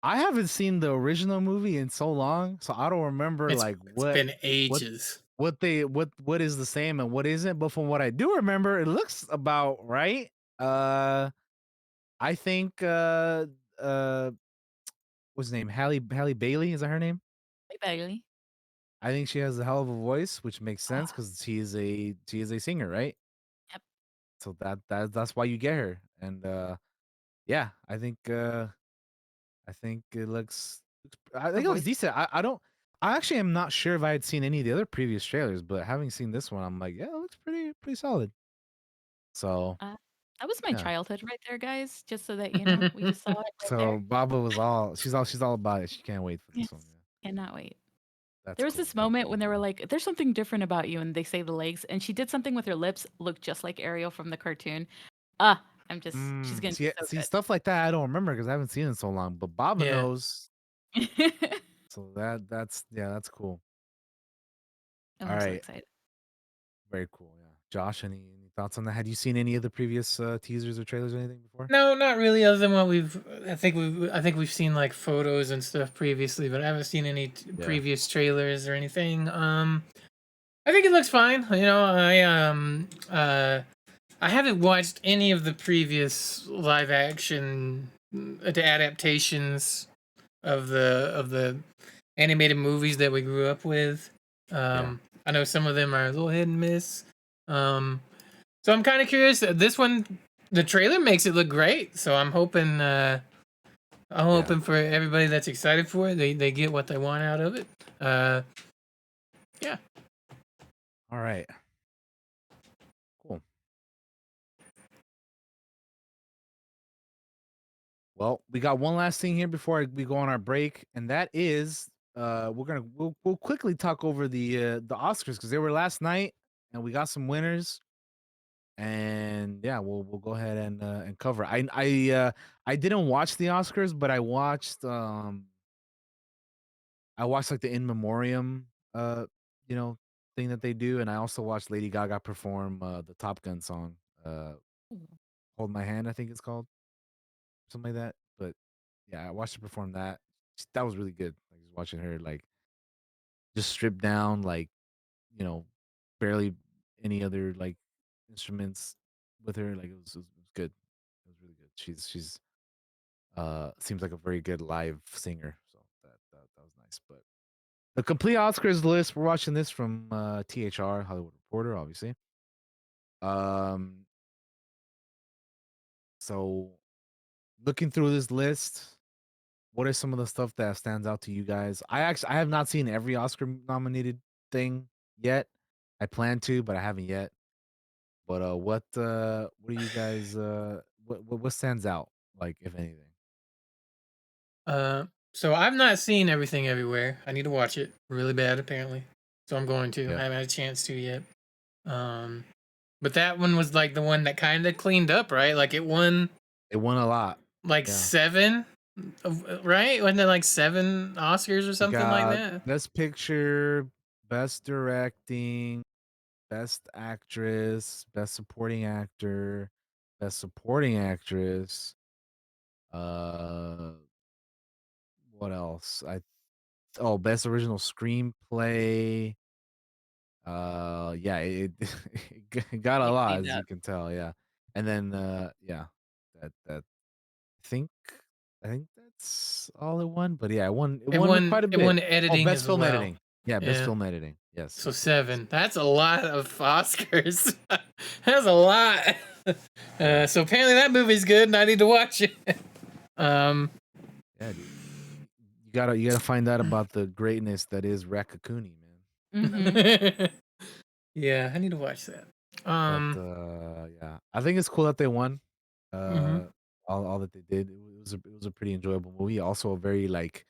I haven't seen the original movie in so long, so I don't remember like It's been what ages. what is the same and what isn't. But from what I do remember, it looks about right. I think uh what's his name? Halle Bailey, is that her name? Hey, Bailey. I think she has a hell of a voice, which makes sense because she is a singer, right? Yep. So that's why you get her. And yeah, I think I Her think it looks voice. decent. I actually am not sure if I had seen any of the other previous trailers, but having seen this one, I'm like, yeah, it looks pretty solid. So That was my yeah. childhood right there, guys. Just so that you know, we just saw it right there. So Baba was she's all about it. She can't wait for this Yes, one. Yeah. cannot wait. That's There was cool. this moment when they were like, "There's something different about you," and they say the legs, and she did something with her lips, looked just like Ariel from the cartoon. She's gonna be so See good. stuff like that I don't remember because I haven't seen it in so long. But Baba Yeah. knows. So that's cool. Oh, All I'm so right. excited. Very cool. Yeah. Josh, any thoughts on that? Had you seen any of the previous teasers or trailers or anything before? No, not really. Other than what I think we've seen like photos and stuff previously, but I haven't seen any Yeah. previous trailers or anything. I think it looks fine. You know, I haven't watched any of the previous live action adaptations of the animated movies that we grew up with. I know some of them are a little hit and miss. So I'm kind of curious. This one, the trailer makes it look great. So I'm hoping for everybody that's excited for it, they get what they want out of it. Yeah. All right. Cool. Well, we got one last thing here before we go on our break, and that is we'll quickly talk over the Oscars because they were last night, and we got some winners. And yeah, we'll go ahead and cover. I didn't watch the Oscars, but I watched like the in memoriam thing that they do, and I also watched Lady Gaga perform the Top Gun song, Hold My Hand, I think it's called, something like that. But yeah, I watched her perform that. That was really good. Like just watching her like just stripped down, like, you know, barely any other like instruments with her. Like it was good. It was really good. She's seems like a very good live singer. So that was nice. But the complete Oscars list, we're watching this from THR, Hollywood Reporter, obviously. Um so looking through this list, what are some of the stuff that stands out to you guys? I have not seen every Oscar nominated thing yet. I plan to, but I haven't yet. But what do you guys what stands out, like, if anything? Uh, so I've not seen Everything Everywhere. I need to watch it really bad, apparently. So I'm going to. Yeah. I haven't had a chance to yet. But that one was like the one that kind of cleaned up, right? Like it won It won a lot. like Yeah. 7, right? Wasn't it like 7 Oscars or We something like got that? Best Picture, Best Directing, Best Actress, Best Supporting Actor, Best Supporting Actress. Uh, what else? Best Original Screenplay. Yeah, it got a It lot, cleaned as up. you can tell. Yeah, and then yeah, that I think I think that's all it won. But yeah, it won quite a It bit. won Oh, editing Best as Film well. Editing. Yeah, Best Yeah. Film Editing. Yes. So yes, yes, yes. 7. That's a lot of Oscars. That's a lot. So apparently that movie's good and I need to watch it. Yeah, dude. You gotta find out about the greatness that is Rakakuni, man. Mhm. Yeah, I need to watch that. But yeah, I think it's cool that they won. Mhm. All that they did. It was a pretty enjoyable movie. Also a very like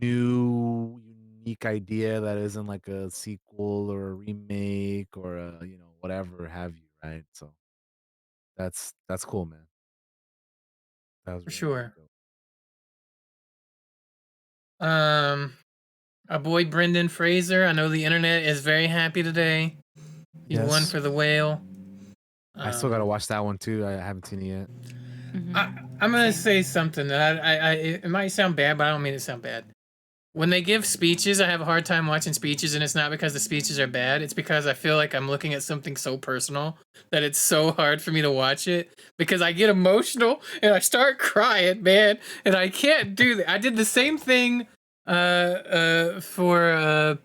new, unique idea that isn't like a sequel or a remake or a whatever have you, right? So that's cool, man. That was For really, really sure. dope. Our boy Brendan Fraser. I know the internet is very happy today. He won Yes. for The Whale. I still gotta watch that one too. I haven't seen it yet. I'm gonna say something that it might sound bad, but I don't mean it to sound bad. When they give speeches, I have a hard time watching speeches, and it's not because the speeches are bad. It's because I feel like I'm looking at something so personal that it's so hard for me to watch it because I get emotional and I start crying, man, and I can't do that. I did the same thing for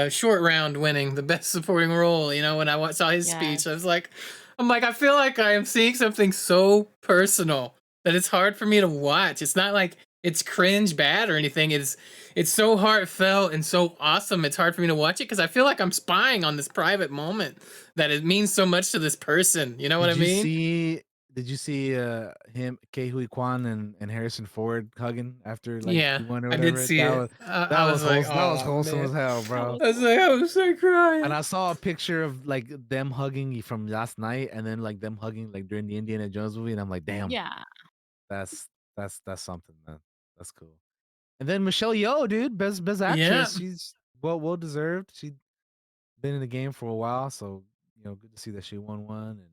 Short Round winning the best supporting role. You know, when I saw his speech, I was like, I feel like I am seeing something so personal that it's hard for me to watch. It's not like it's cringe bad or anything. It's so heartfelt and so awesome. It's hard for me to watch it because I feel like I'm spying on this private moment that it means so much to this person. You know what I mean? Did you see him, Ke Huy Quan and Harrison Ford hugging after like Yeah, he won or I did whatever? see it. That was like, wholesome. That was "Aw, wholesome man." as hell, bro. I was like, I was so crying. And I saw a picture of like them hugging from last night, and then like them hugging like during the Indiana Jones movie, and I'm like, damn, Yeah. that's something, man. That's cool. And then Michelle Yeoh, dude, best Yeah. actress. She's well deserved. She's been in the game for a while, so good to see that she won one. And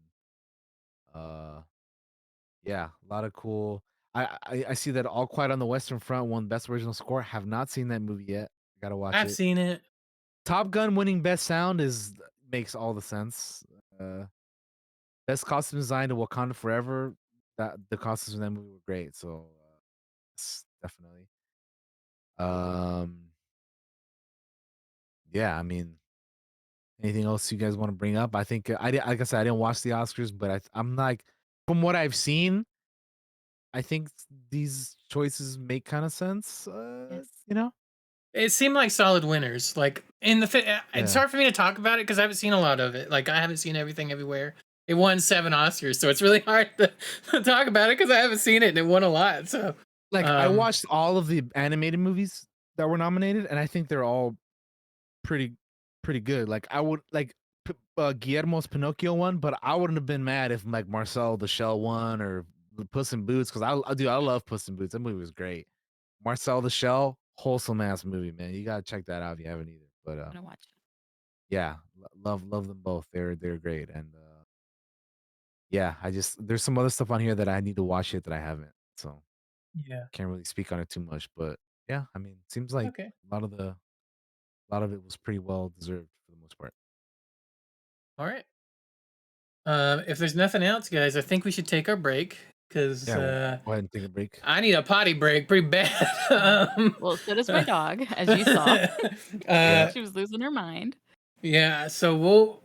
yeah, a lot of cool. I see that All Quiet on the Western Front won Best Original Score. Have not seen that movie yet. Gotta watch I've it. seen it. Top Gun winning Best Sound makes all the sense. Best costume design to Wakanda Forever. That the costumes in that movie were great. So definitely. Yeah, I mean, anything else you guys want to bring up? I think like I said, I didn't watch the Oscars, but I'm like, from what I've seen, I think these choices make kind of sense. You know, It seemed like solid winners. Like in the it's Yeah. hard for me to talk about it because I haven't seen a lot of it. Like I haven't seen everything everywhere. It won 7 Oscars, so it's really hard to talk about it because I haven't seen it and it won a lot. So like I watched all of the animated movies that were nominated, and I think they're all pretty good. Like I would like Guillermo's Pinocchio won, but I wouldn't have been mad if like Marcel the Shell won or Puss in Boots, because I love Puss in Boots. That movie was great. Marcel the Shell, wholesome ass movie, man. You gotta check that out if you haven't either. But I'm gonna watch it. yeah, love them both. They're great. And yeah, there's some other stuff on here that I need to watch it that I haven't. So yeah. can't really speak on it too much. But yeah, I mean, seems like Okay. a lot of it was pretty well deserved for the most part. All right. If there's nothing else, guys, I think we should take our break because Yeah, we'll go ahead and take a break. I need a potty break pretty bad. Well, so does my dog, as you saw. Yeah. She was losing her mind. Yeah, so we'll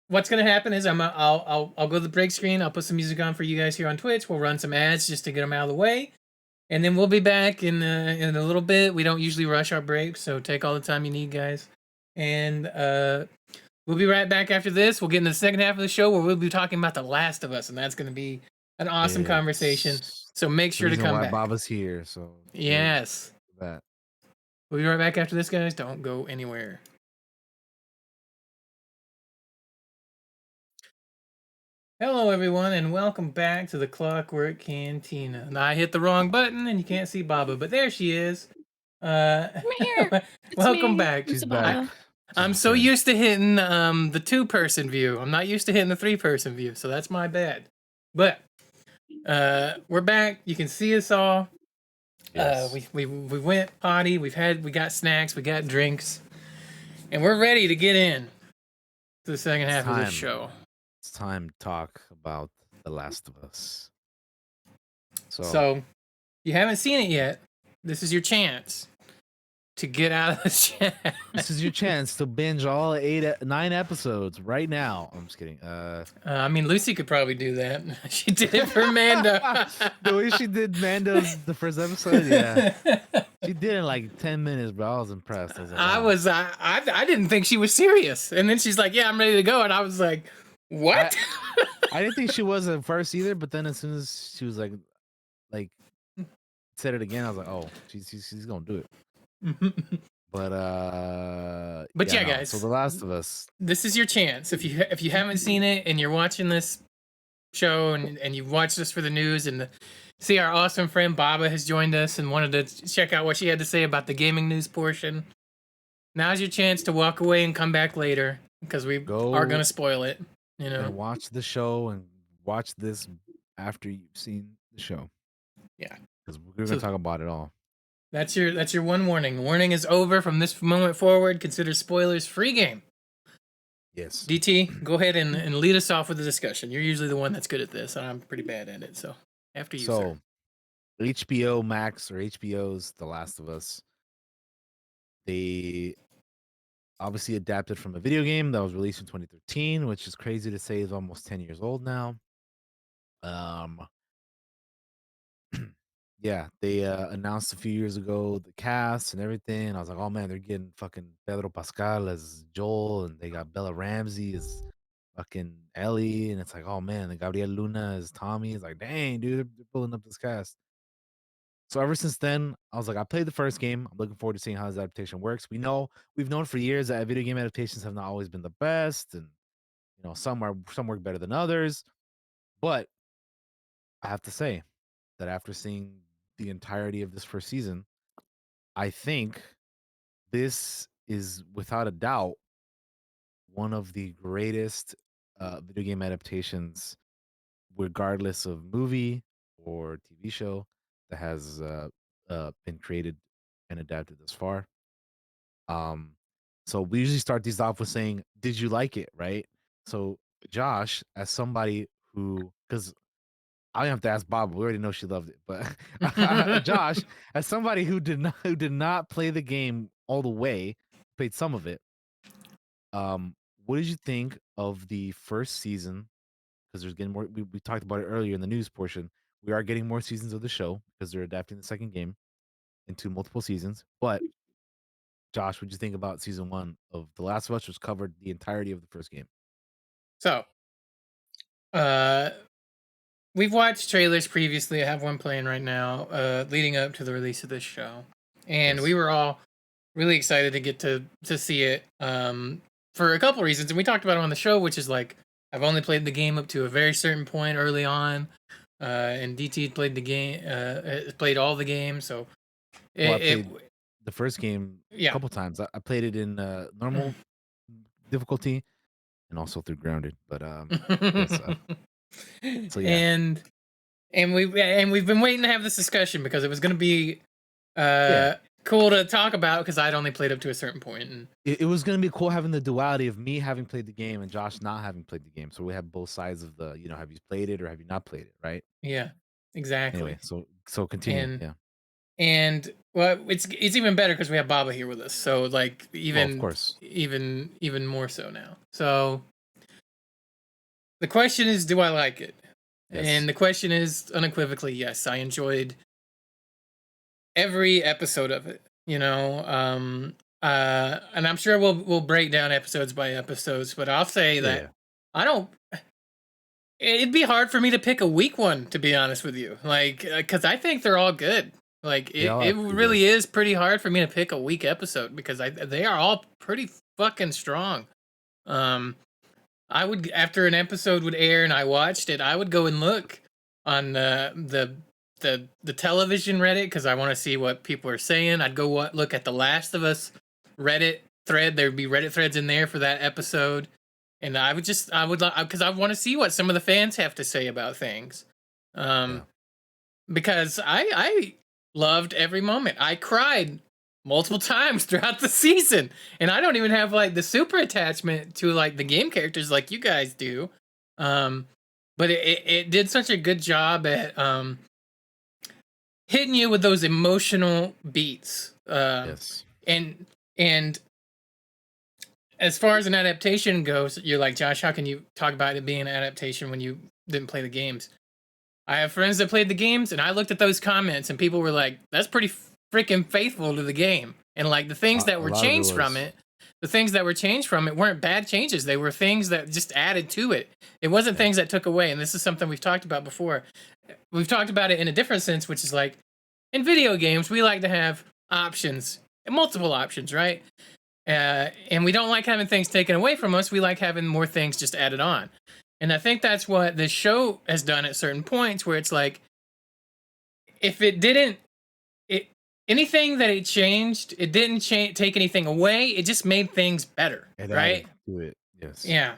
what's gonna happen is I'll go to the break screen. I'll put some music on for you guys here on Twitch. We'll run some ads just to get them out of the way, and then we'll be back in a little bit. We don't usually rush our breaks, so take all the time you need, guys. And we'll be right back after this. We'll get into the second half of the show where we'll be talking about The Last of Us, and that's gonna be an awesome conversation. So make sure to come back. Baba's here, so Yes. That. We'll be right back after this, guys. Don't go anywhere. Hello, everyone, and welcome back to the Clockwork Cantina. Now, I hit the wrong button, and you can't see Baba, but there she is. I'm here. Welcome back. She's back. I'm so used to hitting the 2-person view. I'm not used to hitting the 3-person view, so that's my bad. But we're back. You can see us all. Yes. We went potty. We got snacks. We got drinks, and we're ready to get in to the second half of the show. It's time to talk about The Last of Us. So, you haven't seen it yet. This is your chance to get out of the chat. This is your chance to binge all 9 episodes right now. I'm just kidding. I mean, Lucy could probably do that. She did it for Mando. The way she did Mando's the first episode, yeah. She did it in like 10 minutes, bro. I was impressed. I was like, wow. I didn't think she was serious. And then she's like, yeah, I'm ready to go. And I was like, what? I didn't think she was at first either, but then as soon as she was like said it again, I was like, oh, she's gonna do it. But yeah, no. guys. So The Last of Us. This is your chance. If you haven't seen it and you're watching this show and you've watched us for the news and see our awesome friend Baba has joined us and wanted to check out what she had to say about the gaming news portion, now's your chance to walk away and come back later because we are gonna spoil it. You know, and watch the show and watch this after you've seen the show. Yeah, because we're gonna talk about it all. That's your one warning. Warning is over from this moment forward. Consider spoilers free game. Yes. DT, go ahead and lead us off with the discussion. You're usually the one that's good at this, and I'm pretty bad at it. So after you, sir. HBO Max or HBO's The Last of Us, they obviously adapted from a video game that was released in 2013, which is crazy to say is almost 10 years old now. Yeah, they announced a few years ago the cast and everything. And I was like, oh man, they're getting fucking Pedro Pascal as Joel, and they got Bella Ramsey as fucking Ellie, and it's like, oh man, and Gabriel Luna as Tommy. It's like, dang, dude, they're pulling up this cast. So ever since then, I was like, I played the first game. I'm looking forward to seeing how this adaptation works. We've known for years that video game adaptations have not always been the best, and some work better than others. But I have to say that after seeing the entirety of this first season, I think this is without a doubt one of the greatest video game adaptations, regardless of movie or TV show, that has been created and adapted thus far. So we usually start these off with saying, "Did you like it?" Right? So Josh, as somebody who, because I have to ask Bob. We already know she loved it, but Josh, as somebody who did not play the game all the way, played some of it. What did you think of the first season? Because there's getting more. We talked about it earlier in the news portion. We are getting more seasons of the show because they're adapting the second game into multiple seasons. But Josh, what did you think about season 1 of The Last of Us, which covered the entirety of the first game? So, we've watched trailers previously. I have one playing right now, leading up to the release of this show, and we were all really excited to get to see it for a couple reasons. And we talked about it on the show, which is like I've only played the game up to a very certain point early on, and DT played the game, played all the games. So I played the first game a Yeah. couple times. I played it in normal difficulty and also through grounded. But yes, so yeah. And we've been waiting to have this discussion because it was going to be cool to talk about because I'd only played up to a certain point. And It was going to be cool having the duality of me having played the game and Josh not having played the game. So we have both sides of the, have you played it or have you not played it, right? yeah, exactly. Anyway, so continue. Yeah. And well, it's even better because we have Baba here with us. So like of course. even more so now. So the question is, do I like it? Yes. And the question is unequivocally yes. I enjoyed every episode of it. And I'm sure we'll break down episodes by episodes, but I'll say that I don't. It'd be hard for me to pick a weak one, to be honest with you. Like, because I think they're all good. Like, it really is pretty hard for me to pick a weak episode because they are all pretty fucking strong. I would, after an episode would air and I watched it, I would go and look on the television Reddit because I want to see what people are saying. I'd go look at the Last of Us Reddit thread. There'd be Reddit threads in there for that episode, and I would because I want to see what some of the fans have to say about things. Because I loved every moment. I cried multiple times throughout the season, and I don't even have like the super attachment to like the game characters like you guys do. But it did such a good job at hitting you with those emotional beats. Yes. And as far as an adaptation goes, you're like, Josh, how can you talk about it being an adaptation when you didn't play the games? I have friends that played the games, and I looked at those comments, and people were like, that's pretty freaking faithful to the game. And like the things that were changed from it, weren't bad changes. They were things that just added to it. It wasn't things that took away. And this is something we've talked about before. We've talked about it in a different sense, which is like in video games, we like to have options multiple options, right? And we don't like having things taken away from us. We like having more things just added on. And I think that's what this show has done at certain points, where it's like, if it didn't, anything that it changed, it didn't take anything away. It just made things better, right? To it, yes. Yeah.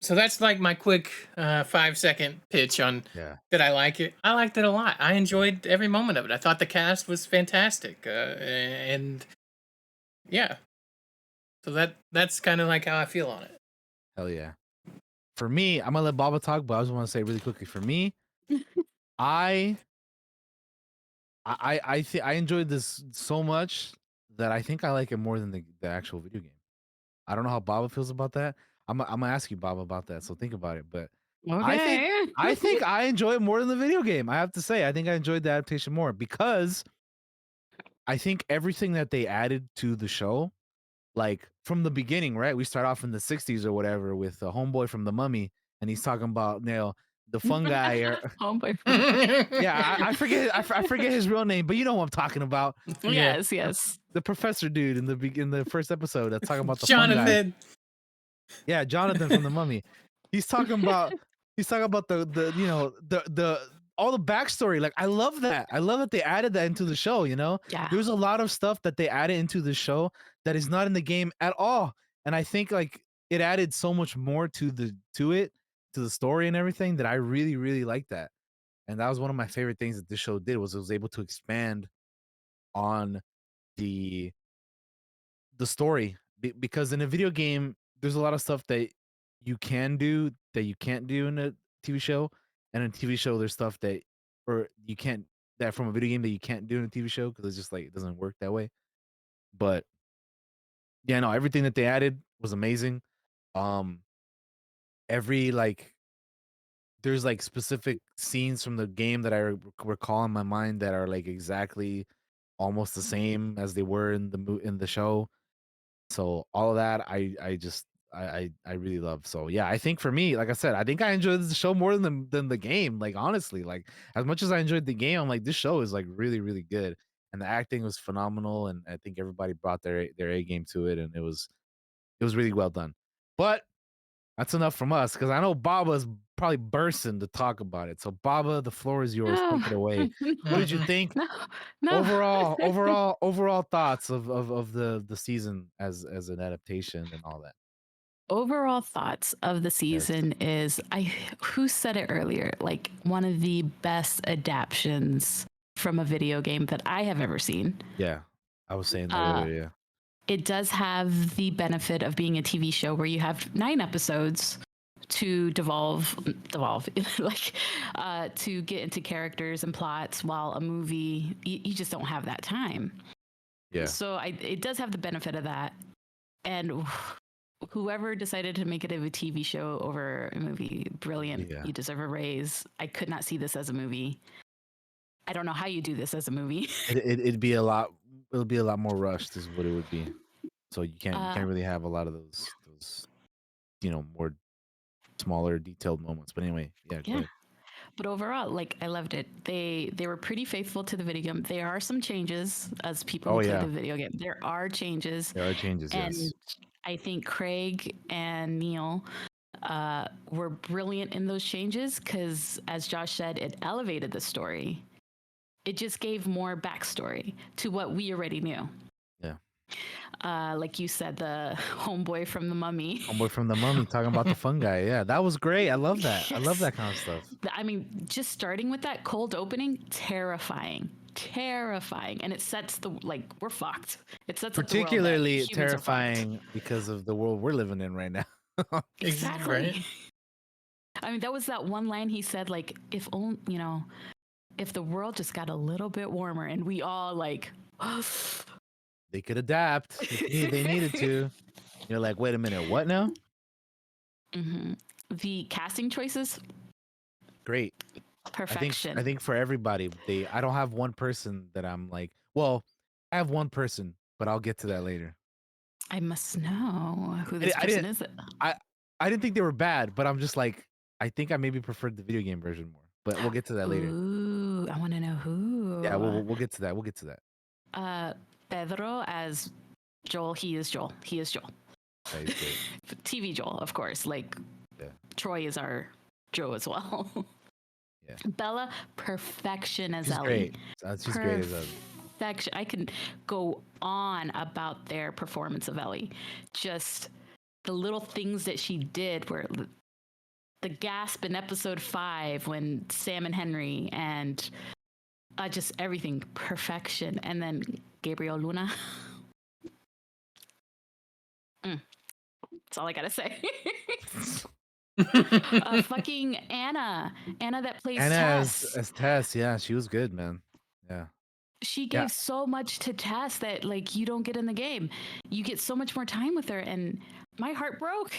So that's like my quick 5-second pitch on that. I like it. I liked it a lot. I enjoyed every moment of it. I thought the cast was fantastic, and yeah. So that's kind of like how I feel on it. Hell yeah. For me, I'm gonna let Baba talk, but I just want to say really quickly. For me, I enjoyed this so much that I think I like it more than the actual video game. I don't know how Baba feels about that. I'm gonna ask you, Baba, about that. So think about it. But Okay. I think I enjoy it more than the video game. I have to say, I think I enjoyed the adaptation more because I think everything that they added to the show, like from the beginning, right? We start off in the 60s or whatever with a homeboy from The Mummy, and he's talking about the fungi or Homeboy. yeah, I forget I forget his real name, but you know what I'm talking about. Yes, yes. The professor dude in the first episode that's talking about the Jonathan. fungi. Yeah, Jonathan from The Mummy. He's talking about the you know the all the backstory. Like I love that. I love that they added that into the show, you know? Yeah. There's a lot of stuff that they added into the show that is not in the game at all. And I think like it added so much more to the story and everything that I really, really like that. And that was one of my favorite things that this show did, was it was able to expand on the story. Because in a video game there's a lot of stuff that you can do that you can't do in a TV show, and in a TV show there's stuff that or you can't that from a video game that you can't do in a TV show because it's just like it doesn't work that way. But yeah, no, everything that they added was amazing. Um every like there's like specific scenes from the game that I recall in my mind that are like exactly almost the same as they were in in the show. So all of that, I really love. So yeah, I think for me, like I said, I think I enjoyed the show more than the game. Like honestly, like as much as I enjoyed the game, I'm like this show is like really really good, and the acting was phenomenal, and I think everybody brought their A game to it, and it was really well done. But that's enough from us because I know Baba's probably bursting to talk about it. So Baba, the floor is yours. No. Take it away. What did you think? No. Overall thoughts of the season as an adaptation and all that. Overall thoughts of the season is who said it earlier? Like one of the best adaptations from a video game that I have ever seen. Yeah, I was saying that earlier. Yeah. It does have the benefit of being a TV show where you have 9 episodes to devolve like to get into characters and plots, while a movie you just don't have that time. Yeah. So it does have the benefit of that. And whoever decided to make it a TV show over a movie, brilliant. Yeah. You deserve a raise. I could not see this as a movie. I don't know how you do this as a movie. It'd be a lot. It'll be a lot more rushed, is what it would be. So you can't really have a lot of those more smaller detailed moments. But anyway, yeah. Go ahead. But overall, like I loved it. They were pretty faithful to the video game. There are some changes as people who play the video game. There are changes. There are changes, and yes. I think Craig and Neil were brilliant in those changes because, as Josh said, it elevated the story. It just gave more backstory to what we already knew. Yeah. Like you said, the homeboy from The Mummy. Homeboy from The Mummy talking about the fungi. Yeah, that was great. I love that. I love that kind of stuff. I mean, just starting with that cold opening, terrifying. And it sets we're fucked. It sets particularly up the world terrifying because of the world we're living in right now. Exactly. Right? I mean, that was that one line he said, like, if only, if the world just got a little bit warmer, and we all they could adapt if they needed to. You're like, wait a minute, what now? Mm-hmm. The casting choices, great. Perfection. I think for everybody, I don't have one person that I'm like, well, I have one person, but I'll get to that later. I must know who this person is. I didn't think they were bad, but I'm just like, I think I maybe preferred the video game version more. But we'll get to that later. Ooh, I want to know who. Yeah, we'll get to that. We'll get to that. Pedro as Joel. He is Joel. He is Joel. Yeah, he's great. TV Joel, of course. Like Yeah. Troy is our Joe as well. Yeah. Bella, perfection as She's Ellie. great. She's great as Ellie. Perfection. I can go on about their performance of Ellie. Just the little things that she did were the gasp in episode 5 when Sam and Henry and just everything, perfection. And then Gabriel Luna. That's all I gotta say. Fucking Anna that plays Anna Tess. as Tess, yeah, she was good, man. Yeah. She gave so much to Tess that like you don't get in the game. You get so much more time with her, and my heart broke.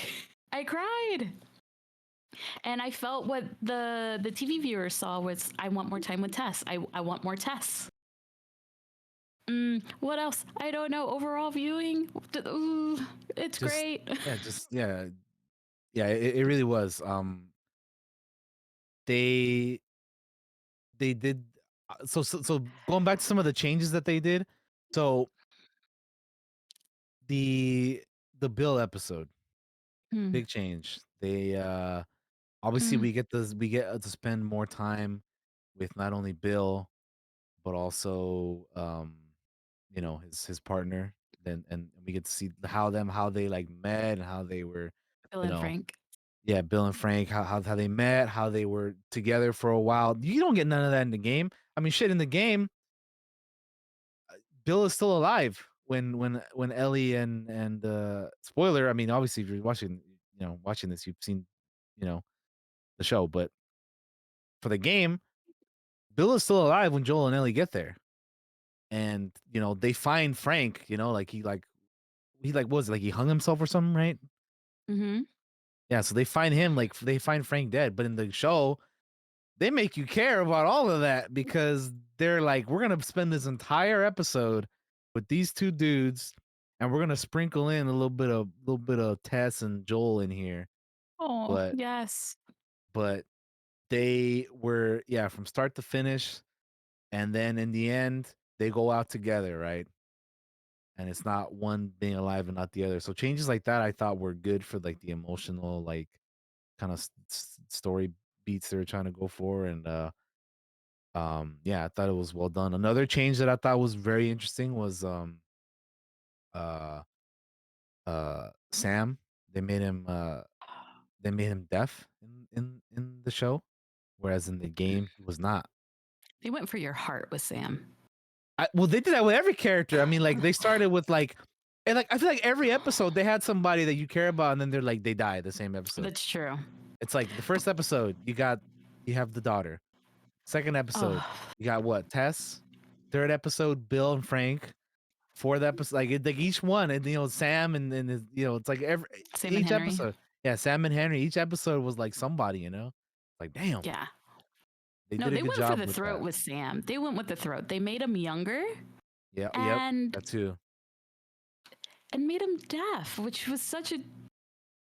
I cried. And I felt what the TV viewers saw was, I want more time with Tess. I want more Tess. What else? I don't know. Overall viewing, it's great. It really was. They did so going back to some of the changes that they did. So the Bill episode, big change. They obviously we get to spend more time with not only Bill but also his partner. And we get to see how they like met and how they were, Bill you and know, Frank. yeah, Bill and Frank, how they met, how they were together for a while. You don't get none of that in the game. I mean, shit, in the game, Bill is still alive when Ellie and spoiler. I mean, obviously, if you're watching this, you've seen, the show. But for the game, Bill is still alive when Joel and Ellie get there, and they find Frank. Like what was it, like he hung himself or something, right? Mm-hmm. Yeah, so they find him, like they find Frank dead. But in the show, they make you care about all of that because they're like, we're gonna spend this entire episode with these two dudes, and we're gonna sprinkle in a little bit of Tess and Joel in here. Oh, But yes. but they were, yeah, from start to finish, and then in the end they go out together, right? And it's not one being alive and not the other. So changes like that I thought were good for like the emotional, like kind of story beats they were trying to go for. And yeah, I thought it was well done. Another change that I thought was very interesting was uh Sam. They made him deaf in the show, whereas in the game he was not. They went for your heart with Sam. Well, they did that with every character. I mean, like they started with like, and like I feel like every episode they had somebody that you care about, and then they die the same episode. That's true. It's like the first episode you have the daughter. Second episode you got what, Tess. Third episode Bill and Frank. Fourth episode like each one, and Sam and his, it's like Sam and each Henry. episode. Yeah, Sam and Henry. Each episode was like somebody. Like damn. Yeah. They No, did a they good went job for the with throat that. with Sam. They went with the throat. They made him younger. Yeah, and that too. And made him deaf, which was such a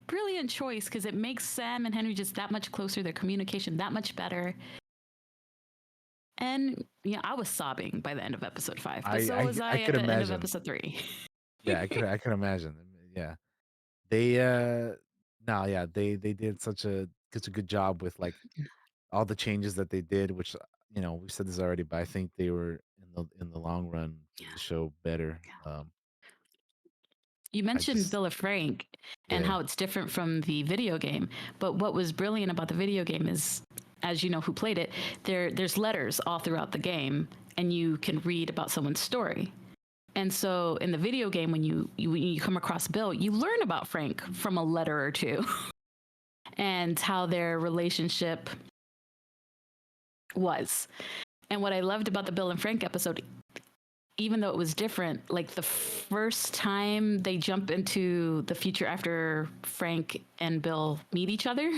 brilliant choice because it makes Sam and Henry just that much closer, their communication that much better. And yeah, I was sobbing by the end of episode 5. But so was I at could the end of imagine. episode 3. Yeah, I could imagine. Yeah. They they did such a good job with like all the changes that they did, which we said this already, but I think they were in the long run for the show better. You mentioned Bill of Frank and how it's different from the video game. But what was brilliant about the video game is, as you know who played it, there's letters all throughout the game, and you can read about someone's story. And so in the video game, when you come across Bill, you learn about Frank from a letter or two and how their relationship was. And what I loved about the Bill and Frank episode, even though it was different, like the first time they jump into the future after Frank and Bill meet each other,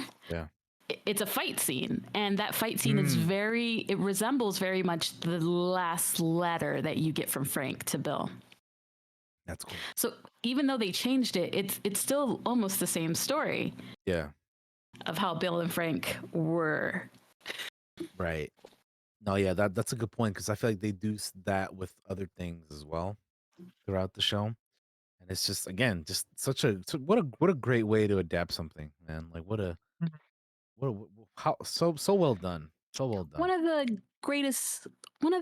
it's a fight scene. And that fight scene is it resembles very much the last letter that you get from Frank to Bill. That's cool. So even though they changed it, it's still almost the same story. Yeah. Of how Bill and Frank were. Right. No, yeah, that's a good point because I feel like they do that with other things as well. throughout the show, and it's just again just what a great way to adapt something, man. Like what a, how so well done, so well done. One of the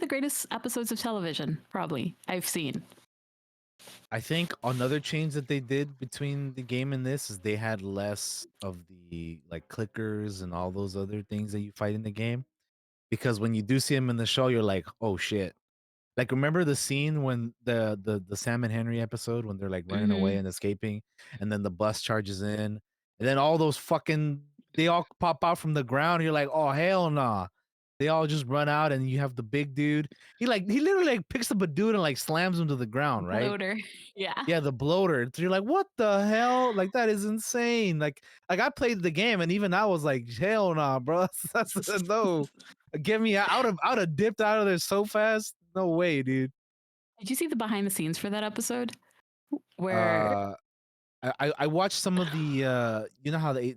greatest episodes of television, probably I've seen. I think another change that they did between the game and this is they had less of the like clickers and all those other things that you fight in the game. Because when you do see him in the show, you're like, oh shit. Like remember the scene when the Sam and Henry episode when they're like running away Mhm. and escaping, and then the bus charges in, and then all those fucking they all pop out from the ground. And you're like, oh hell nah. They all just run out, and you have the big dude. He literally like picks up a dude and like slams him to the ground, right? Bloater. Yeah. Yeah, the bloater. So you're like, what the hell? Like that is insane. Like I played the game and even I was like, hell nah, bro. That's no. Get me out. I would have dipped out of there so fast. No way, dude. Did you see the behind the scenes for that episode? Where Uh I watched some of the you know how the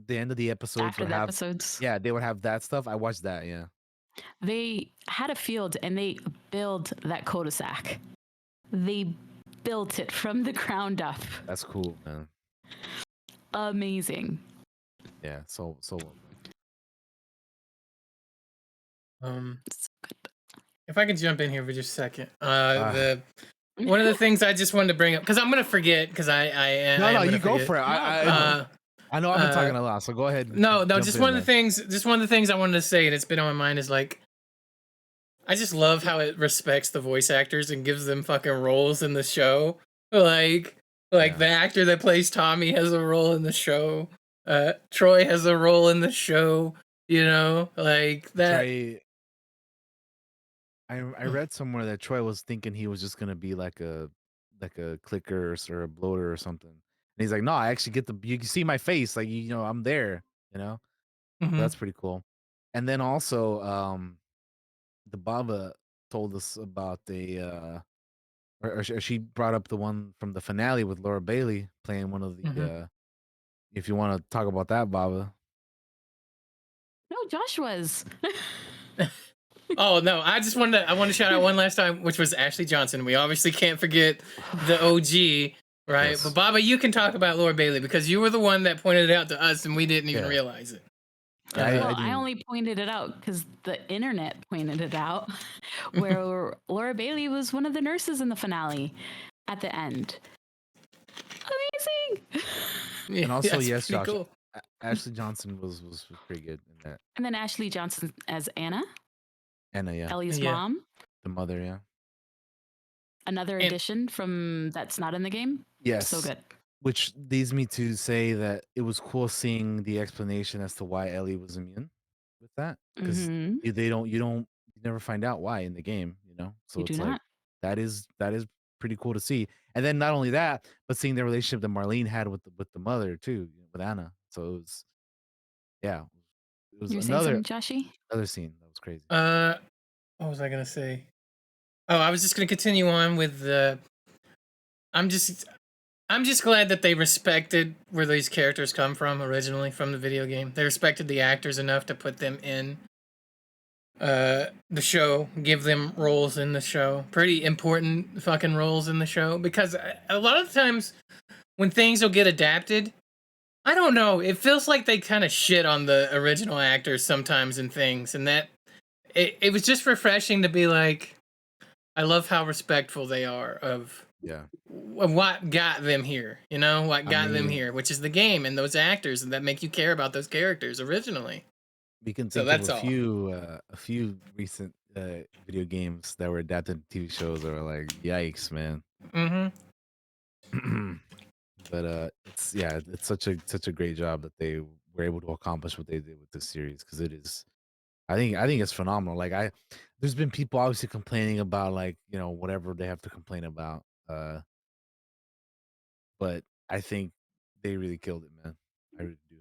end of the episodes after would the have episodes, yeah, they would have that stuff. I watched that, yeah. they had a field and they built that cul-de-sac. They built it from the ground up. That's cool, man. Amazing. Yeah, so well done. If I could jump in here for just a second, Ah. the one of the things I just wanted to bring up because I'm gonna forget because I No, am no, gonna you go forget. for it. I know I've been talking a lot, so go ahead. No, jump just in, one of man. the things. Just one of the things I wanted to say, and it's been on my mind, is like I just love how it respects the voice actors and gives them fucking roles in the show. Like the actor that plays Tommy has a role in the show. Troy has a role in the show. You know, like that. I read somewhere that Troy was thinking he was just gonna be like a clicker or a bloater or something. And he's like, no, I actually get you can see my face, like you know, I'm there, you know? So Mhm. that's pretty cool. And then also, the Baba told us about the or she brought up the one from the finale with Laura Bailey playing one of the Mhm. if you want to talk about that, Baba. No, Joshua's. Oh no! I want to shout out one last time, which was Ashley Johnson. We obviously can't forget the OG, right? Yes. But Baba, you can talk about Laura Bailey because you were the one that pointed it out to us, and we didn't even Yeah. realize it. Well, I only pointed it out because the internet pointed it out, where Laura Bailey was one of the nurses in the finale at the end. Amazing. And also, that's yes, pretty Josh, cool. Ashley Johnson was pretty good in that. And then Ashley Johnson as Anna, Anna, yeah. Ellie's mom. The mother, yeah. Another addition from that's not in the game. Yes. So good. Which leads me to say that it was cool seeing the explanation as to why Ellie was immune with that. Because Mhm. you never find out why in the game, you know? So You do it's like not. that is pretty cool to see. And then not only that, but seeing the relationship that Marlene had with the mother too, with Anna. So it was yeah. It was You were saying something, Joshy? another scene that was crazy. What was I gonna say? Oh, I was just gonna continue on with the. I'm just glad that they respected where these characters come from originally from the video game. They respected the actors enough to put them in the show, give them roles in the show, pretty important fucking roles in the show. Because a lot of times when things will get adapted, I don't know, it feels like they kind of shit on the original actors sometimes in things, and that it was just refreshing to be like, I love how respectful they are of what got them here, you know, what got them here, which is the game and those actors that make you care about those characters originally. We can So think that's of all. a few recent video games that were adapted to TV shows that were like, yikes, man. Mm-hmm. But it's such a great job that they were able to accomplish what they did with this series because it is I think it's phenomenal. Like there's been people obviously complaining about like, you know, whatever they have to complain about. But I think they really killed it, man. I really do.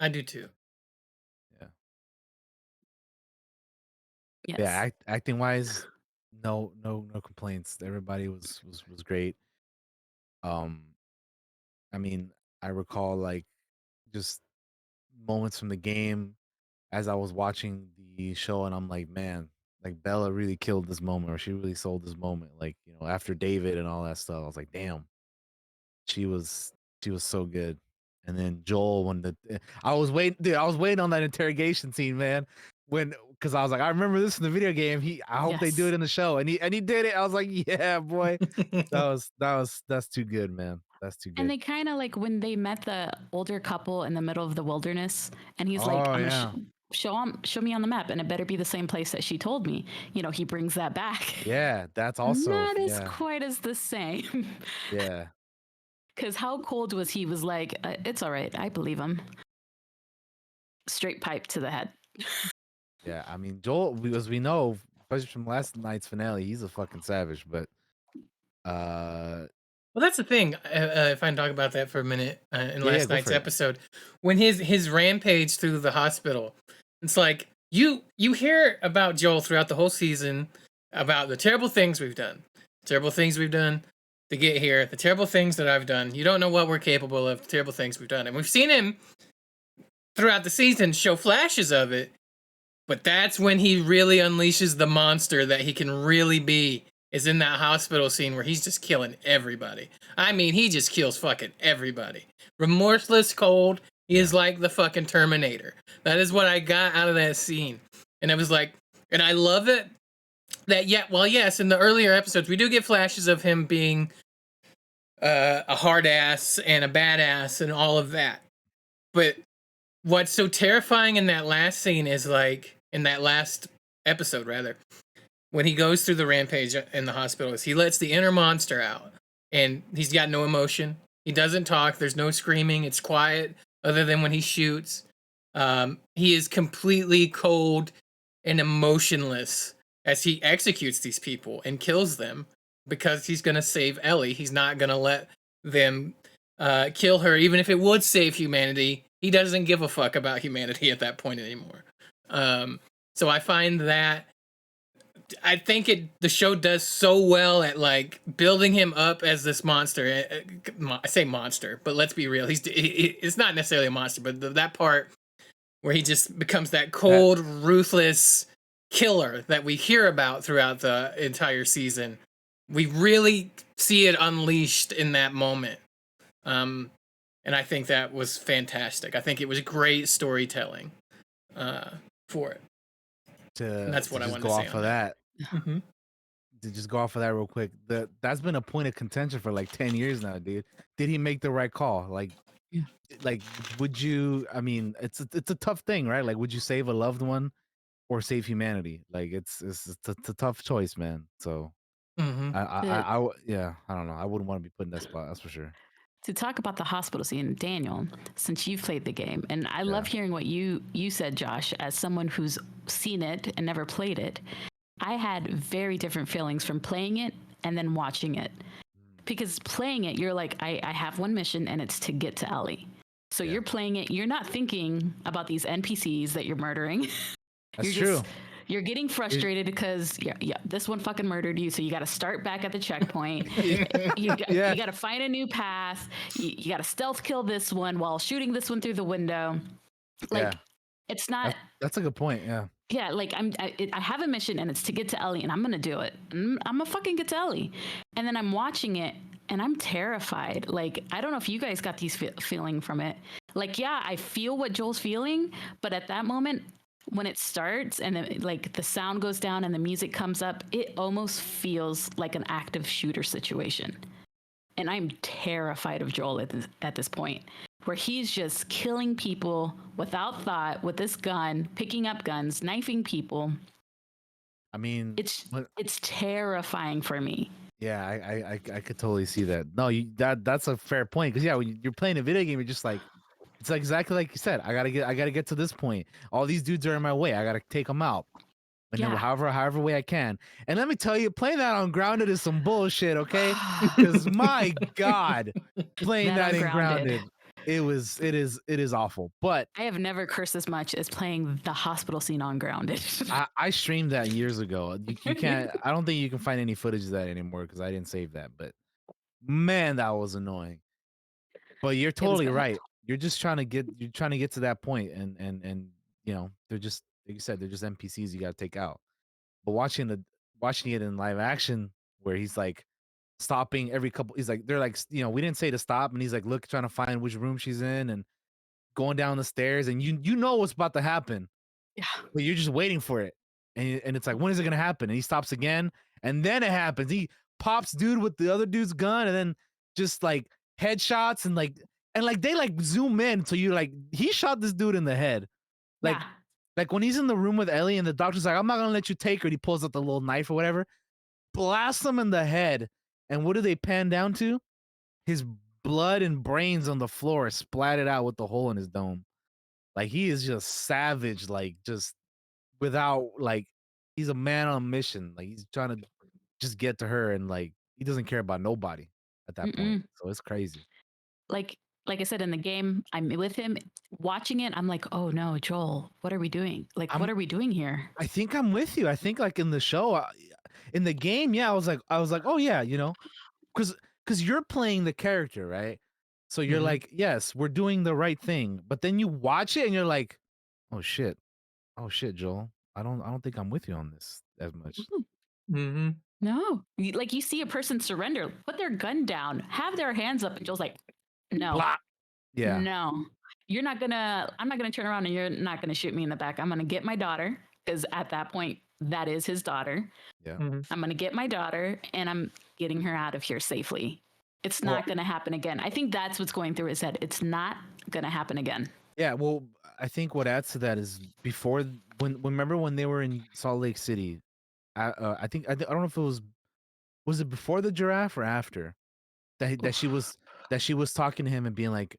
I do too. Yeah. Yes. Yeah, acting wise, no complaints. Everybody was great. Um, I mean, I recall like just moments from the game as I was watching the show, and I'm like, man, like Bella really killed this moment, or she really sold this moment. Like, after David and all that stuff, I was like, damn, she was she was so good. And then Joel, when I was waiting, dude, I was waiting on that interrogation scene, man. Because I was like, I remember this in the video game. I hope they do Yes. it in the show, and he did it. I was like, yeah, boy, that's too good, man. That's too And good. they kind of like when they met the older couple in the middle of the wilderness, and he's like, Oh "I'm gonna yeah, show me on the map, and it better be the same place that she told me." He brings that back. yeah. That's also Not as yeah, quite as the same. yeah. Because how cold was he? Was like, "It's all right. I believe him." Straight pipe to the head. Yeah, I mean Joel, as we know, especially from last night's finale, he's a fucking savage. But Well, that's the thing. If I can talk about that for a minute, in yeah, last go night's for it. episode, when his rampage through the hospital, it's like you hear about Joel throughout the whole season about the terrible things we've done, terrible things we've done to get here, the terrible things that I've done. You don't know what we're capable of, the terrible things we've done, and we've seen him throughout the season show flashes of it. But that's when he really unleashes the monster that he can really be. Is in that hospital scene where he's just killing everybody. I mean, he just kills fucking everybody. Remorseless, cold. He is like the fucking Terminator. That is what I got out of that scene. And it was like, and I love it that, yeah, well, yes, in the earlier episodes, we do get flashes of him being a hard ass and a badass and all of that. But what's so terrifying in that last scene is like, in that last episode, rather, when he goes through the rampage in the hospital, is he lets the inner monster out, and he's got no emotion. He doesn't talk. There's no screaming. It's quiet, other than when he shoots. He is completely cold and emotionless as he executes these people and kills them because he's gonna save Ellie. He's not gonna let them kill her, even if it would save humanity. He doesn't give a fuck about humanity at that point anymore. So I find that I think the show does so well at like building him up as this monster. I say monster, but let's be real. It's not necessarily a monster, but that part where he just becomes that cold, ruthless killer that we hear about throughout the entire season. We really see it unleashed in that moment. And I think that was fantastic. I think it was great storytelling for it. And that's what I just wanted go to say off on of that. Mm-hmm. To just go off of that real quick, that's been a point of contention for like 10 years now, dude. Did he make the right call? Like would you? I mean, it's a tough thing, right? Like, would you save a loved one or save humanity? Like, it's a tough choice, man. So Mm-hmm. yeah, I don't know. I wouldn't want to be put in that spot. That's for sure. To talk about the hospital scene, Daniel, since you've played the game, and I love hearing what you said, Josh, as someone who's seen it and never played it. I had very different feelings from playing it and then watching it. Because playing it, you're like, I have one mission and it's to get to Ellie. So you're playing it, you're not thinking about these NPCs that you're murdering. That's true. You're getting frustrated because this one fucking murdered you, so you got to start back at the checkpoint. You got to find a new path. You got to stealth kill this one while shooting this one through the window. Like, it's not. That's a good point. Yeah. Yeah, like I have a mission and it's to get to Ellie, and I'm gonna do it. I'm gonna fucking get to Ellie, and then I'm watching it and I'm terrified. Like, I don't know if you guys got these feeling from it. Like, yeah, I feel what Joel's feeling, but at that moment, when it starts and then, like, the sound goes down and the music comes up, it almost feels like an active shooter situation. And I'm terrified of Joel at this point, where he's just killing people without thought with this gun, picking up guns, knifing people. I mean, it's terrifying for me. Yeah, I could totally see that. No, that's a fair point, because when you're playing a video game, you're just like, it's like exactly like you said. I gotta get to this point. All these dudes are in my way. I gotta take them out. And then however way I can. And let me tell you, playing that on Grounded is some bullshit, okay? Because my God, playing that in Grounded, it is awful. But I have never cursed as much as playing the hospital scene on Grounded. I streamed that years ago. You can't. I don't think you can find any footage of that anymore because I didn't save that. But man, that was annoying. But you're totally right. You're trying to get to that point, and they're just, like you said, they're just NPCs you got to take out. but watching it in live action where he's like stopping every couple. He's like they're like we didn't say to stop, and he's like trying to find which room she's in and going down the stairs, and you know what's about to happen, Yeah. but you're just waiting for it, and it's like when is it gonna happen? And he stops again, and then it happens. He pops dude with the other dude's gun, and then just like headshots and like they like zoom in so you like he shot this dude in the head. Like Yeah. like when he's in the room with Ellie and the doctor's like, I'm not gonna let you take her. And he pulls out the little knife or whatever, blasts him in the head. And what do they pan down to? His blood and brains on the floor splattered out with the hole in his dome. Like he is just savage, like just without like he's a man on a mission. Like he's trying to just get to her and like he doesn't care about nobody at that point. Mm-mm. So it's crazy. Like I said in the game, I'm with him watching it. I'm like, oh no, Joel, what are we doing? Like, what are we doing here? I think I'm with you. I think like in the show, in the game, yeah, I was like, oh yeah, because you're playing the character, right? So you're like, yes, we're doing the right thing. But then you watch it and you're like, oh shit, Joel, I don't think I'm with you on this as much. Mm-hmm. No, like you see a person surrender, put their gun down, have their hands up, and Joel's like, no, Blah. Yeah, no, I'm not gonna turn around and you're not gonna shoot me in the back. I'm gonna get my daughter because at that point, that is his daughter. yeah. I'm gonna get my daughter and I'm getting her out of here safely. It's not gonna happen again. I think that's what's going through his head. It's not gonna happen again. Yeah, well, I think what adds to that is before remember when they were in Salt Lake City, I think I don't know if it was it before the giraffe or after that she was talking to him and being like,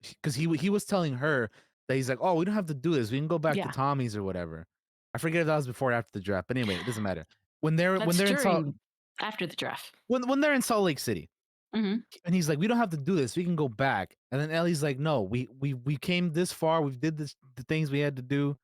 because he was telling her that he's like, oh, we don't have to do this, we can go back to Tommy's or whatever. I forget if that was before or after the draft, but anyway, it doesn't matter. When they're After the draft, when they're in Salt Lake City, mm-hmm. and he's like, we don't have to do this, we can go back. And then Ellie's like, no, we came this far, we did the things we had to do,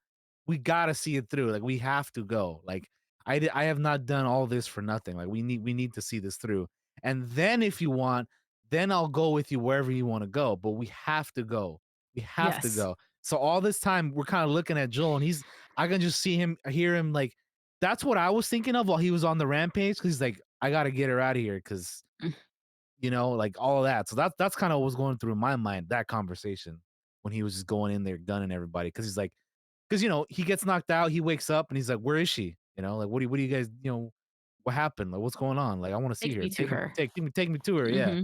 we gotta see it through, like we have to go. Like I have not done all this for nothing. Like we need to see this through. And then if you want, then I'll go with you wherever you want to go. But we have to go. We have to go. So all this time we're kind of looking at Joel, and I can just hear him like, that's what I was thinking of while he was on the rampage. Cause he's like, I gotta get her out of here because like all of that. So that's kind of what was going through my mind, that conversation when he was just going in there gunning everybody. Cause he's like, because he gets knocked out, he wakes up and he's like, where is she? Like what do you guys, what happened? Like what's going on? Like I want to see her. Take me to her. Yeah.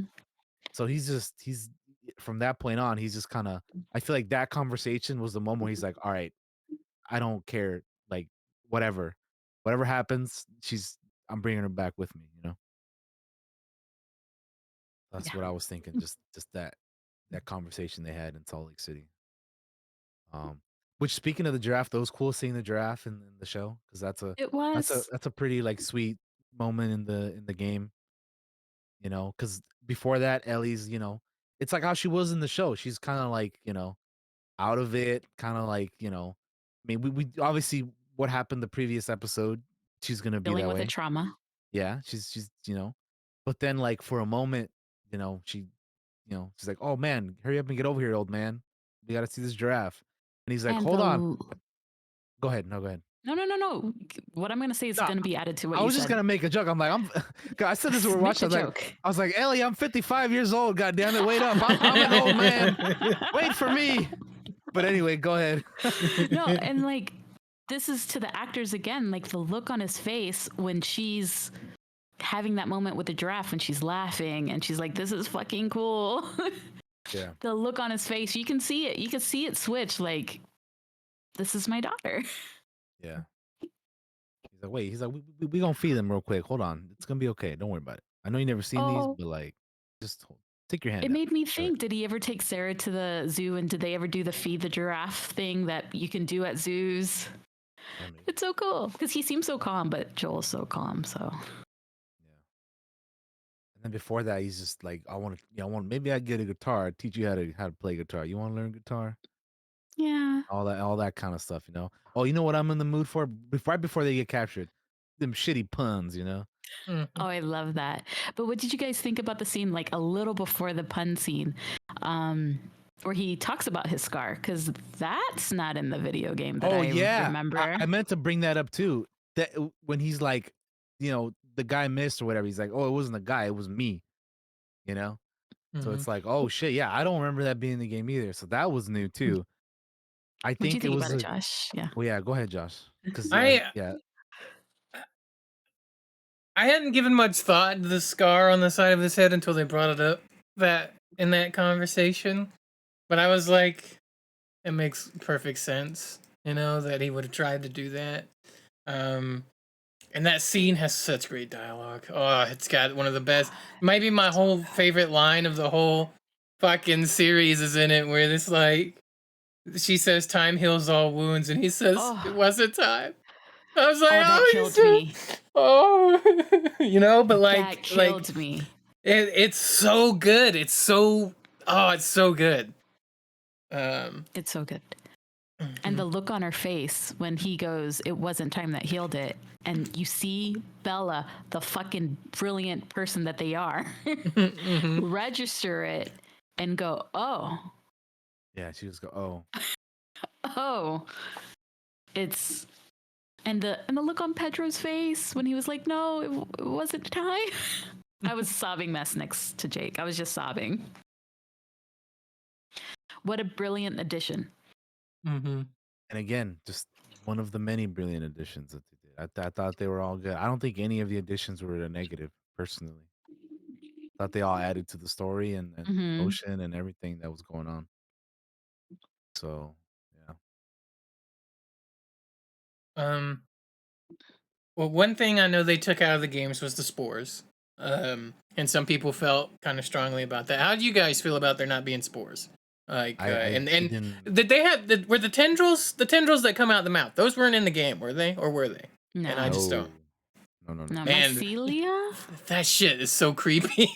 So he's from that point on, he's just kind of, I feel like that conversation was the moment where he's like, all right, I don't care, like whatever happens, I'm bringing her back with me. That's what I was thinking. Just that conversation they had in Salt Lake City. Which, speaking of the giraffe, that was cool seeing the giraffe in the show, because that's a pretty like sweet moment in the game. Because before that, Ellie's it's like how she was in the show. She's kind of like out of it, kind of like I mean, we obviously what happened the previous episode. She's gonna be dealing that with way. the trauma. Yeah, she's but then like for a moment, she's like, oh man, hurry up and get over here, old man. We got to see this giraffe. And he's like, And hold on. Go ahead. No, go ahead. No. What I'm going to say is going to be added to what you said. I was just going to make a joke. I'm like, I said this when we were watching. I was like, Ellie, I'm 55 years old. God damn it. Wait up. I'm an old man. Wait for me. But anyway, go ahead. No, and like, this is to the actors again, like the look on his face when she's having that moment with the giraffe and she's laughing and she's like, this is fucking cool. Yeah. The look on his face, you can see it. You can see it switch. Like, this is my daughter. Yeah. He's like, wait. He's like, we gonna feed them real quick. Hold on. It's gonna be okay. Don't worry about it. I know you never seen these, but like, just take your hand. It made me think, did he ever take Sarah to the zoo, and did they ever do the feed the giraffe thing that you can do at zoos? It's so cool because he seems so calm, but Joel's so calm. So. And then before that, he's just like, maybe I get a guitar, teach you how to play guitar. You want to learn guitar? Yeah. All that kind of stuff, Oh, you know what I'm in the mood for? Right before they get captured, them shitty puns, Oh, I love that. But what did you guys think about the scene, like a little before the pun scene, where he talks about his scar? Because that's not in the video game that I remember. I meant to bring that up too. that when he's like, the guy missed or whatever, he's like, oh, it wasn't the guy, it was me, you know. So Mhm. it's like, oh shit, yeah, I don't remember that being in the game either. So that was new too. I What do you think it think was about it, a. Josh? Yeah. Well, yeah, go ahead, Josh. Because I yeah, I hadn't given much thought to the scar on the side of his head until they brought it up that in that conversation. But I was like, it makes perfect sense, that he would have tried to do that. Um, and that scene has such great dialogue. Oh, it's got one of the best. Maybe my whole favorite line of the whole fucking series is in it, where this like she says, "Time heals all wounds," and he says, "It Oh, wasn't time." I was like, oh, that "Oh, he's killed so, me. oh," but That killed me. it's so good. It's so it's so good. It's so good. Mm-hmm. And the look on her face when he goes, "It wasn't time that healed it," and you see Bella, the fucking brilliant person that they are, register it and go, "Oh, yeah, she just go, oh, oh." It's and the look on Pedro's face when he was like, "No, it wasn't time." I was sobbing mess next to Jake. I was just sobbing. What a brilliant addition. Mm-hmm. and again, just one of the many brilliant additions that they did. I thought they were all good. I don't think any of the additions were a negative, personally. Thought they all added to the story and Mhm. emotion and everything that was going on. So yeah. Well, one thing I know they took out of the games was the spores. And some people felt kind of strongly about that. How do you guys feel about there not being spores? Like, I and didn't. did they have were the tendrils that come out the mouth? Those weren't in the game, were they, or were they? No. And I just don't. No. No, Man, mycelia? that shit is so creepy.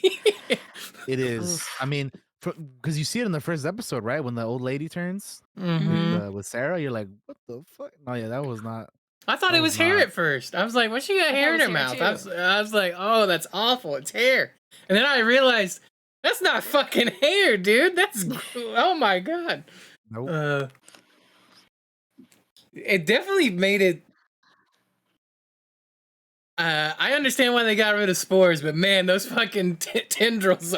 It is. I mean, because you see it in the first episode, right? When the old lady turns Mhm. with Sarah, you're like, what the fuck? No, yeah, that was not. I thought That it was was hair not. at first. I was like, "What? She got I thought hair it in was her hair, mouth?" too. I was like, "Oh, that's awful. It's hair." And then I realized that's not fucking hair, dude. That's oh my god. Nope. It definitely made it. I understand why they got rid of spores, but man, those fucking tendrils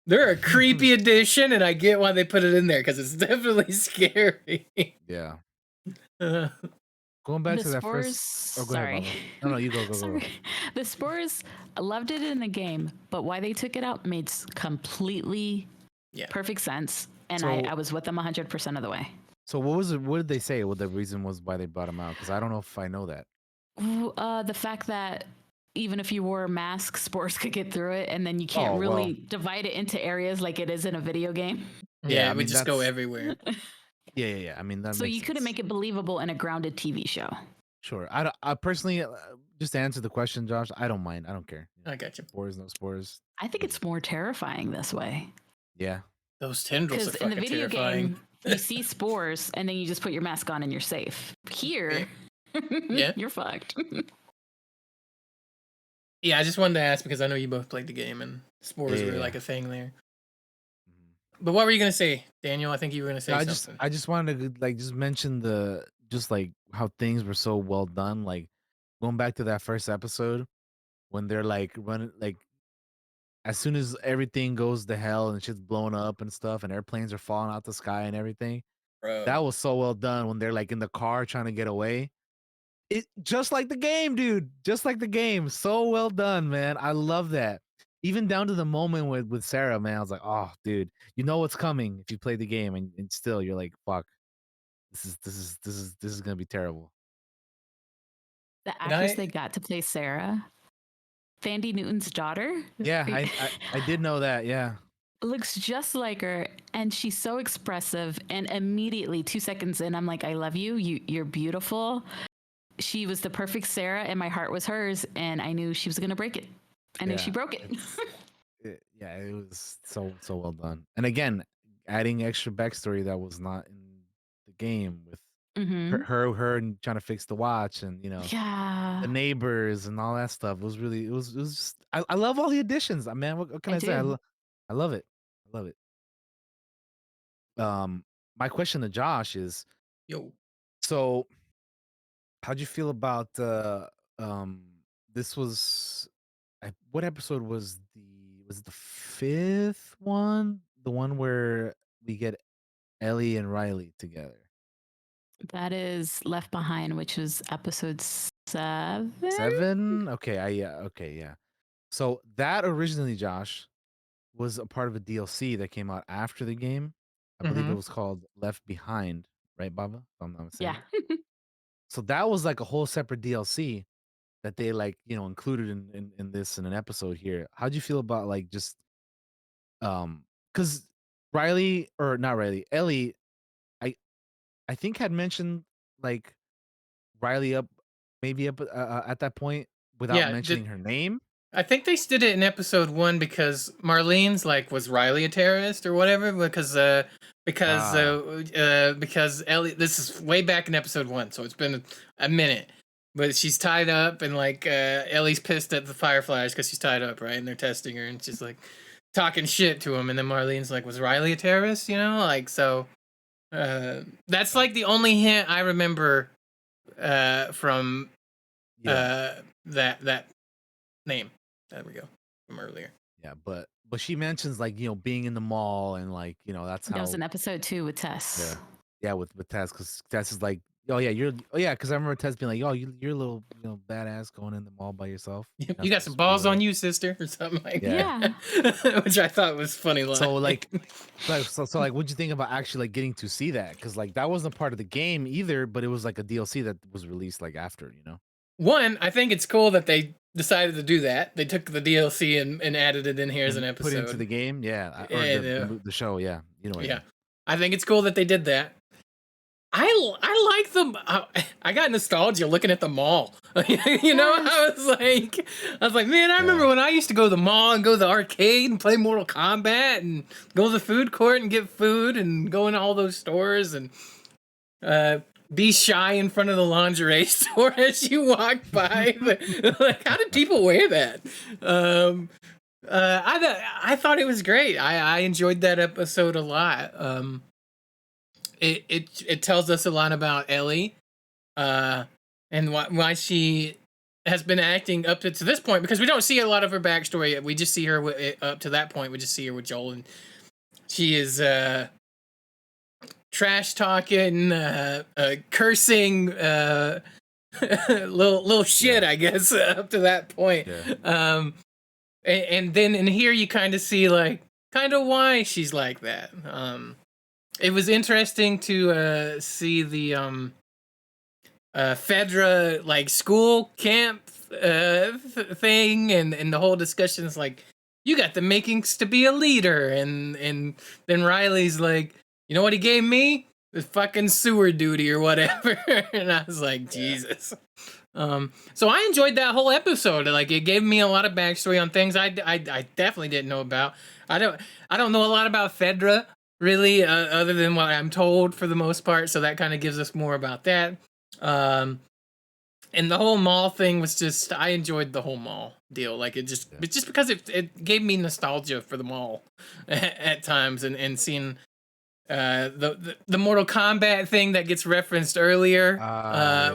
they're a creepy addition, and I get why they put it in there because it's definitely scary. Yeah. Uh, Going back The to that spores. first. Oh, go ahead, Sorry. Baba. No, you go. Sorry. The spores, I loved it in the game, but why they took it out made completely perfect sense. And So- I was with them 100% of the way. So what was it? What did they say? What the reason was why they brought him out? Because I don't know if I know that. The fact that even if you wore a mask, spores could get through it, and then you can't Oh, really well. divide it into areas like it is in a video game. yeah, I it would mean, just go that's- everywhere. Yeah. I mean, that So makes you couldn't sense. make it believable in a grounded TV show. Sure. I personally, just to answer the question, Josh, I don't mind. I don't care. I got you. Spores, no spores. I think it's more terrifying this way. Yeah. Those tendrils are Because in fucking the video terrifying. game, you see spores and then you just put your mask on and you're safe. Here, Yeah. you're fucked. Yeah, I just wanted to ask because I know you both played the game and spores were Yeah. like a thing there. But what were you gonna say, Daniel? I think you were gonna say No, something. I just wanted to just mention like how things were so well done. Like going back to that first episode when they're like running, like as soon as everything goes to hell and shit's blowing up and stuff and airplanes are falling out the sky and everything. Bro. That was so well done when they're like in the car trying to get away. It just like the game, dude. Just like the game. So well done, man. I love that. Even down to the moment with Sarah, man. I was like, oh, dude, you know what's coming if you play the game, and still you're like, fuck, this is gonna be terrible. The And actress I- they got to play Sarah, Thandie Newton's daughter, Yeah, I did know that. Yeah, looks just like her, and she's so expressive. And immediately, 2 seconds in, I'm like, I love you. You're beautiful. She was the perfect Sarah, and my heart was hers, and I knew she was gonna break it. I knew she Yeah, broke it. yeah, it was so well done. And again, adding extra backstory that was not in the game with Mhm. her and trying to fix the watch and Yeah. the neighbors and all that stuff. It was really it was just I love all the additions. Man, what can I I say? do. I love it. I love it. My question to Josh is, Yo. so how'd you feel about um this was what episode was it the fifth one? The one where we get Ellie and Riley together. That is Left Behind, which was episode 7. 7? Okay, okay, yeah. So that originally, Josh, was a part of a DLC that came out after the game. I believe it Mhm. was called Left Behind, right, Baba? If I'm not Yeah. mistaken. So that was like a whole separate DLC that they like, included in this in an episode here. How'd you feel about like just because Riley or not Riley, Ellie, I I think had mentioned like Riley up maybe up at that point without Yeah, mentioning her name. I think they did it in episode 1 because Marlene's like, was Riley a terrorist or whatever? Because Ellie. This is way back in episode 1, so it's been a minute. But she's tied up, and like Ellie's pissed at the Fireflies because she's tied up, right? And they're testing her, and she's like talking shit to him. And then Marlene's like, "Was Riley a terrorist?" Like so. That's like the only hint I remember from that name. There we go. From earlier. Yeah, but she mentions like, being in the mall and like, that's That how was in episode 2 with Tess. yeah, with Tess, because Tess is like, oh yeah, because I remember Tess being like, oh, you're a little, badass going in the mall by yourself. You got some balls on you, sister, or something like Yeah. that. Which I thought was funny line. So like, so like, what'd you think about actually like getting to see that? Because like that wasn't part of the game either, but it was like a DLC that was released like after, One, I think it's cool that they decided to do that. They took the DLC and added it in here as an episode. Put into the game, yeah, or the show, yeah. What I mean. I think it's cool that they did that. I like them. I got nostalgia looking at the mall. I was like, man, I remember when I used to go to the mall and go to the arcade and play Mortal Kombat and go to the food court and get food and go into all those stores and be shy in front of the lingerie store as you walk by. Like, how did people wear that? I thought it was great. I enjoyed that episode a lot. It tells us a lot about Ellie, and why she has been acting up to this point, because we don't see a lot of her backstory yet. We just see her up to that point. We just see her with Joel, and she is trash talking, cursing, little shit, I guess, up to that point. Yeah. And then in here you kind of see like why she's like that. It was interesting to see the Fedra like school camp thing, and the whole discussion is like, you got the makings to be a leader, and then Riley's like, you know what he gave me? The fucking sewer duty or whatever. And I was like, Jesus. So I enjoyed that whole episode. Like, it gave me a lot of backstory on things I definitely didn't know about. I don't know a lot about Fedra, really, other than what I'm told for the most part. So that kind of gives us more about that. And the whole mall thing was just, I enjoyed the whole mall deal. Like, just because it gave me nostalgia for the mall at times, and seeing the Mortal Kombat thing that gets referenced earlier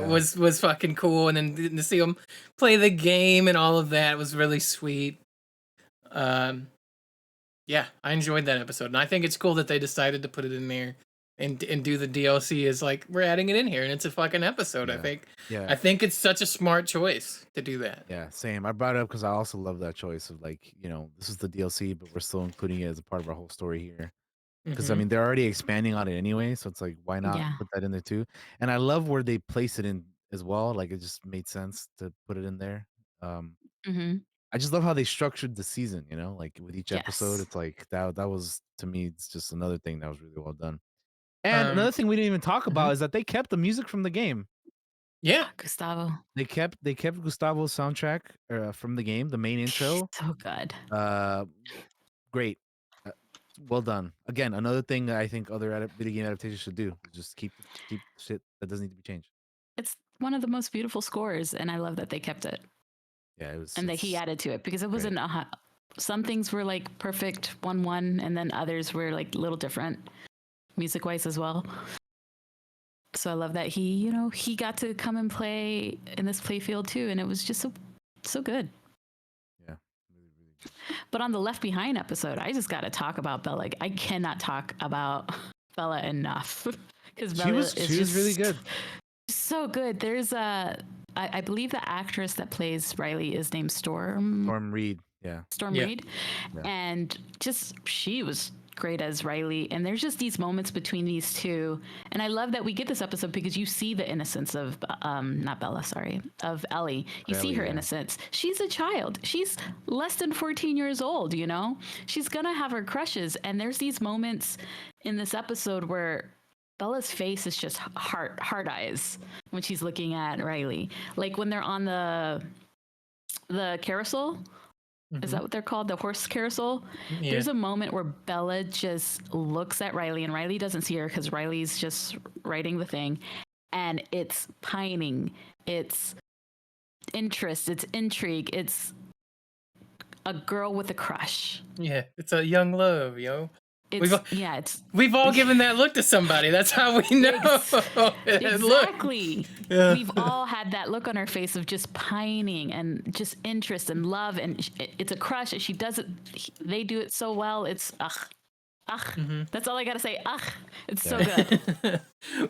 was fucking cool, and then to see them play the game and all of that was really sweet. Yeah, I enjoyed that episode, and I think it's cool that they decided to put it in there and do the DLC as like, we're adding it in here, and it's a fucking episode. I think it's such a smart choice to do that. Yeah, same. I brought it up because I also love that choice of like, this is the DLC, but we're still including it as a part of our whole story here. Because I mean, they're already expanding on it anyway, so it's like, why not put that in there too? And I love where they place it in as well. Like, it just made sense to put it in there. I just love how they structured the season. Like with each episode, it's like that was, to me, it's just another thing that was really well done. And another thing we didn't even talk about is that they kept the music from the game. Yeah, Gustavo. They kept Gustavo's soundtrack from the game, the main intro. So good. Great. Well done. Again, another thing that I think other video game adaptations should do is just keep shit that doesn't need to be changed. It's one of the most beautiful scores, and I love that they kept it. Yeah, it was. And that he added to it, because it wasn't some things were like perfect 1-1, and then others were like a little different music wise as well. So I love that he got to come and play in this playfield too, and it was just so good. Yeah. But on the Left Behind episode, I just got to talk about Bella. Like, I cannot talk about Bella enough because She was really good. So good. There's I believe the actress that plays Riley is named Storm Reed. Yeah. Storm Yeah. Reed. Yeah. And just she was great as Riley. And there's just these moments between these two. And I love that we get this episode because you see the innocence of not Bella, sorry, of Ellie. You see her innocence. She's a child. She's less than 14 years old, you know? She's gonna have her crushes. And there's these moments in this episode where Bella's face is just hard eyes when she's looking at Riley. Like when they're on the carousel. Is that what they're called? The horse carousel? Yeah. There's a moment where Bella just looks at Riley and Riley doesn't see her because Riley's just writing the thing. And it's pining. It's interest. It's intrigue. It's a girl with a crush. Yeah, it's a young love, yo. It's We've all given that look to somebody. That's how we know. Exactly. Yeah. We've all had that look on our face of just pining and just interest and love, and it's a crush. And she does it. They do it so well. It's That's all I gotta say. It's so good.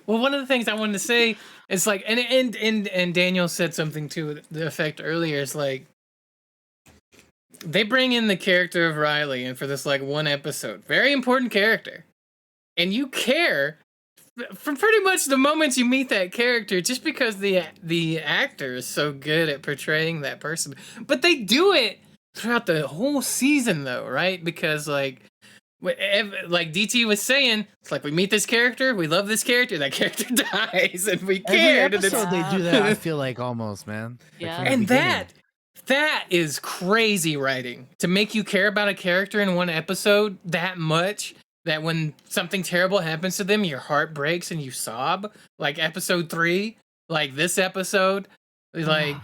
Well, one of the things I wanted to say is like, and Daniel said something to the effect earlier. Is like, they bring in the character of Riley, and for this like one episode, very important character, and you care from pretty much the moments you meet that character, just because the actor is so good at portraying that person. But they do it throughout the whole season, though, right? Because like DT was saying, it's like we meet this character, we love this character, that character dies, and we cared. Every episode they do that. I feel like almost, man. Yeah. Like, from the And beginning. that is crazy writing, to make you care about a character in one episode that much that when something terrible happens to them, your heart breaks and you sob. Like episode 3, like this episode, like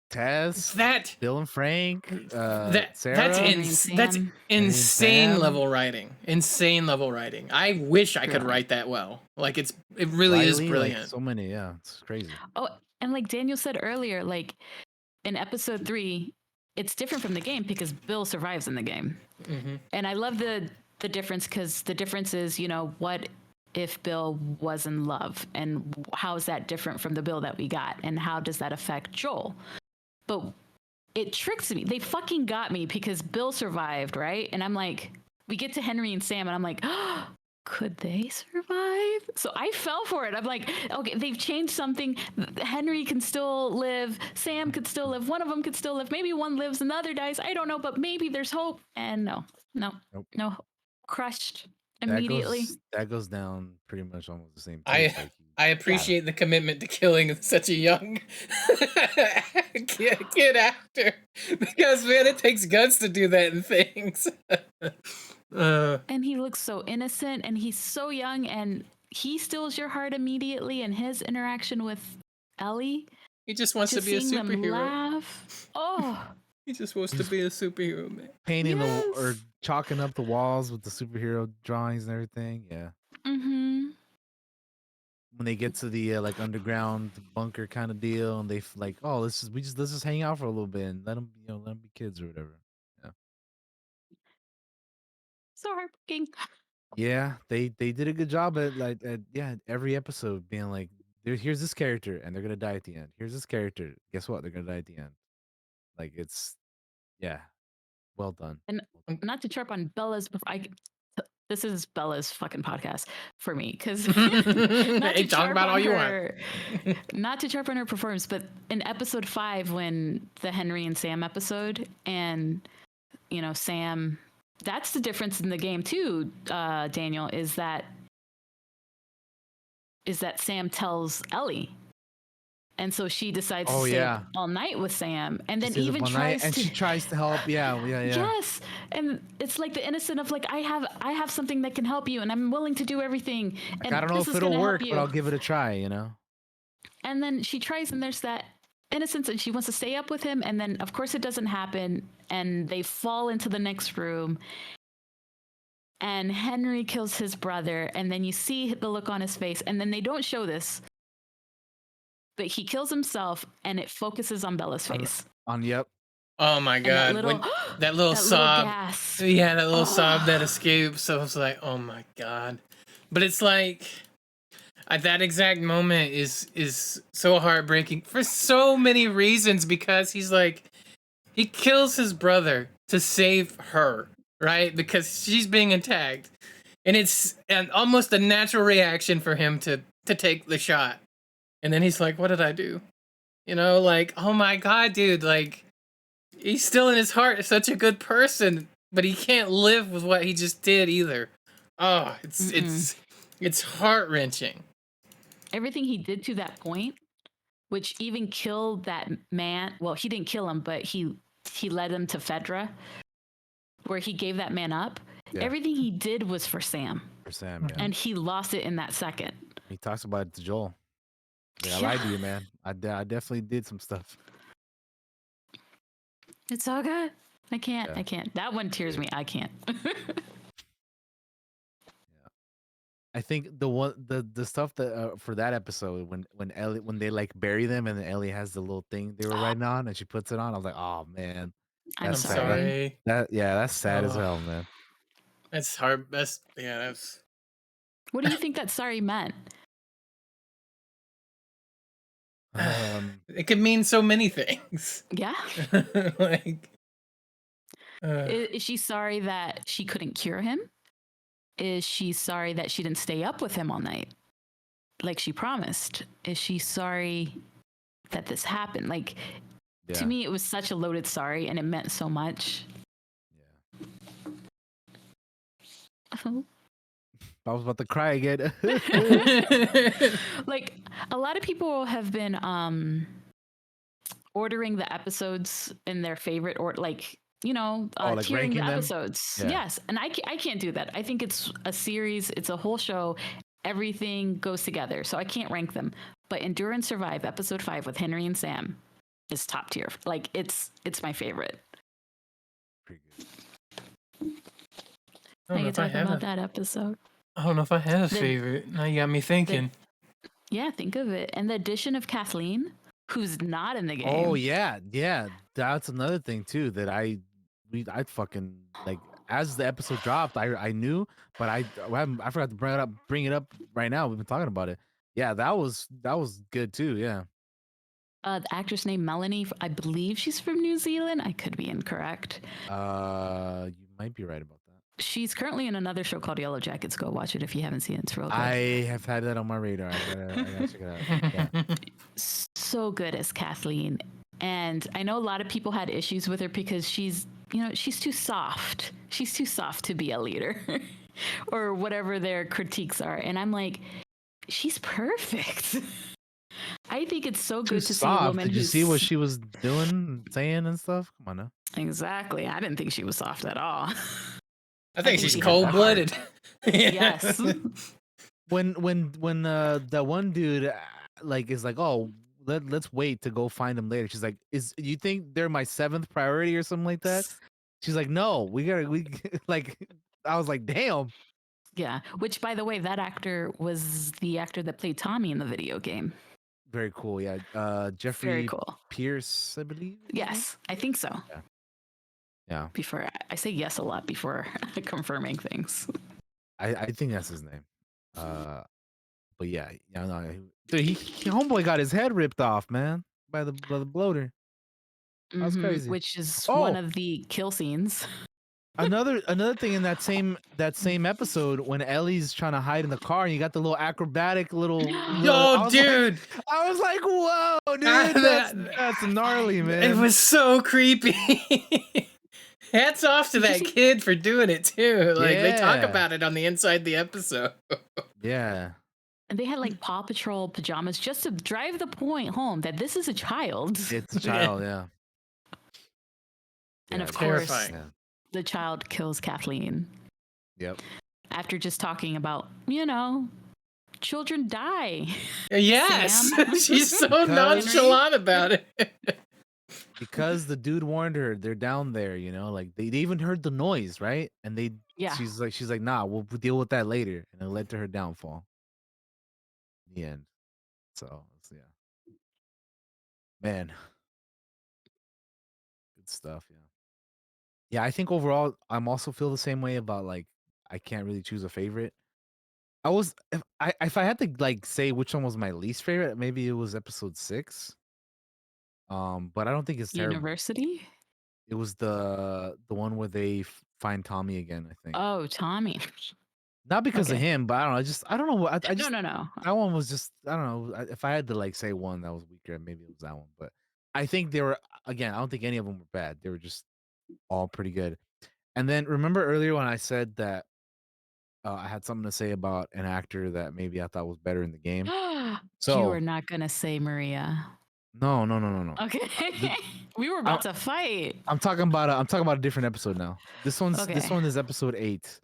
Tess, Bill and Frank, Sarah, that's insane level writing. Insane level writing. I wish I could write that well. Like it really is Riley, brilliant. Like, so many, yeah, it's crazy. Oh, and like Daniel said earlier, like in episode 3, it's different from the game because Bill survives in the game. And I love the difference, because the difference is, what if Bill was in love, and how is that different from the Bill that we got, and how does that affect Joel? But it tricks me. They fucking got me because Bill survived, right? And I'm like, we get to Henry and Sam, and I'm like, oh, could they survive? So I fell for it. I'm like, okay, they've changed something. Henry can still live. Sam could still live. One of them could still live. Maybe one lives and the other dies. I don't know, but maybe there's hope. And no. Crushed immediately. That goes down pretty much almost the same. I appreciate the commitment to killing such a young kid actor, because man, it takes guts to do that in things. And he looks so innocent, and he's so young, and he steals your heart immediately. And his interaction with Ellie, he just wants to be a seeing them superhero. laugh. Oh, he just wants to be a superhero, man. Painting or chalking up the walls with the superhero drawings and everything. Yeah. When they get to the like underground bunker kind of deal, and they like, oh, let's just hang out for a little bit and let them be kids or whatever. Yeah. so heartbreaking. Yeah, they did a good job at every episode being like, here's this character and they're gonna die at the end. Here's this character. Guess what? They're gonna die at the end. Like well done. And not to chirp on Bella's, this is Bella's fucking podcast for me, because Hey, talk about all you want. Not to chirp on her performance, but in episode 5, when the Henry and Sam episode, and Sam, that's the difference in the game too, Daniel, is that Sam tells Ellie. And so she decides to stay all night with Sam, and then even tries to. She tries to help. Yeah. Yes, and it's like the innocent of like, I have something that can help you, and I'm willing to do everything. And I don't know if it'll work, but I'll give it a try. And then she tries, and there's that innocence, and she wants to stay up with him, and then of course it doesn't happen, and they fall into the next room. and Henry kills his brother, and then you see the look on his face, and then they don't show this, but he kills himself, and it focuses on Bella's face. Yep. Oh my And god, that little, when that little that little sob, gasp. yeah, that little Oh. sob that escapes. So I was like, oh my god. But it's like, at that exact moment is so heartbreaking for so many reasons, because he's like, he kills his brother to save her, right? Because she's being attacked, and it's almost a natural reaction for him to take the shot, and then he's like, what did I do? You know, like, oh my god, dude, like, he's still in his heart such a good person, but he can't live with what he just did either. Oh, it's heart-wrenching. Everything he did to that point, which even killed that man. Well, he didn't kill him, but he led him to Fedra, where he gave that man up. Yeah. Everything he did was for Sam. For Sam, yeah. And he lost it in that second. He talks about it to Joel. Yeah, I lied to you, man. I definitely did some stuff. It's so good. I can't. Yeah. I can't. That one tears me. I can't. I think the stuff that for that episode when they like bury them and then Ellie has the little thing they were writing on and she puts it on, I was like, oh man, I'm that's sorry. sad. That's sad as hell, man. That's hard. That's that's. What do you think that sorry meant? It could mean so many things. Yeah. Like, Is she sorry that she couldn't cure him? Is she sorry that she didn't stay up with him all night, like she promised? Is she sorry that this happened? Like, to me, it was such a loaded sorry, and it meant so much. I was about to cry again. Like, a lot of people have been ordering the episodes in their favorite order, like, you know, like tiering ranking the them? episodes. Yeah. Yes, and I can't do that. I think it's a series, it's a whole show. Everything goes together, so I can't rank them. But Endure and Survive, episode 5 with Henry and Sam, is top tier. Like, it's my favorite. Pretty I I don't know can if I talk have about a, that episode. I don't know if I have a favorite. Now you got me thinking. Yeah, think of it. And the addition of Kathleen, who's not in the game. Oh yeah. That's another thing too that I fucking like. As the episode dropped, I knew, but I forgot to bring it up right now. We've been talking about it. Yeah, that was good too. Yeah. The actress named Melanie, I believe she's from New Zealand. I could be incorrect. You might be right about that. She's currently in another show called Yellow Jackets. Go watch it if you haven't seen it. It's real good. I have had that on my radar. I gotta check it out. Yeah. So good as Kathleen. And I know a lot of people had issues with her because she's too soft. She's too soft to be a leader or whatever their critiques are. And I'm like, she's perfect. I think it's so good to see a woman. Did you see what she was doing, saying, and stuff? Come on now. Exactly. I didn't think she was soft at all. I think she's cold-blooded. Yes. When the one dude like is like, oh, let's wait to go find him later. She's like, you think they're my 7th priority or something like that? She's like, no, we like. I was like, damn. Yeah. Which, by the way, that actor was the actor that played Tommy in the video game. Very cool. Yeah. Jeffrey Very cool. Pierce, I believe. Yes, I think so. Yeah. Before I say yes a lot before confirming things. I think that's his name. But yeah, no, dude, he homeboy got his head ripped off, man, by the bloater. That's crazy. Which is one of the kill scenes. Another thing in that same episode when Ellie's trying to hide in the car and you got the little acrobatic little dude. I was like, whoa, dude, that's gnarly, man. It was so creepy. Hats off to that kid for doing it too. Like they talk about it on the inside the episode. Yeah. And they had like Paw Patrol pajamas just to drive the point home that this is a child. It's a child, yeah. And of course, the child kills Kathleen. Yep. After just talking about, children die. Yes. Sam. She's so nonchalant about it. because the dude warned her they're down there, like they even heard the noise, right? And Yeah. she's like, nah, we'll deal with that later, and it led to her downfall in the end. So yeah, man, good stuff. Yeah, I think overall I'm also feel the same way about like I can't really choose a favorite. I was if I had to like say which one was my least favorite, maybe it was episode 6. But I don't think it's terrible. University? It was the one where they find Tommy again, I think. Oh, Tommy. Not because of Okay. him, but I don't know. I don't know. I No, just no, no. that one was just I don't know. If I had to like say one that was weaker, maybe it was that one. But I think they were again. I don't think any of them were bad. They were just all pretty good. And then remember earlier when I said that I had something to say about an actor that maybe I thought was better in the game. You are So not gonna say Maria. no. Okay. The- We were I- about to fight. I'm talking about a different episode now. This Okay. one is episode 8.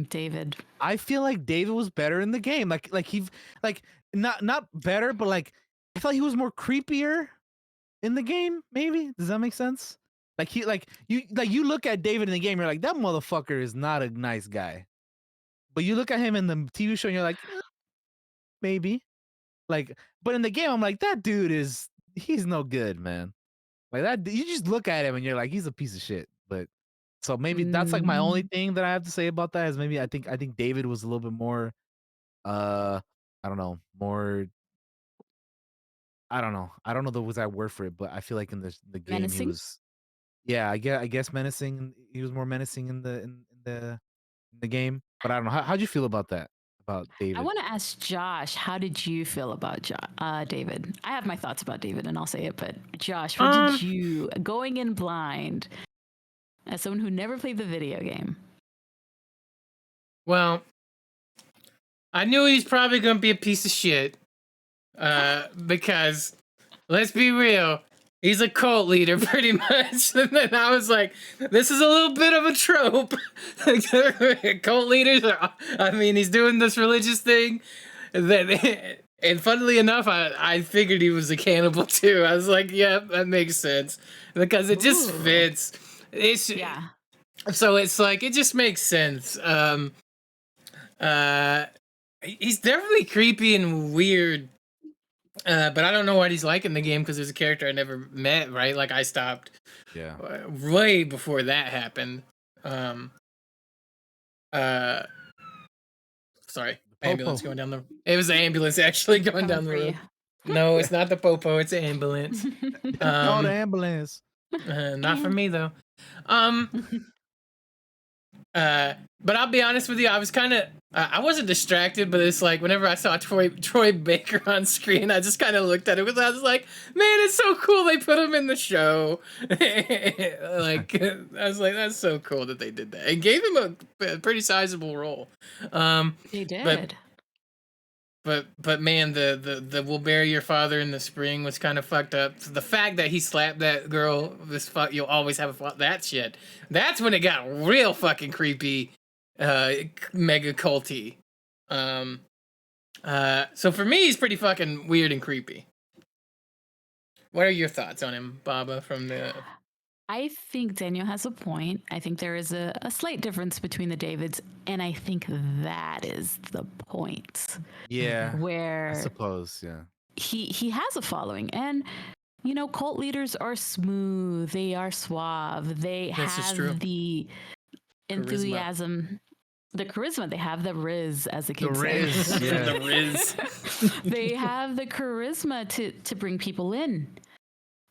David. I feel like David was better in the game. Like he like not better, but like I felt he was more creepier in the game. Maybe does that make sense? Like you look at David in the game, you're like that motherfucker is not a nice guy. But you look at him in the TV show, and you're like maybe like. But in the game, I'm like that dude he's no good, man. Like that you just look at him and you're like he's a piece of shit. But so maybe that's like my only thing that I have to say about that is maybe I think David was a little bit more I don't know, more I don't know. I don't know the exact word for it, but I feel like in the game he Menacing? was yeah, I guess menacing. He was more menacing in the game. But I don't know. How'd you feel about that? About I David? want to ask Josh, how did you feel about David? I have my thoughts about David and I'll say it, but Josh, what did you, going in blind, as someone who never played the video game? Well, I knew he's probably gonna be a piece of shit. Because let's be real, he's a cult leader pretty much. And then I was like, this is a little bit of a trope. Cult leaders are, I mean, he's doing this religious thing. And funnily enough, I figured he was a cannibal too. I was like, yep, that makes sense. Because it just fits. Yeah. So it's like, it just makes sense. He's definitely creepy and weird. But I don't know what he's like in the game because there's a character I never met, right? Like I stopped way before that happened. Sorry, ambulance going down the. It was the ambulance actually going down the road. No, it's not the popo. It's an ambulance. Call the ambulance. Not for me though. But I'll be honest with you, I was kind of I wasn't distracted, but it's like whenever I saw Troy Baker on screen, I just kind of looked at it because I was like, man, it's so cool they put him in the show. Like I was like, that's so cool that they did that and gave him a pretty sizable role. They did. But man, the "We'll bury your father in the spring" was kind of fucked up. The fact that he slapped that girl, you'll always have that shit. That's when it got real fucking creepy, mega culty. So for me, he's pretty fucking weird and creepy. What are your thoughts on him, Baba? From the I think Daniel has a point. I think there is a slight difference between the Davids, and I think that is the point. Yeah. Where I suppose, yeah. He has a following, and you know, cult leaders are smooth, they are suave, they have the enthusiasm, the charisma, they have the riz, as the kids say. The riz. They have the charisma to bring people in.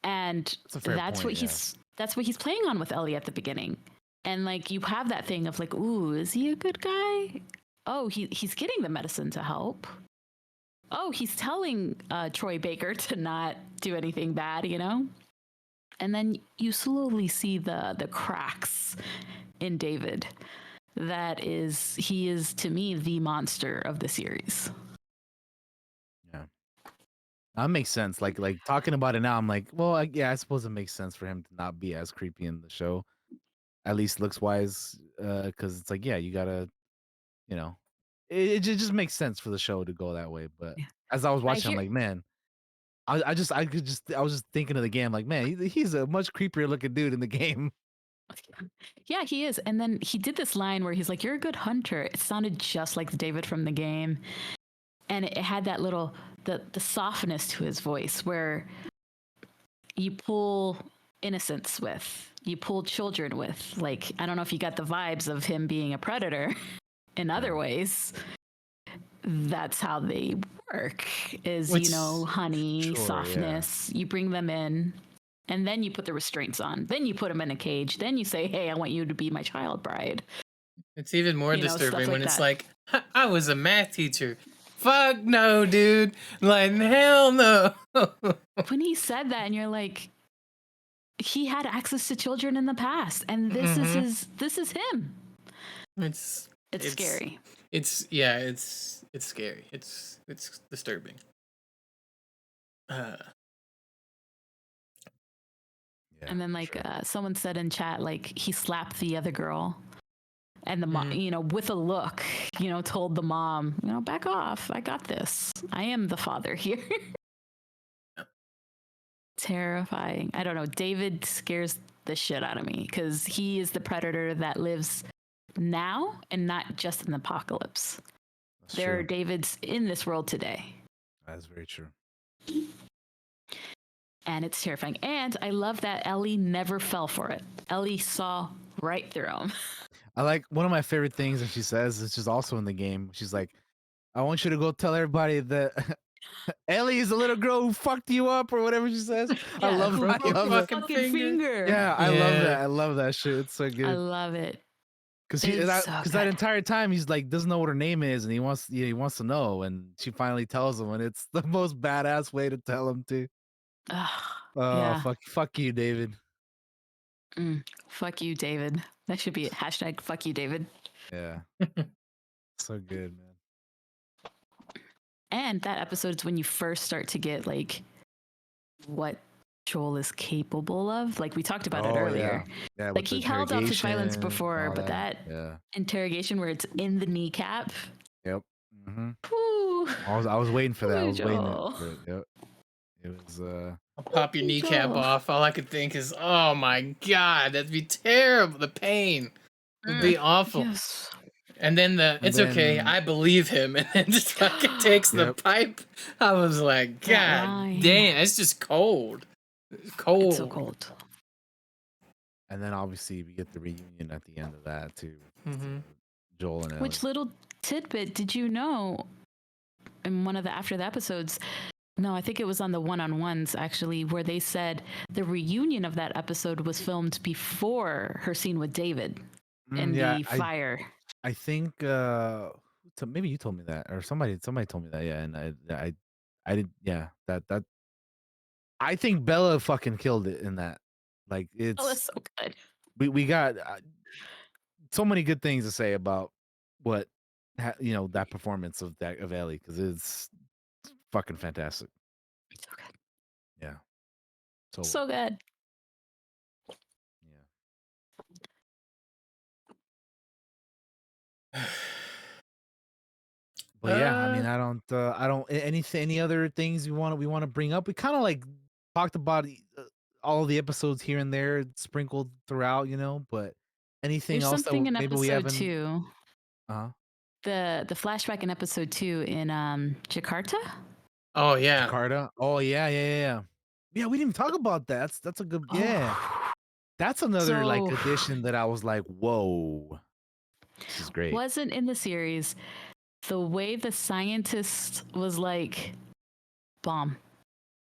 And that's what he's playing on with Ellie at the beginning. And like you have that thing of like, ooh, is he a good guy? Oh, he's getting the medicine to help. Oh, he's telling Troy Baker to not do anything bad, you know? And then you slowly see the cracks in David. He is to me the monster of the series. Yeah. That makes sense. Like talking about it now, I'm like, well, I suppose it makes sense for him to not be as creepy in the show, at least looks wise, because it's like, yeah, you gotta, you know, it just makes sense for the show to go that way. But as I was watching, I'm like, man, I was just thinking of the game, like, man, he's a much creepier looking dude in the game. Yeah, he is. And then he did this line where he's like, "You're a good hunter." It sounded just like David from the game, and it had that little the softness to his voice where you pull innocence with, you pull children with. Like, I don't know if you got the vibes of him being a predator in other ways. That's how they work, is, Which- you know, honey, Sure, yeah. softness. You bring them in, and then you put the restraints on. Then you put them in a cage. Then you say, "Hey, I want you to be my child bride." It's even more You know, stuff disturbing like when it's that. like, I was a math teacher. Fuck no, dude. Like, hell no. When he said that, and you're like, he had access to children in the past, and this is this is him. It's scary. It's scary. It's disturbing. And then, like, someone said in chat, like, he slapped the other girl, and the mom, you know, with a look, you know, told the mom, you know, back off. I got this. I am the father here. Terrifying. I don't know. David scares the shit out of me because he is the predator that lives now and not just in the apocalypse. There are Davids in this world today. That's very true. And it's terrifying. And I love that Ellie never fell for it. Ellie saw right through him. I like one of my favorite things that she says, it's just also in the game. She's like, "I want you to go tell everybody that Ellie is a little girl who fucked you up," or whatever she says. I love who that. I broke love your that. fucking finger. Yeah, I love that. I love that shit. It's so I good. love it. Because It's so that good. entire time he's like doesn't know what her name is, and he wants to know, and she finally tells him, and it's the most badass way to tell him too. Oh, Yeah. fuck you, David. Fuck you, David. That should be it. Hashtag fuck you, David. Yeah. So good, man. And that episode is when you first start to get like what Joel is capable of. Like we talked about it earlier. Yeah, like with he the held off his violence interrogation, before, all but that Yeah. interrogation where it's in the kneecap. Yep. Mm-hmm. Ooh. I was waiting for that. I Ooh, was waiting Joel. for it. Yep. It was I'll pop your kneecap Joel. off. All I could think is, oh my god, that'd be terrible. The pain would be awful. Yes. And then it's okay, I believe him, and then just fucking takes the pipe. I was like, That God line. damn, it's just cold. It's cold. It's so cold. And then obviously we get the reunion at the end of that too. Mhm. Joel and Ellie. Which little tidbit did you know in one of the after the episodes? No, I think it was on the one-on-ones actually, where they said the reunion of that episode was filmed before her scene with David in the fire. I think maybe you told me that, or somebody told me that. Yeah, and I did. Yeah, that I think Bella fucking killed it in that. Like Oh, that's it's so good. we got so many good things to say about what that performance of Ellie, because it's fucking fantastic. So good. Yeah. So good. But yeah, I mean, I don't any other things we want to bring up. We kind of like talked about all the episodes here and there sprinkled throughout, but anything There's else something that in maybe we episode haven't 2. Uh-huh. The flashback in episode 2 in Jakarta. Oh yeah. Jakarta. Oh yeah. Yeah, we didn't even talk about that. That's a good That's another like So- addition that I was like, whoa. This is great. Wasn't in the series. The way the scientist was like, bomb.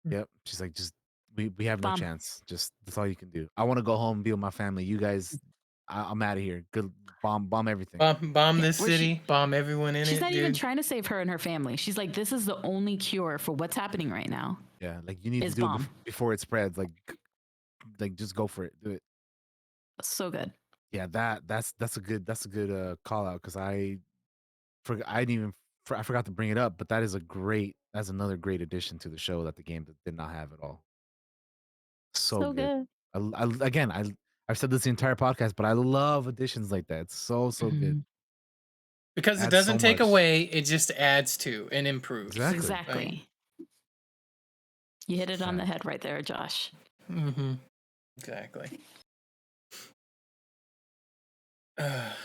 Yep. She's like, just we have no Bomb. chance. Just that's all you can do. I want to go home and be with my family. You guys, I'm out of here. Good bomb everything. Bomb this Where she- city. Bomb everyone in She's it, not dude. even trying to save her and her family. She's like, this is the only cure for what's happening right now. Yeah, like you need Is to do it bomb. before it spreads. Like just go for it. Do it. So good. Yeah, that's a good call out, because I forgot to bring it up, but that's another great addition to the show that the game did not have at all. So good. I've said this the entire podcast, but I love additions like that. It's so good. Because it Adds doesn't so take much. away, it just adds to and improves. Exactly. Exactly. You hit it on the head right there, Josh. Mm-hmm. Exactly.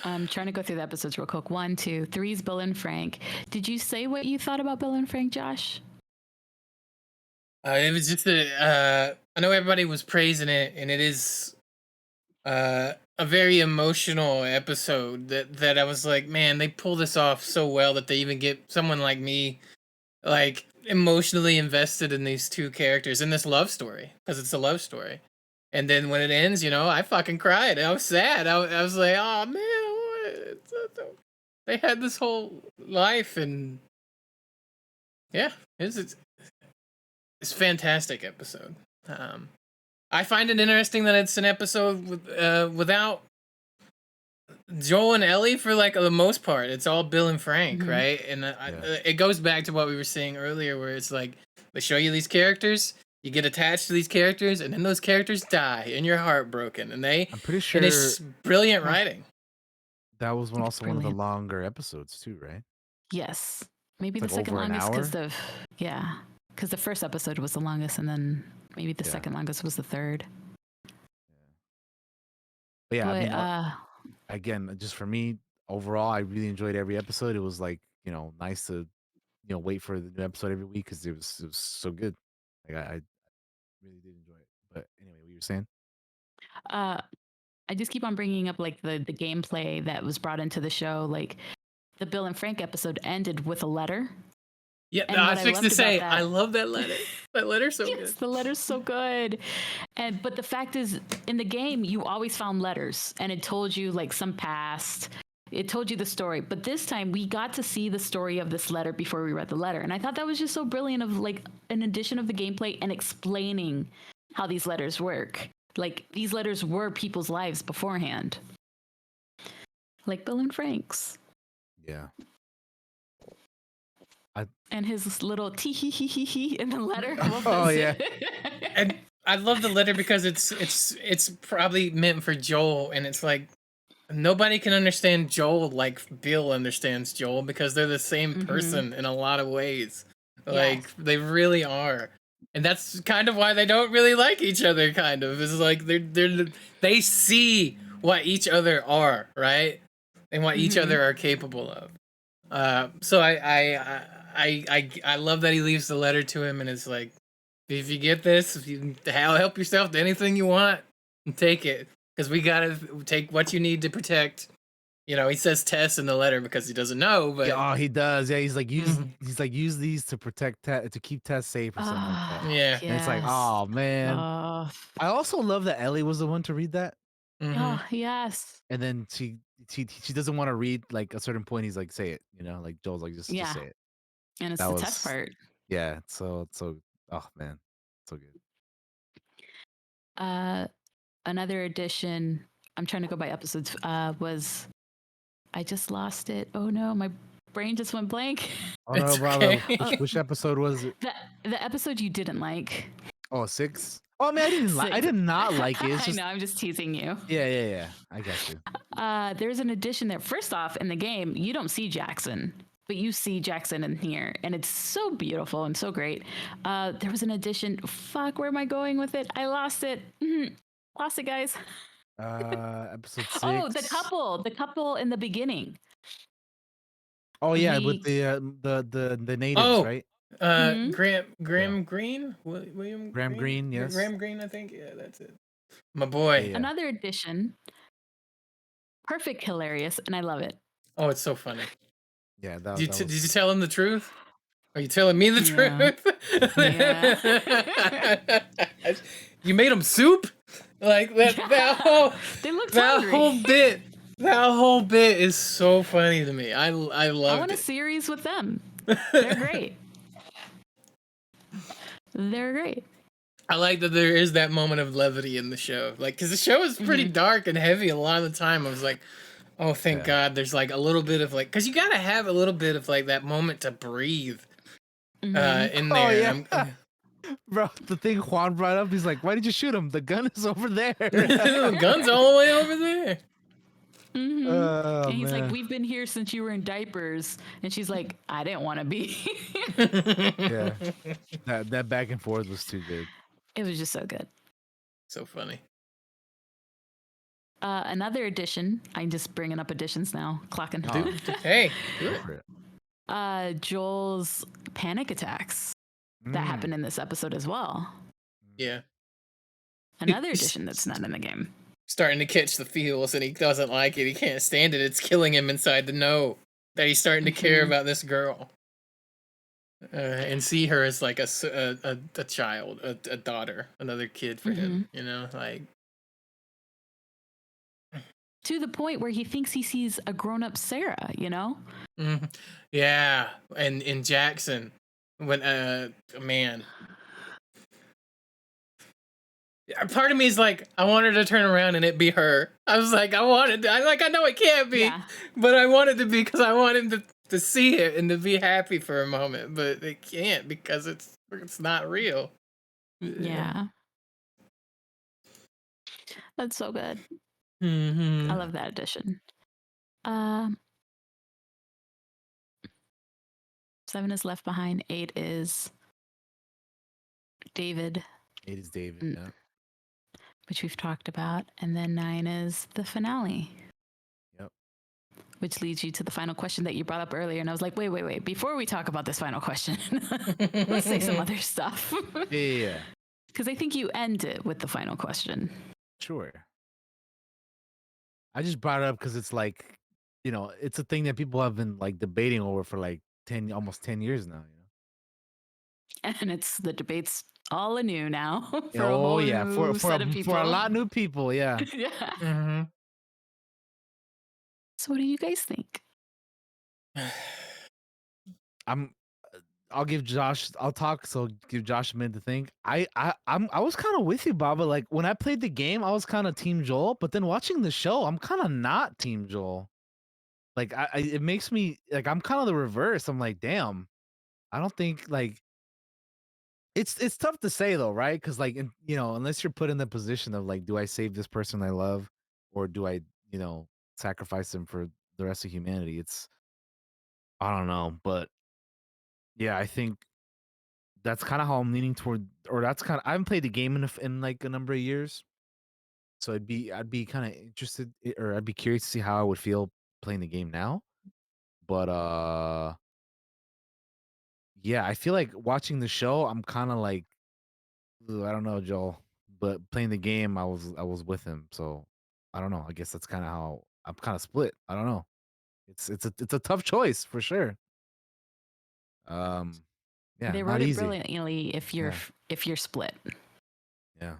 I'm trying to go through the episodes real quick. 1, 2, 3's Bill and Frank. Did you say what you thought about Bill and Frank, Josh? It was just I know everybody was praising it, and it is a very emotional episode that I was like, man, they pull this off so well that they even get someone like me like emotionally invested in these two characters in this love story, because it's a love story. And then when it ends, I fucking cried. I was sad. I was like, oh man, they had this whole life, and yeah, it's fantastic episode. I find it interesting that it's an episode without Joel and Ellie for like the most part. It's all Bill and Frank, right? And it goes back to what we were saying earlier, where it's like they show you these characters, you get attached to these characters, and then those characters die, and you're heartbroken. And I'm pretty sure and it's brilliant writing. That was one of the longer episodes too, right? Yes, maybe It's the like second over an longest hour? because the first episode was the longest, and then maybe the second longest was the third. But yeah, I But, mean, again, just for me, overall, I really enjoyed every episode. It was like, nice to, wait for the new episode every week because it was so good. Like I really did enjoy it. But anyway, what you were saying? I just keep on bringing up like the gameplay that was brought into the show. Like the Bill and Frank episode ended with a letter. Yeah, And I what was I fixing to loved say, about that- I love that letter. That letter's so Yes, good. the letter's so good. But the fact is, in the game, you always found letters, and it told you like some past. It told you the story. But this time, we got to see the story of this letter before we read the letter, and I thought that was just so brilliant. Of like an addition of the gameplay and explaining how these letters work. Like these letters were people's lives beforehand, like Bill and Frank's. Yeah. And his little tee hee hee hee hee in the letter. Oh yeah. And I love the letter because it's probably meant for Joel, and it's like nobody can understand Joel like Bill understands Joel, because they're the same person in a lot of ways. Like they really are. And that's kind of why they don't really like each other, kind of. It's like they see what each other are, right? And what each other are capable of. So I love that he leaves the letter to him, and it's like, if you get this, if you help yourself to anything you want, take it, because we gotta take what you need to protect. He says Tess in the letter because he doesn't know, but Yeah, he does. Yeah, he's like use these to protect to keep Tess safe or something like that. Yeah. And it's like, oh man. I also love that Ellie was the one to read that. Oh yes. And then she doesn't want to read like a certain point. He's like, say it, like Joel's like, just say it. And it's That the Tess part. Yeah, so oh man, so good. Another addition, I'm trying to go by episodes, was I just lost it. Oh no, my brain just went blank. Oh no, bravo. Which episode was it? The episode you didn't like. Oh, 6. Oh man, I did not like it. It's just, I know, I'm just teasing you. Yeah. I got you. There's an addition there. First off, in the game, you don't see Jackson, but you see Jackson in here, and it's so beautiful and so great. There was an addition. Fuck, where am I going with it? I lost it. Lost it, guys. Episode 6. Oh, the couple in the beginning. Oh yeah, with the natives, right? Graham Greene, William Graham Greene, yes. Graham Greene, I think. Yeah, that's it. My boy. Yeah. Another addition. Perfect, hilarious, and I love it. Oh, it's so funny. Yeah, did you tell him the truth? Are you telling me the truth? Yeah. You made him soup? Like that whole They looked that hungry. whole bit. That whole bit is so funny to me. I I loved want a it. series with them. They're great. They're great. I like that there is that moment of levity in the show. Like, because the show is pretty dark and heavy a lot of the time. I was like, oh, thank God there's like a little bit of like, because you got to have a little bit of like that moment to breathe in there. Oh, yeah. Bro, the thing Juan brought up, he's like, why did you shoot him? The gun is over there. The gun's all the way over there. Oh, And he's like, man. "We've been here since you were in diapers," and she's like, "I didn't want to be." Yeah, that back and forth was too good. It was just so good. So funny. Another addition. I'm just bringing up additions now. Clocking. Hey, do it. Joel's panic attacks that happened in this episode as well. Yeah. Another addition that's not in the game. Starting to catch the feels, and he doesn't like it. He can't stand it. It's killing him inside to know that he's starting to care about this girl, and see her as like a child, a daughter, another kid for him. You know, like to the point where he thinks he sees a grown-up Sarah. You know. Yeah, and in Jackson, when man. Part of me is like, I want her to turn around and it be her. I was like, I know it can't be, but I want it to be because I want him to see it and to be happy for a moment, but it can't because it's not real. Yeah. That's so good. I love that addition. 7 is Left Behind. 8 is David. 8 is David, yeah. Which we've talked about. And then 9 is the finale. Yep. Which leads you to the final question that you brought up earlier. And I was like, wait. Before we talk about this final question, let's say some other stuff. Yeah. Because I think you end it with the final question. Sure. I just brought it up because it's like, it's a thing that people have been like debating over for like almost 10 years now. And it's the debate's all anew now. For a Oh whole yeah, new set of people. for a lot of new people, yeah. Yeah. So what do you guys think? I'll give Josh. I'll talk. So give Josh a minute to think. I was kind of with you, Baba. Like when I played the game, I was kind of Team Joel, but then watching the show, I'm kind of not Team Joel. Like it makes me like I'm kind of the reverse. I'm like, damn. I don't think like it's tough to say though, right? Because like unless you're put in the position of like, do I save this person I love, or do I sacrifice them for the rest of humanity? I don't know, but yeah, I think that's kind of how I'm leaning toward, or that's kind of I haven't played the game in like a number of years, so I'd be kind of interested, or I'd be curious to see how I would feel playing the game now. But yeah, I feel like watching the show, I'm kind of like, I don't know, Joel, but playing the game, I was with him, so I don't know. I guess that's kind of how I'm kind of split. I don't know. It's a tough choice for sure. Yeah, They not wrote it easy. brilliantly if you're split. Yeah.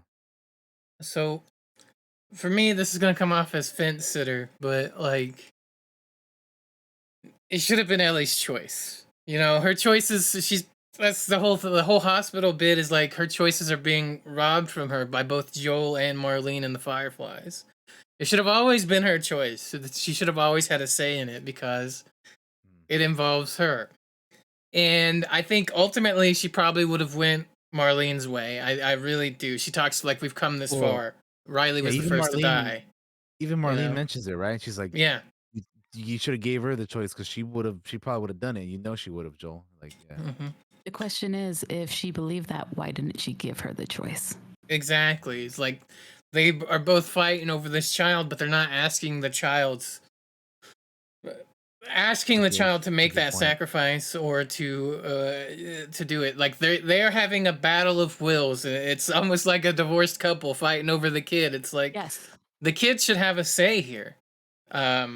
So, for me, this is gonna come off as fence sitter, but like, it should have been Ellie's choice. Her choices. That's the whole hospital bit is like her choices are being robbed from her by both Joel and Marlene and the Fireflies. It should have always been her choice. She should have always had a say in it because it involves her. And I think ultimately she probably would have went Marlene's way. I really do. She talks like we've come this far. Riley was the first to die. Even Marlene mentions it, right? She's like, yeah, you should have gave her the choice because she probably would have done it. She would have, Joel. Like, yeah. The question is, if she believed that, why didn't she give her the choice? Exactly. It's like they are both fighting over this child, but they're not asking the child to make that sacrifice or to do it. Like they are having a battle of wills. It's almost like a divorced couple fighting over the kid. It's like the kid should have a say here. But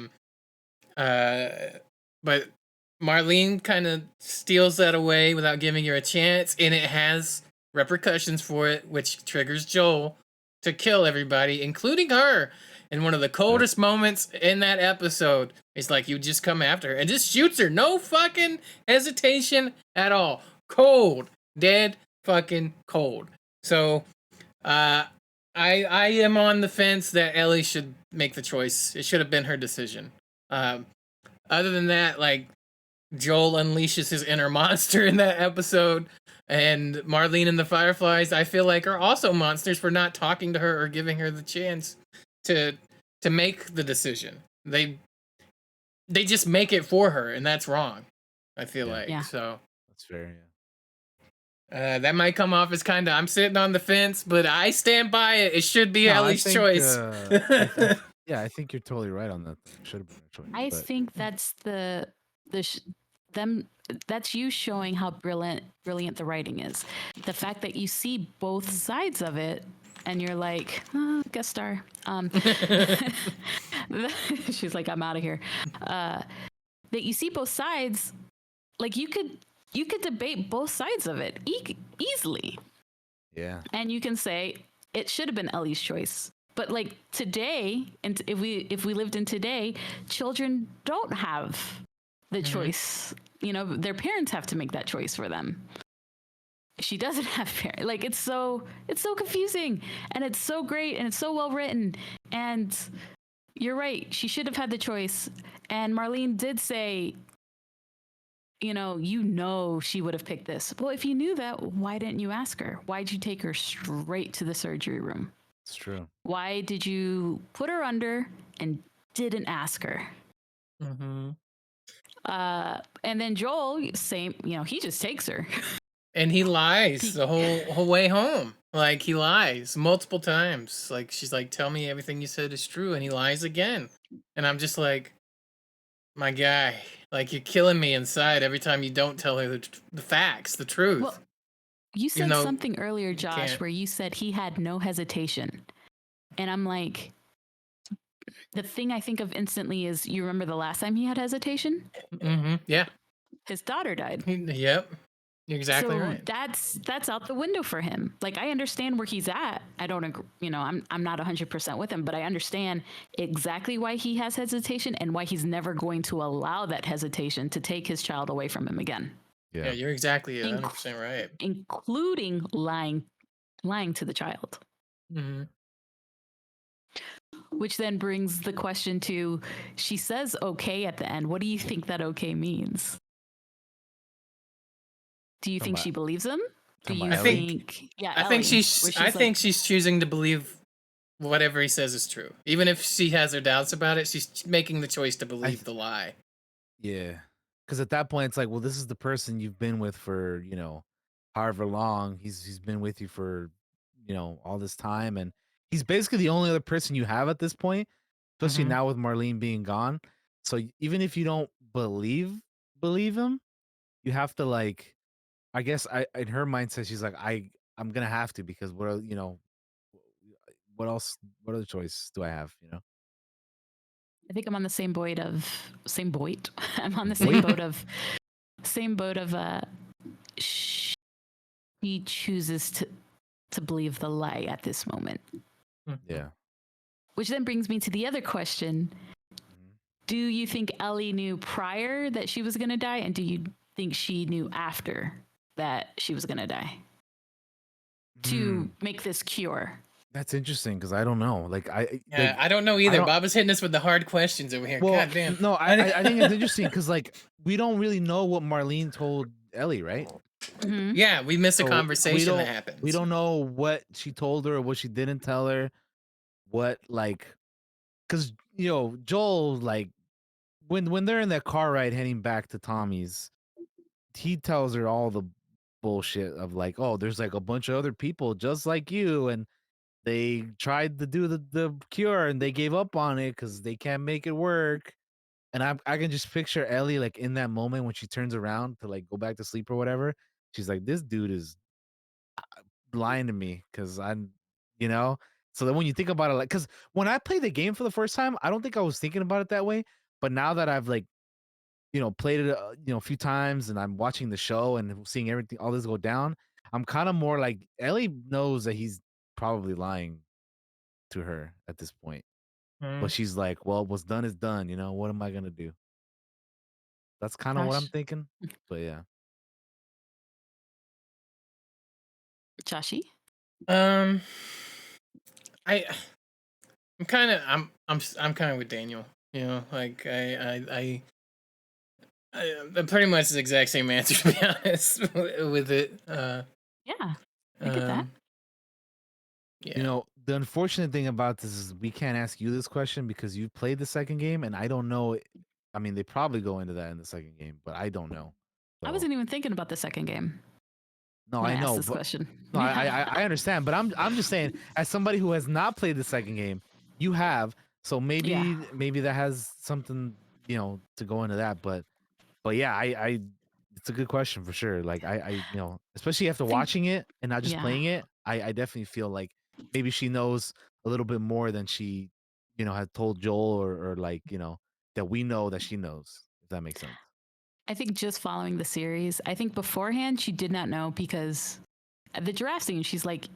Marlene kind of steals that away without giving her a chance, and it has repercussions for it, which triggers Joel to kill everybody, including her. And one of the coldest moments in that episode is like, you just come after her and just shoots her. No fucking hesitation at all. Cold. Dead fucking cold. So, I am on the fence that Ellie should make the choice. It should have been her decision. Other than that, like, Joel unleashes his inner monster in that episode, and Marlene and the Fireflies, I feel like, are also monsters for not talking to her or giving her the chance to make the decision. they just make it for her, and that's wrong. I feel like Yeah. so. That's fair. That might come off as kind of I'm sitting on the fence, but I stand by it. It should be No, Ellie's choice. Yeah, I think you're totally right on that. Should have been a choice. I but think that's them. That's you showing how brilliant the writing is. The fact that you see both sides of it, and you're like, oh, guest star. She's like, I'm out of here. That you see both sides, like you could debate both sides of it easily. Yeah. And you can say it should have been Ellie's choice. But like today, and if we lived in today, children don't have the choice. You know, their parents have to make that choice for them. She doesn't have parents. Like it's so confusing, and it's so great, and it's so well written. And you're right, she should have had the choice. And Marlene did say, you know, she would have picked this. Well, if you knew that, why didn't you ask her? Why'd you take her straight to the surgery room? It's true. Why did you put her under and didn't ask her? Mm-hmm. And then Joel, same, he just takes her. And he lies the whole way home. Like he lies multiple times. Like she's like, "Tell me everything you said is true," and he lies again. And I'm just like, my guy, like you're killing me inside every time you don't tell her the facts, the truth. Well, you said something earlier, Josh, where you said he had no hesitation. And I'm like, the thing I think of instantly is, you remember the last time he had hesitation? Mm-hmm. Yeah. His daughter died. Yep. You're exactly so right. That's out the window for him. Like, I understand where he's at. I don't agree, I'm not 100% with him, but I understand exactly why he has hesitation and why he's never going to allow that hesitation to take his child away from him again. Yeah, you're exactly 100% right. Including lying to the child. Mm-hmm. Which then brings the question to, she says okay at the end. What do you think that okay means? Do you think she believes him? Do you think? Yeah, I think she's choosing to believe whatever he says is true, even if she has her doubts about it. She's making the choice to believe the lie. Yeah, because at that point it's like, well, this is the person you've been with for however long. He's been with you for all this time, and he's basically the only other person you have at this point, especially now with Marlene being gone. So even if you don't believe him, you have to, like, I guess in her mindset, she's like, I'm gonna have to, because what else? What other choice do I have? I think I'm on the same boat. I'm on the same boat of she chooses to believe the lie at this moment. Yeah. Which then brings me to the other question. Do you think Ellie knew prior that she was going to die? And do you think she knew after that she was going to die? To make this cure? That's interesting, because I don't know. Like, I don't know either. Bob is hitting us with the hard questions over here. Well, God damn. No, I think it's interesting because, like, we don't really know what Marlene told Ellie, right? Mm-hmm. Yeah, we missed a conversation that happened. We don't know what she told her or what she didn't tell her. What, like, because Joel, like, when they're in that car ride heading back to Tommy's, he tells her all the bullshit of, like, oh, there's like a bunch of other people just like you, and they tried to do the cure and they gave up on it because they can't make it work. And I can just picture Ellie, like, in that moment when she turns around to, like, go back to sleep or whatever. She's like, this dude is lying to me, because I'm, So then when you think about it, like, because when I played the game for the first time, I don't think I was thinking about it that way. But now that I've, like, played it a few times, and I'm watching the show and seeing everything, all this go down, I'm kind of more like, Ellie knows that he's probably lying to her at this point. But she's like, well, what's done is done. What am I gonna do? That's kind of what I'm thinking. But yeah. Joshy? I'm kind of with Daniel. Like I pretty much the exact same answer, to be honest with it. Yeah, I get that. Yeah. the unfortunate thing about this is we can't ask you this question because you played the second game, and I don't know. I mean, they probably go into that in the second game, but I don't know. I wasn't even thinking about the second game. No, when I asked know, this but question. no, I understand, but I'm just saying, as somebody who has not played the second game, you have, so maybe that has something, to go into that, but yeah, I it's a good question for sure. Like especially after watching it and not just playing it, I definitely feel like maybe she knows a little bit more than she, had told Joel or like, that we know that she knows, if that makes sense. I think just following the series, I think beforehand she did not know because the giraffe scene, she's like,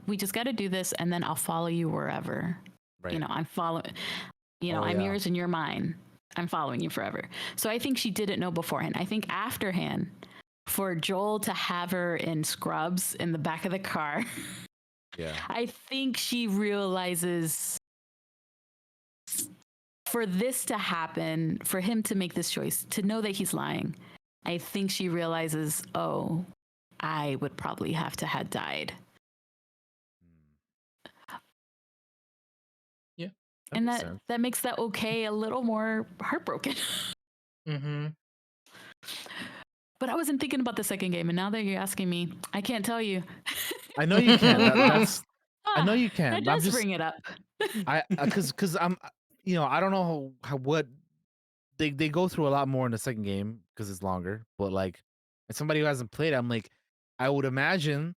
we just got to do this and then I'll follow you wherever. Right. I'm following, Oh, I'm yeah. yours and you're mine. I'm following you forever. So I think she didn't know beforehand. I think afterhand, for Joel to have her in scrubs in the back of the car, Yeah. I think she realizes for this to happen, for him to make this choice, to know that he's lying, I think she realizes, oh, I would probably have to have died. Yeah. And that makes that okay a little more heartbroken. Mm-hmm. But I wasn't thinking about the second game, and now that you're asking me, I can't tell you. I know you can't. I know you can't. That But I'm does just bring it up. because I'm I don't know how what they go through a lot more in the second game because it's longer. But like, as somebody who hasn't played, I'm like, I would imagine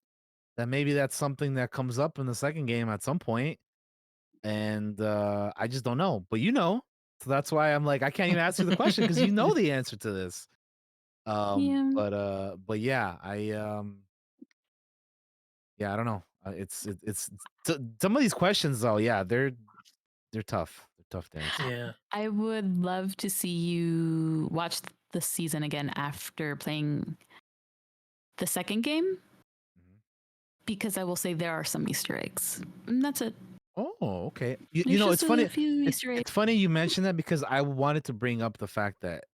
that maybe that's something that comes up in the second game at some point, and I just don't know. But so that's why I'm like, I can't even ask you the question because you know the answer to this. Yeah. But yeah, yeah, I don't know. Some of these questions though. Yeah, they're tough. They're tough to answer. Yeah. I would love to see you watch the season again after playing the second game, because I will say there are some Easter eggs. And that's it. Oh, okay. There's It's just funny. a few Easter eggs. It's funny you mentioned that because I wanted to bring up the fact that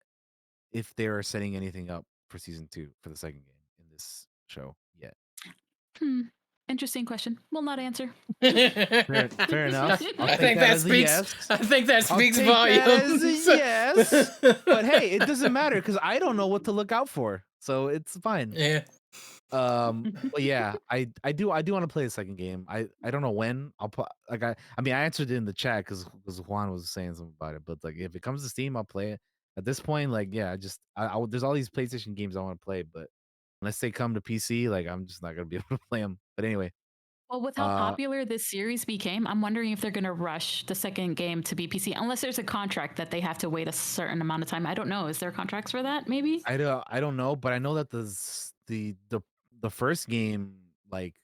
if they are setting anything up for season 2 for the second game in this show yet. Interesting question. Will not answer. Fair enough. I think that speaks. I think that speaks volumes. That as a yes. But hey, it doesn't matter because I don't know what to look out for, so it's fine. Yeah. But yeah, I do want to play the second game. I don't know when I'll put like I mean I answered it in the chat because Juan was saying something about it. But like if it comes to Steam, I'll play it. At this point, like yeah, there's all these PlayStation games I want to play, but unless they come to PC, like I'm just not gonna be able to play them. But anyway. Well, with how popular this series became, I'm wondering if they're going to rush the second game to be PC, unless there's a contract that they have to wait a certain amount of time. I don't know. Is there contracts for that? Maybe. I don't know, but I know that the first game like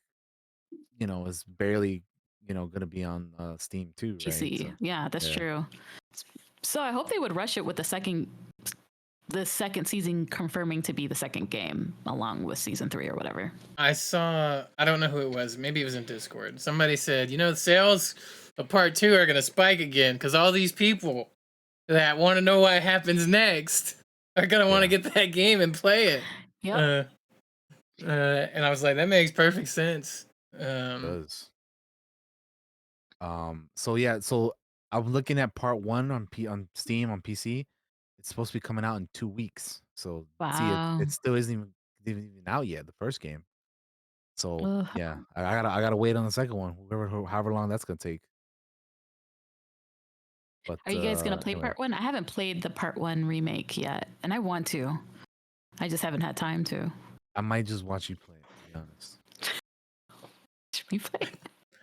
is barely going to be on Steam too, right? PC. So, yeah, that's true. So I hope they would rush it with the second season confirming to be the second game along with season 3 or whatever. I don't know who it was. Maybe it was in Discord. Somebody said, sales of part 2 are going to spike again because all these people that want to know what happens next are going to want to get that game and play it. Yep. And I was like, that makes perfect sense. It does. So I'm looking at part 1 on Steam on PC. It's supposed to be coming out in 2 weeks. So see, it still isn't even out yet. The first game. So yeah, I gotta wait on the second one, however long that's gonna take. But are you guys gonna play part 1? I haven't played the part 1 remake yet, and I want to. I just haven't had time to. I might just watch you play it, to be honest. Should we play?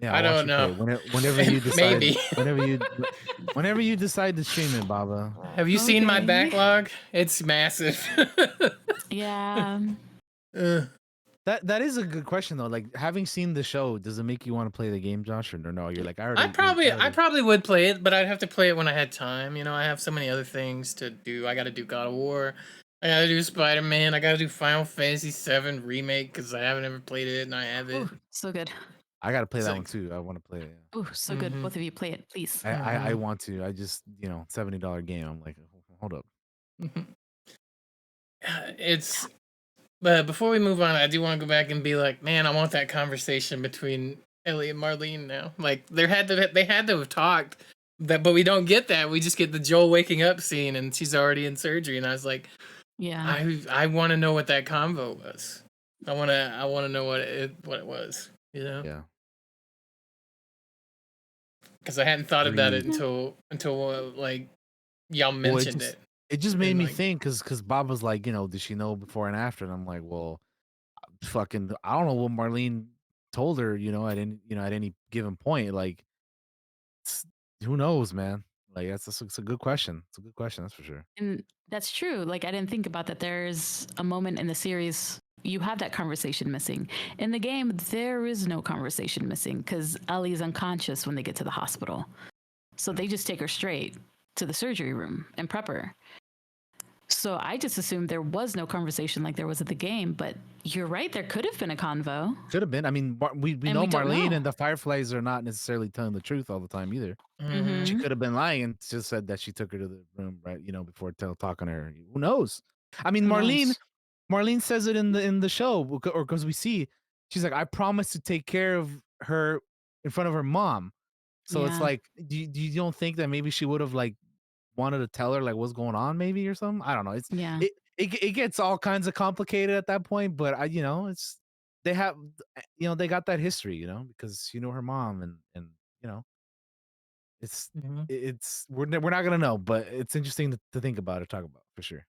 Yeah, I don't know. Whenever you decide, Maybe. whenever you decide to stream it, Baba. Have you seen my backlog? It's massive. Yeah. That is a good question though. Like having seen the show, does it make you want to play the game, Josh, or no? You're like I probably would play it, but I'd have to play it when I had time. I have so many other things to do. I got to do God of War. I got to do Spider-Man. I got to do Final Fantasy VII Remake because I haven't ever played it and I have it. Ooh, so good. I got to play that one too. I want to play it. Oh, so good. Both of you play it, please. I want to. I just $70 game. I'm like, hold up. But before we move on, I do want to go back and be like, man, I want that conversation between Ellie and Marlene now. Like they had to have talked that, but we don't get that. We just get the Joel waking up scene, and she's already in surgery. And I was like, Yeah. I want to know what that convo was. I wanna know what it was. You know. Yeah. Because I hadn't thought about it Agreed. until like y'all Well, mentioned it. it just made And me like, think because Bob was like, did she know before and after? And I'm like, well, fucking, I don't know what Marlene told her, at any given point. Like, who knows, man? Like, it's a good question. It's a good question, that's for sure. And that's true. Like, I didn't think about that. There's a moment in the series you have that conversation missing. In the game, there is no conversation missing because Ellie's unconscious when they get to the hospital. So they just take her straight to the surgery room and prep her. So I just assumed there was no conversation like there was at the game, but you're right. There could have been a convo. Could have been. I mean, we know we don't Marlene know. and the Fireflies are not necessarily telling the truth all the time either. mm-hmm. She could have been lying and just said that she took her to the room, right? Before talking to her. Who knows? I mean, Who Marlene knows? Marlene says it in the show, or because we see, she's like, I promised to take care of her in front of her mom. So it's Yeah. like, you don't think that maybe she would have like wanted to tell her like what's going on, maybe, or something? I don't know. Yeah. It gets all kinds of complicated at that point, but it's they have they got that history, because her mom, and you know it's Mm-hmm. it's we're not gonna know, but it's interesting to think about or talk about for sure.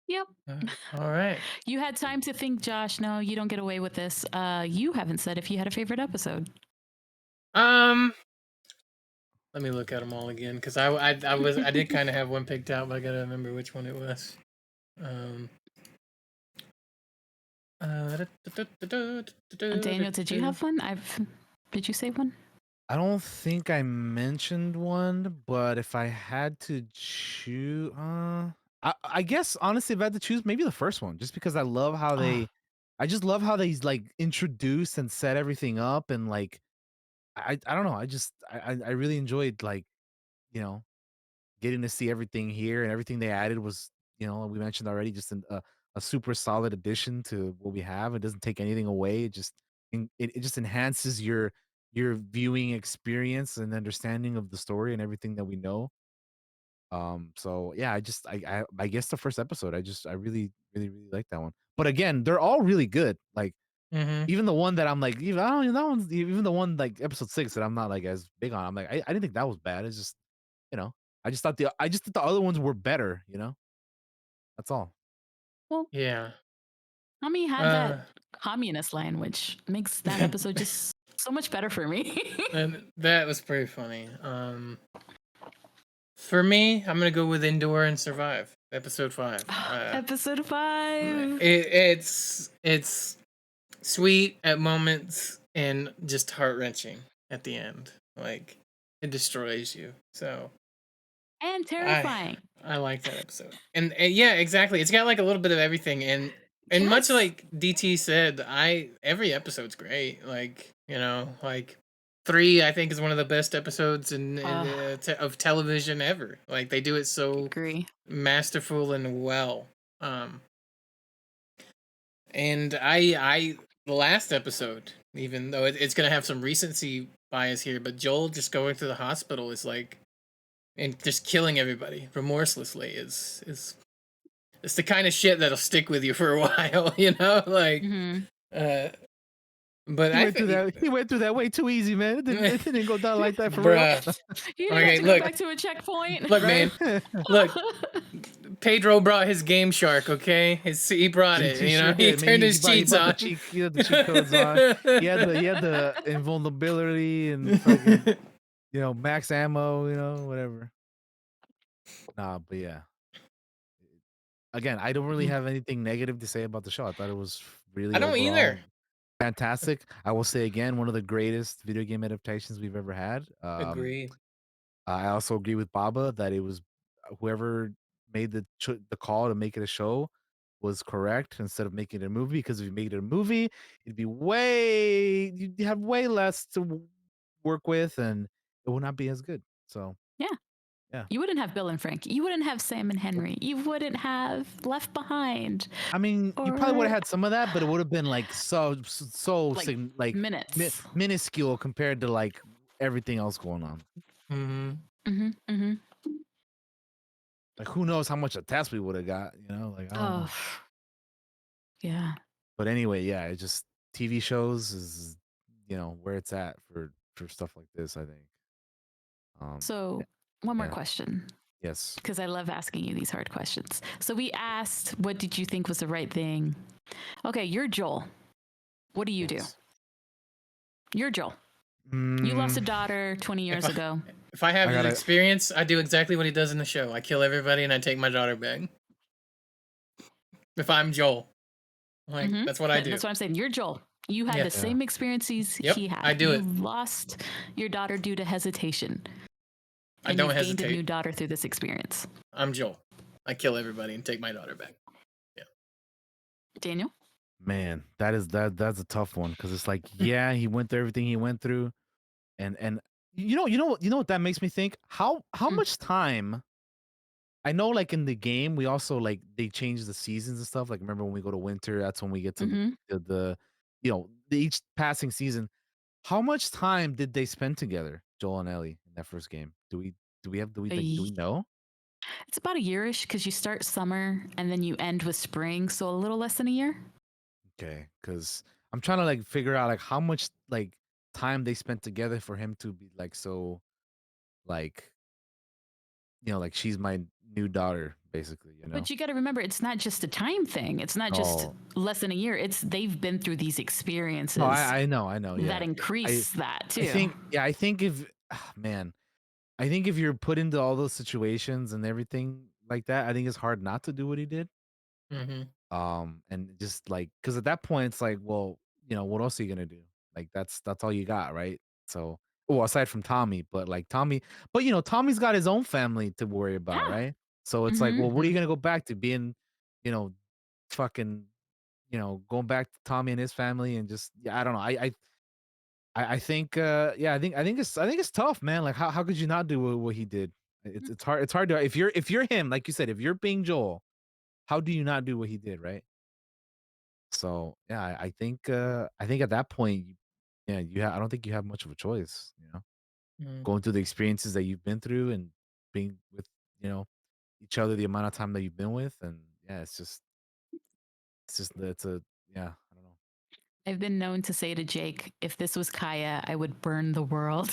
Yep. All right. You had time to think, Josh. No, you don't get away with this. You haven't said if you had a favorite episode. Let me look at them all again because I did kind of have one picked out, but I gotta remember which one it was. Daniel, did you have one? Did you say one? I don't think I mentioned one, but if I had to choose, I guess honestly, if I had to choose, maybe the first one, just because I just love how they like introduced and set everything up, and like, I don't know, I really enjoyed like, you know, getting to see everything here, and everything they added was, we mentioned already, just a super solid addition to what we have. It doesn't take anything away. It just enhances your viewing experience and understanding of the story and everything that we know. So yeah, I guess the first episode, I really really really like that one. But again, they're all really good. Like Mm-hmm. even the one that I'm like, even I don't know, that one's even the one like episode 6 that I'm not like as big on. I'm like, I didn't think that was bad. It's just, you know, I just thought the other ones were better. That's all. Well, Yeah. Tommy had that communist line, which makes that episode just so much better for me. And that was pretty funny. For me, I'm gonna go with Endure and Survive, episode 5. Episode 5. It's sweet at moments and just heart wrenching at the end. Like it destroys you. So And terrifying. I like that episode. And yeah, exactly. It's got like a little bit of everything, and much like DT said, every episode's great. Like, like 3 I think is one of the best episodes of television ever. Like they do it so masterful and well. And I the last episode, even though it's gonna have some recency bias here, but Joel just going to the hospital is like, and just killing everybody remorselessly is it's the kind of shit that'll stick with you for a while, like. But he went through that way too easy, man. It didn't go down like that for Bruh. real. You didn't have to go back to a checkpoint. Look, man. Look, Pedro brought his Game Shark. Okay, he brought it. He sure He did, man. turned his cheats on. He had the cheat codes on. He had the invulnerability and fucking, max ammo. Whatever. Nah, but yeah. Again, I don't really have anything negative to say about the show. I thought it was really I don't overall either. fantastic. I will say again, one of the greatest video game adaptations we've ever had. Agreed. I also agree with Baba that it was whoever made the call to make it a show was correct instead of making it a movie. Because if you made it a movie, you'd have way less to work with, and it would not be as good. So yeah, Yeah. You wouldn't have Bill and Frank. You wouldn't have Sam and Henry. You wouldn't have Left Behind. I mean, you probably would Or have had some of that, but it would have been like like minutes. minuscule compared to like everything else going on. Like, who knows how much attached we would have got, you know? Like, I don't know. Yeah. But anyway, yeah, it's just TV shows is, you know, where it's at for stuff like this, I think. So, one more yeah. question. Yes. Because I love asking you these hard questions. So, we asked, what did you think was the right thing? Okay, you're Joel. What do you do? You're Joel. You lost a daughter 20 years ago. If I have the experience, I do exactly what he does in the show. I kill everybody and I take my daughter back. If I'm Joel. Like, that's what I do. That's what I'm saying. You're Joel. You had the same experiences he had. I do you it. Lost your daughter due to hesitation. I and don't you've hesitate. gained a new daughter through this experience. I'm Joel. I kill everybody and take my daughter back. Yeah. Daniel? Man, that's a tough one because it's like, yeah, he went through everything he went through, and you know what that makes me think? How much time? I know, like in the game, we also like they change the seasons and stuff. Like, remember when we go to winter? That's when we get to the you know, each passing season. How much time did they spend together, Joel and Ellie, in that first game? Do we know? It's about a yearish because you start summer and then you end with spring, so a little less than a year. Okay, because I'm trying to like figure out like how much like time they spent together for him to be like so like, you know, like she's my new daughter, basically, you know. But you got to remember, it's not just a time thing. It's not just less than a year. It's they've been through these experiences. No, I know, yeah. That increase that too. I think if man, I think if you're put into all those situations and everything like that, I think it's hard not to do what he did. And just like, because at that point it's like, well, you know, what else are you gonna do? Like that's all you got, right? So, well, aside from Tommy, but like Tommy, but you know, Tommy's got his own family to worry about, right? So it's like, well, what are you gonna go back to? Being, you know, fucking, you know, going back to Tommy and his family and just, yeah, I don't know. I think, yeah, I think it's tough, man. Like, how could you not do what he did? It's hard. It's hard to if you're him, like you said, if you're being Joel, how do you not do what he did, right? So yeah, I think at that point, yeah, I don't think you have much of a choice, you know, going through the experiences that you've been through and being with, you know, each other the amount of time that you've been with, and yeah, it's a yeah, I don't know. I've been known to say to Jake, if this was Kaya, I would burn the world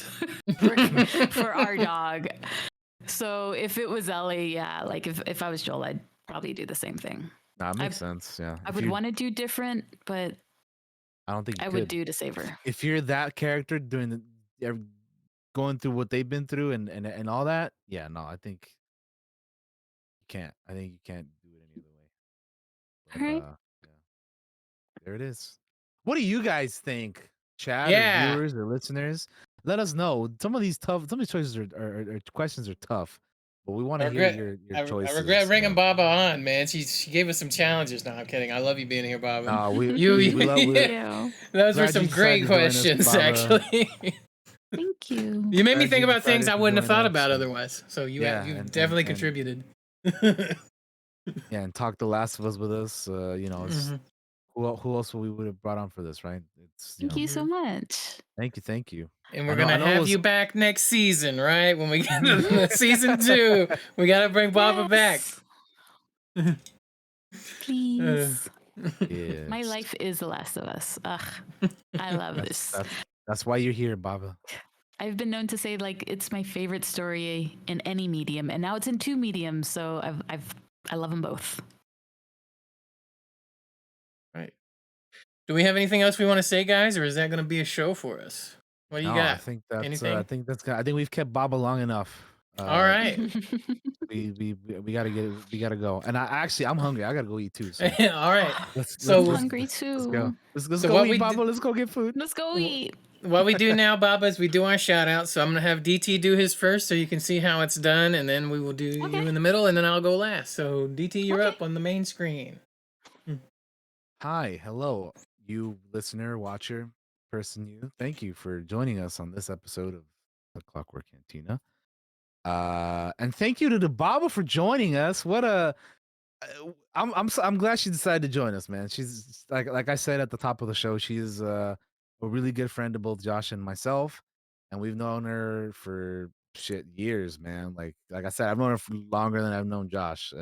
for our dog. So if it was Ellie, yeah, like if I was Joel, I'd probably do the same thing. Nah, it makes sense. Yeah, I would want to do different, but I don't think I would do to save her. If you're that character doing going through what they've been through and all that, yeah, no, I think you can't. I think you can't do it any other way. But, all right. Yeah, there it is. What do you guys think, Chad, or Yeah. viewers or listeners? Let us know. Some of these choices are questions are tough, but we want to hear your choices. I regret bringing Baba on, man. She gave us some challenges. No, I'm kidding. I love you being here, Baba. We love those were some great questions, actually. Thank you. You made me think about things I wouldn't have thought about otherwise. So you definitely contributed. Yeah, and talk The Last of Us with us. You know, who else we would have brought on for this, right? Thank you so much. Thank you. And we're gonna have you back next season, right? When we get to season 2, we gotta bring Baba back. Please. Yes. My life is The Last of Us. Ugh, I love this. That's why you're here, Baba. I've been known to say like it's my favorite story in any medium, and now it's in 2 mediums, so I love them both. Right. Do we have anything else we want to say, guys, or is that going to be a show for us? What do you got? I think that's. Anything? I think we've kept Baba long enough. All right. we gotta go. And I'm hungry. I gotta go eat too. So. All right. I'm hungry too. Let's go. Let's go eat, Baba. Let's go get food. Let's go eat. What we do now, Baba, is we do our shout out. So I'm gonna have DT do his first, so you can see how it's done, and then we will do you in the middle, and then I'll go last. So DT, you're up on the main screen. Hi, hello, you listener, watcher, person. Thank you for joining us on this episode of the Clockwork Cantina. And thank you to DaBaba for joining us. What a I'm glad she decided to join us, man. She's like I said at the top of the show, she's a really good friend to both Josh and myself, and we've known her for years, man. Like I said, I've known her for longer than I've known Josh.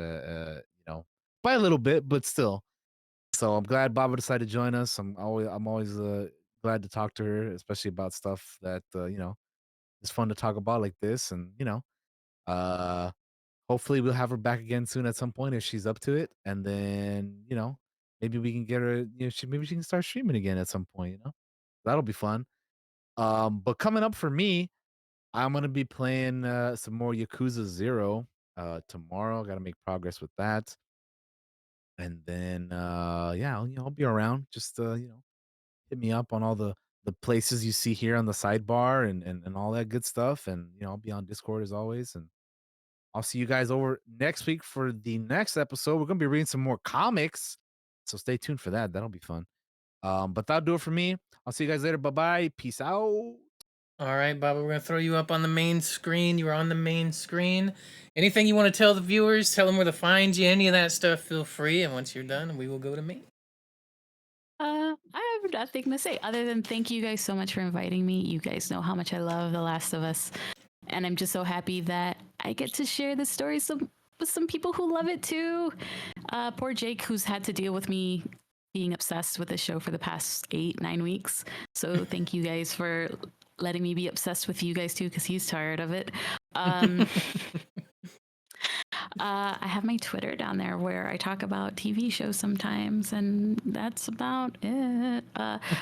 By a little bit, but still. So I'm glad Baba decided to join us. I'm always glad to talk to her, especially about stuff that is fun to talk about like this, and uh hopefully we'll have her back again soon at some point if she's up to it. And then, maybe we can get her, maybe she can start streaming again at some point. That'll be fun. But coming up for me, I'm gonna be playing some more Yakuza Zero tomorrow. Gotta make progress with that. And then yeah, I'll be around. Just hit me up on all the places you see here on the sidebar and all that good stuff. And I'll be on Discord as always. And I'll see you guys over next week for the next episode. We're gonna be reading some more comics, so stay tuned for that. That'll be fun. But that'll do it for me. I'll see you guys later. Bye bye. Peace out. All right, Baba, we're going to throw you up on the main screen. You're on the main screen. Anything you want to tell the viewers, tell them where to find you, any of that stuff, feel free. And once you're done, we will go to me. I have nothing to say other than thank you guys so much for inviting me. You guys know how much I love The Last of Us. And I'm just so happy that I get to share this story with some people who love it too. Poor Jake, who's had to deal with me being obsessed with this show for the past 8-9 weeks. So thank you guys for letting me be obsessed with you guys too, because he's tired of it. I have my Twitter down there where I talk about TV shows sometimes, and that's about it.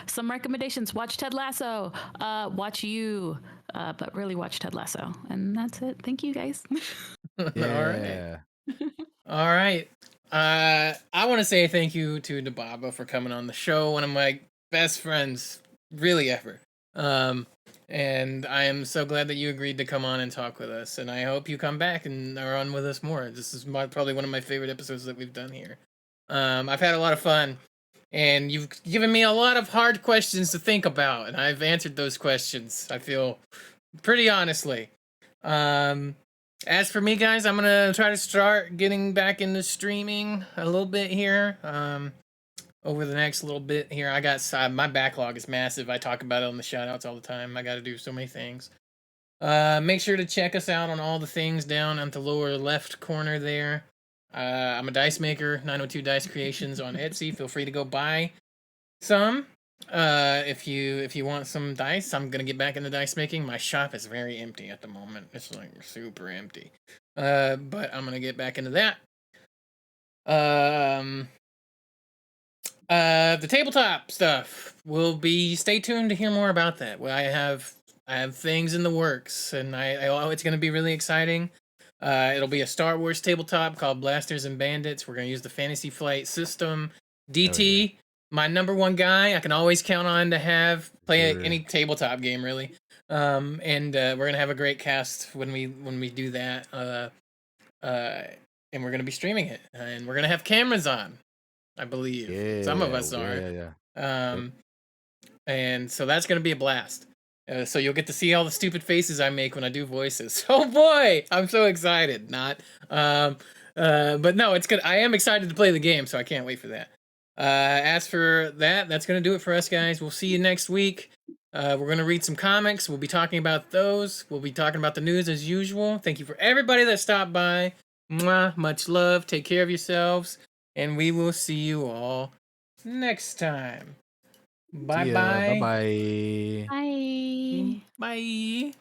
Some recommendations: watch Ted Lasso, watch You, but really watch Ted Lasso, and that's it. Thank you guys. Yeah. All right. I want to say thank you to DaBaba for coming on the show. One of my best friends, really ever. And I am so glad that you agreed to come on and talk with us. And I hope you come back and are on with us more. This is probably one of my favorite episodes that we've done here. I've had a lot of fun, and you've given me a lot of hard questions to think about, and I've answered those questions, I feel, pretty honestly. As for me, guys, I'm gonna try to start getting back into streaming a little bit here. Over the next little bit here, I got my backlog is massive. I talk about it on the shoutouts all the time. I got to do so many things. Make sure to check us out on all the things down at the lower left corner there. I'm a dice maker, 902 Dice Creations on Etsy. Feel free to go buy some. If you want some dice, I'm gonna get back into dice making. My shop is very empty at the moment. It's like super empty. But I'm gonna get back into that. The tabletop stuff will be. Stay tuned to hear more about that. Well, I have things in the works, and it's gonna be really exciting. It'll be a Star Wars tabletop called Blasters and Bandits. We're gonna use the Fantasy Flight system. DT, my number one guy. I can always count on to play any tabletop game really. And we're gonna have a great cast when we do that. And we're gonna be streaming it, and we're gonna have cameras on, I believe. Yeah, Some of us are. Yeah. And so that's gonna be a blast. So you'll get to see all the stupid faces I make when I do voices. Oh boy, I'm so excited. Not, but no, it's good. I am excited to play the game, so I can't wait for that. As for that, that's gonna do it for us, guys. We'll see you next week. We're gonna read some comics. We'll be talking about those. We'll be talking about the news as usual. Thank you for everybody that stopped by. Mwah, much love. Take care of yourselves, and we will see you all next time. Bye bye. Bye bye. Bye. Bye.